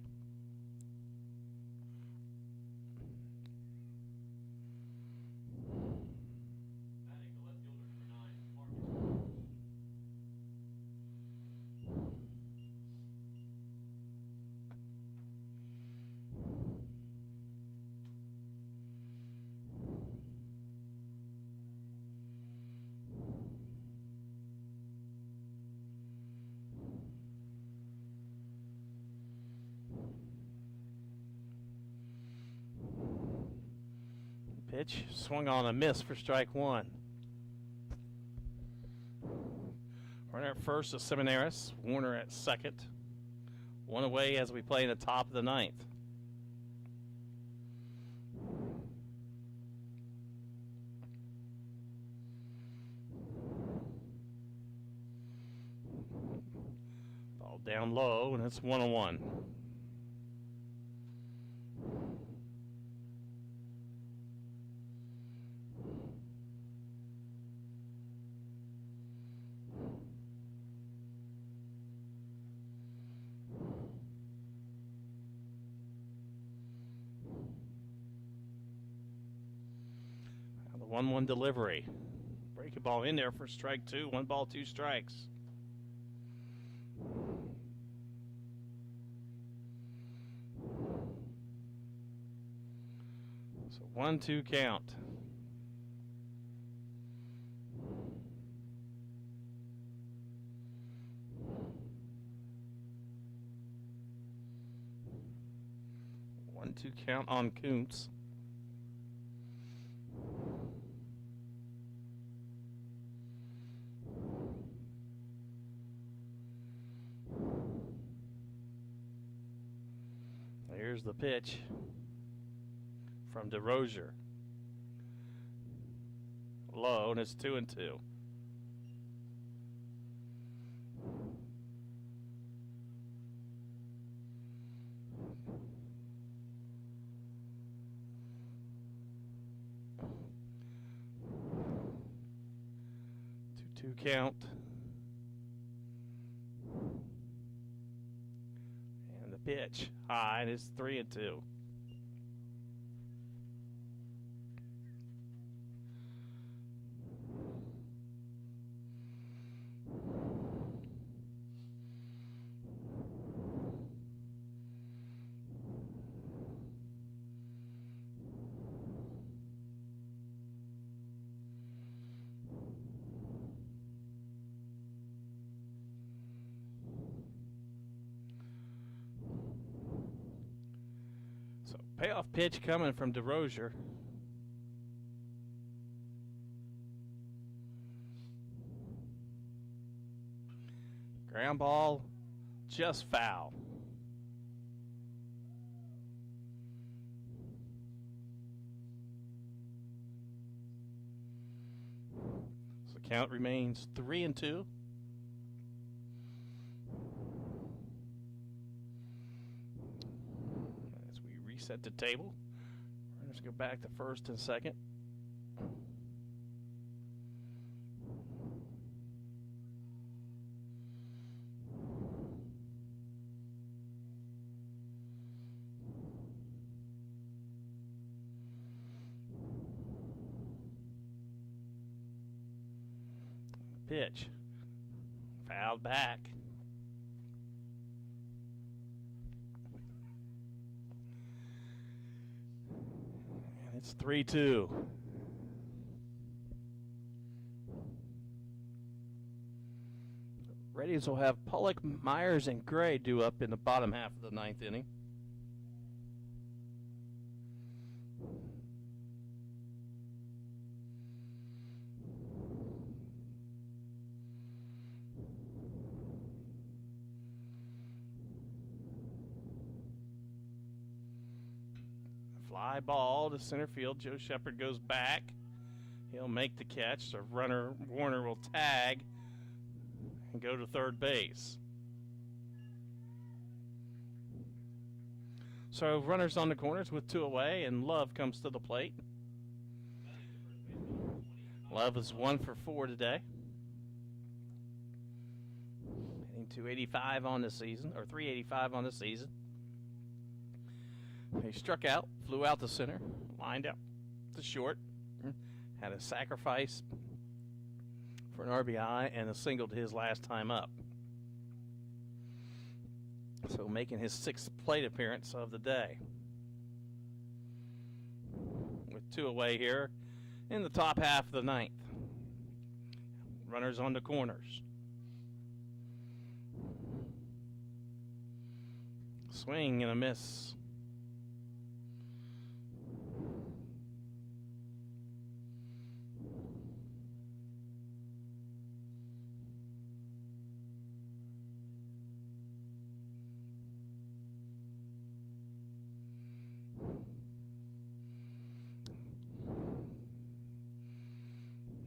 Pitch swung on a miss for strike 1. Runner at first is Seminaris. Warner at second. One away as we play in the top of the 9th. Ball down low, and it's 1-1. The 1-1 delivery. Breaking ball in there for strike 2. 1 ball, 2 strikes. So 1-2 count. One-two count on Kuntz. Here's the pitch from DeRozier. Low, and it's 2-2. Two count. And the pitch high, and it's 3-2. So payoff pitch coming from DeRozier. Ground ball, just foul. So the count remains 3-2. As we reset the table, runners go back to first and second. Pitch. Fouled back. And it's 3-2. Readies will have Pollock, Myers, and Gray due up in the bottom half of the 9th inning. Fly ball to center field. Joe Shepard goes back. He'll make the catch. So runner Warner will tag and go to third base. So runners on the corners with 2 away, and Love comes to the plate. Love is 1 for 4 today. Hitting 285 on the season, or 385 on the season. He struck out, flew out to center, lined up to short, had a sacrifice for an RBI and a single to his last time up. So making his 6th plate appearance of the day. With 2 away here in the top half of the 9th. Runners on the corners. Swing and a miss.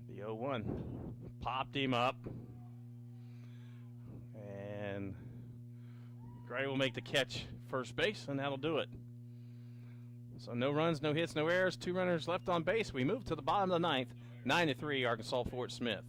The 0-1 popped him up, and Gray will make the catch first base, and that'll do it. So no runs, no hits, no errors, 2 runners left on base. We move to the bottom of the 9th, 9-3 Arkansas Fort Smith.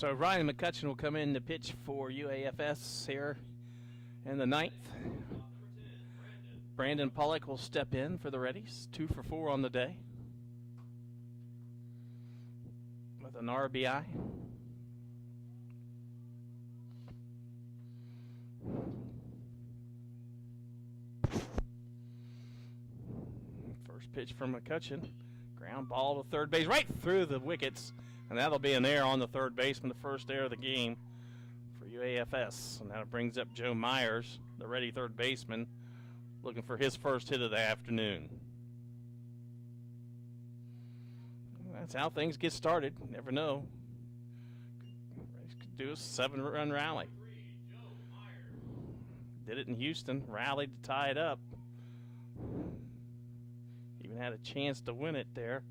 So Ryan McCutcheon will come in to pitch for UAFS here in the ninth. Brandon Pollock will step in for the Readies, 2 for 4 on the day with an RBI. First pitch from McCutcheon, ground ball to third base, right through the wickets, and that'll be an error on the third baseman, the first error of the game for UAFS. And that brings up Joe Myers, the ready third baseman, looking for his first hit of the afternoon. That's how things get started. You never know. Could do a 7-run rally. Did it in Houston, rallied to tie it up. Even had a chance to win it there.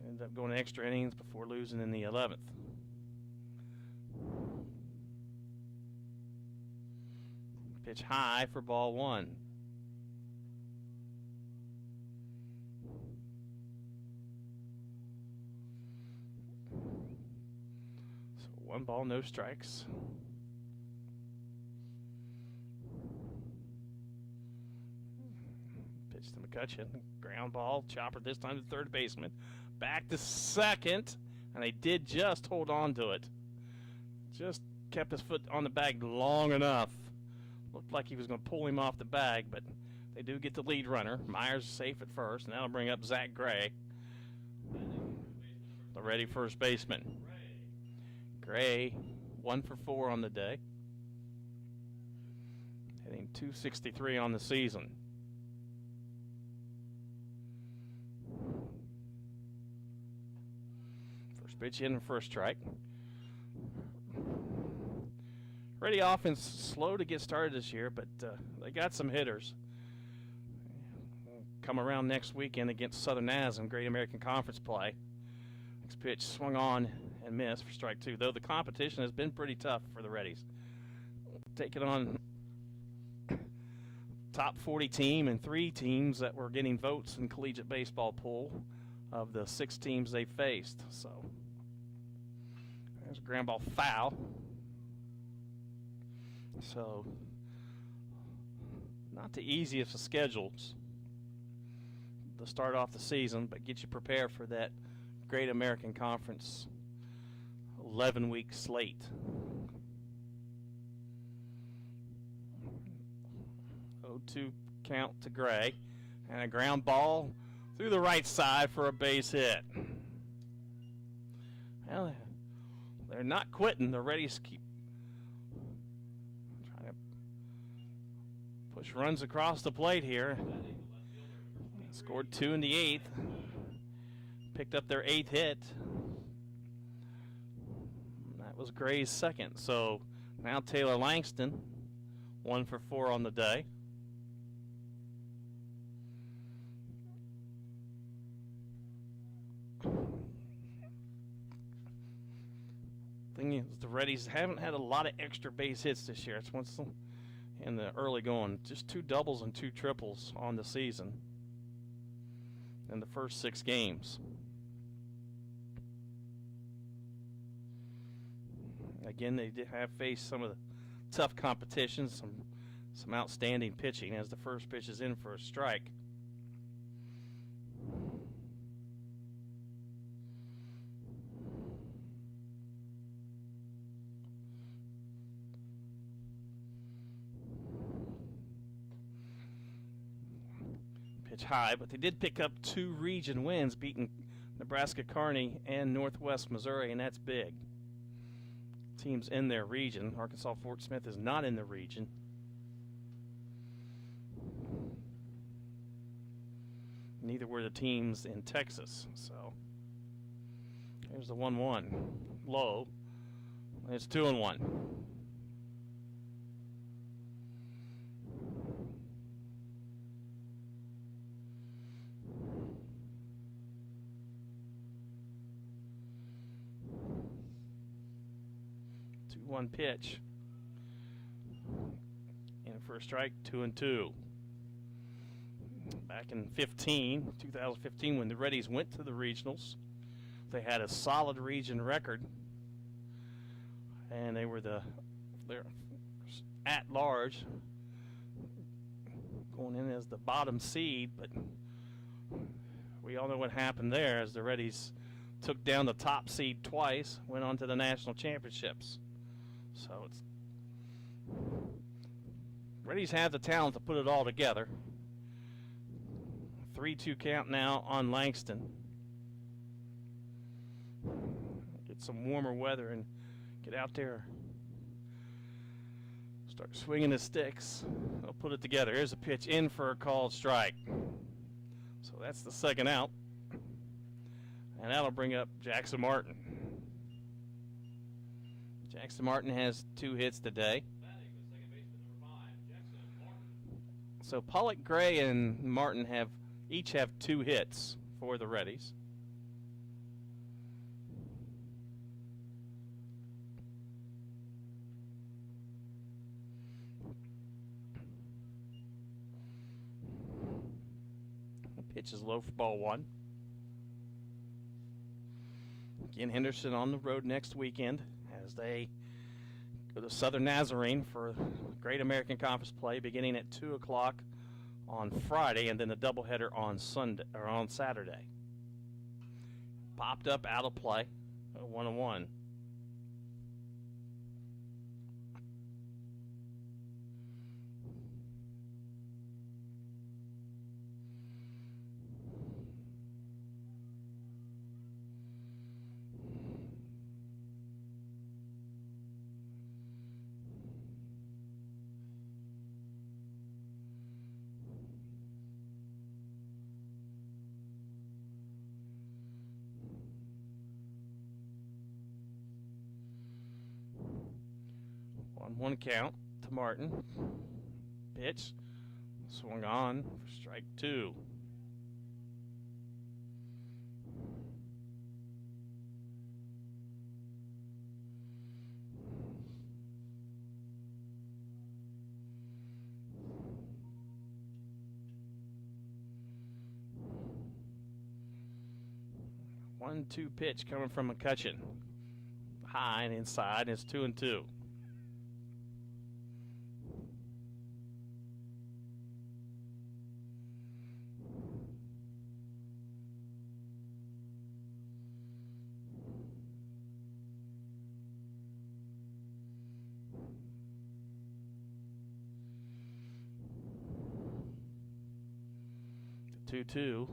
Ended up going extra innings before losing in the 11th. Pitch high for ball 1. So 1 ball, no strikes. Pitch to McCutcheon, ground ball, chopper this time to third baseman. Back to second, and they did just hold on to it. Just kept his foot on the bag long enough. Looked like he was going to pull him off the bag, but they do get the lead runner. Myers is safe at first, and that'll bring up Zach Gray, the ready first baseman. Gray, 1 for 4 on the day, hitting .263 on the season. First pitch in for a strike. Ready offense slow to get started this year, but they got some hitters. Come around next weekend against Southern As in Great American Conference play. Next pitch swung on and missed for strike 2, though the competition has been pretty tough for the Readies. Taking on top 40 team and 3 teams that were getting votes in collegiate baseball pool of the 6 teams they faced. So there's a ground ball foul. So, not the easiest of schedules to start off the season, but get you prepared for that Great American Conference 11-week slate. 0-2 count to Gray, and a ground ball through the right side for a base hit. Well, they're not quitting. The Readies keep push runs across the plate here. Scored 2 in the 8th. Picked up their 8th hit. That was Gray's second. So now Taylor Langston, 1 for 4 on the day. Thing is, the Readies haven't had a lot of extra base hits this year. It's once in the early going, just 2 doubles and 2 triples on the season in the first 6 games. Again, they did have faced some of the tough competition, some outstanding pitching as the first pitch is in for a strike. High, but they did pick up 2 region wins, beating Nebraska Kearney and Northwest Missouri, and that's big. Teams in their region. Arkansas Fort Smith is not in the region. Neither were the teams in Texas. So here's the 1-1 low. It's 2-1. 2-1 pitch. In for a strike, 2-2. Back in 2015, when the Readies went to the regionals, they had a solid region record. and they're at large going in as the bottom seed, but we all know what happened there as the Readies took down the top seed twice, went on to the national championships. So it's Readies have the talent to put it all together. 3-2 count now on Langston. Get some warmer weather and get out there. Start swinging the sticks. They'll put it together. Here's a pitch in for a called strike. So that's the second out. And that'll bring up Jackson Martin. Jackson Martin has 2 hits today. So Pollock, Gray, and Martin each have 2 hits for the Readies. Pitch is low for ball 1. Again, Henderson on the road next weekend as they go to Southern Nazarene for Great American Conference play beginning at 2 o'clock on Friday, and then the doubleheader on Saturday. Popped up, out of play, 1-1. One count to Martin. Pitch. Swung on for strike 2. One-two pitch coming from McCutcheon. High and inside, and it's 2-2. The 2-2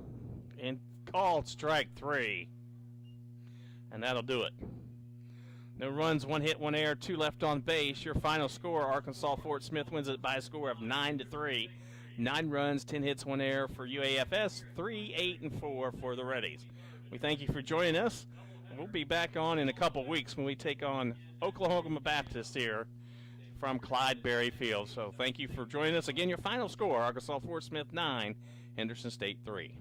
and called strike 3. And that'll do it. No runs, 1 hit, 1 error, 2 left on base. Your final score, Arkansas Fort Smith wins it by a score of 9-3. 9 runs, 10 hits, 1 error for UAFS, 3-8-4 for the Readies. We thank you for joining us. We'll be back on in a couple weeks when we take on Oklahoma Baptist here from Clyde Berry Field. So thank you for joining us. Again, your final score, Arkansas Fort Smith 9, Henderson State 3.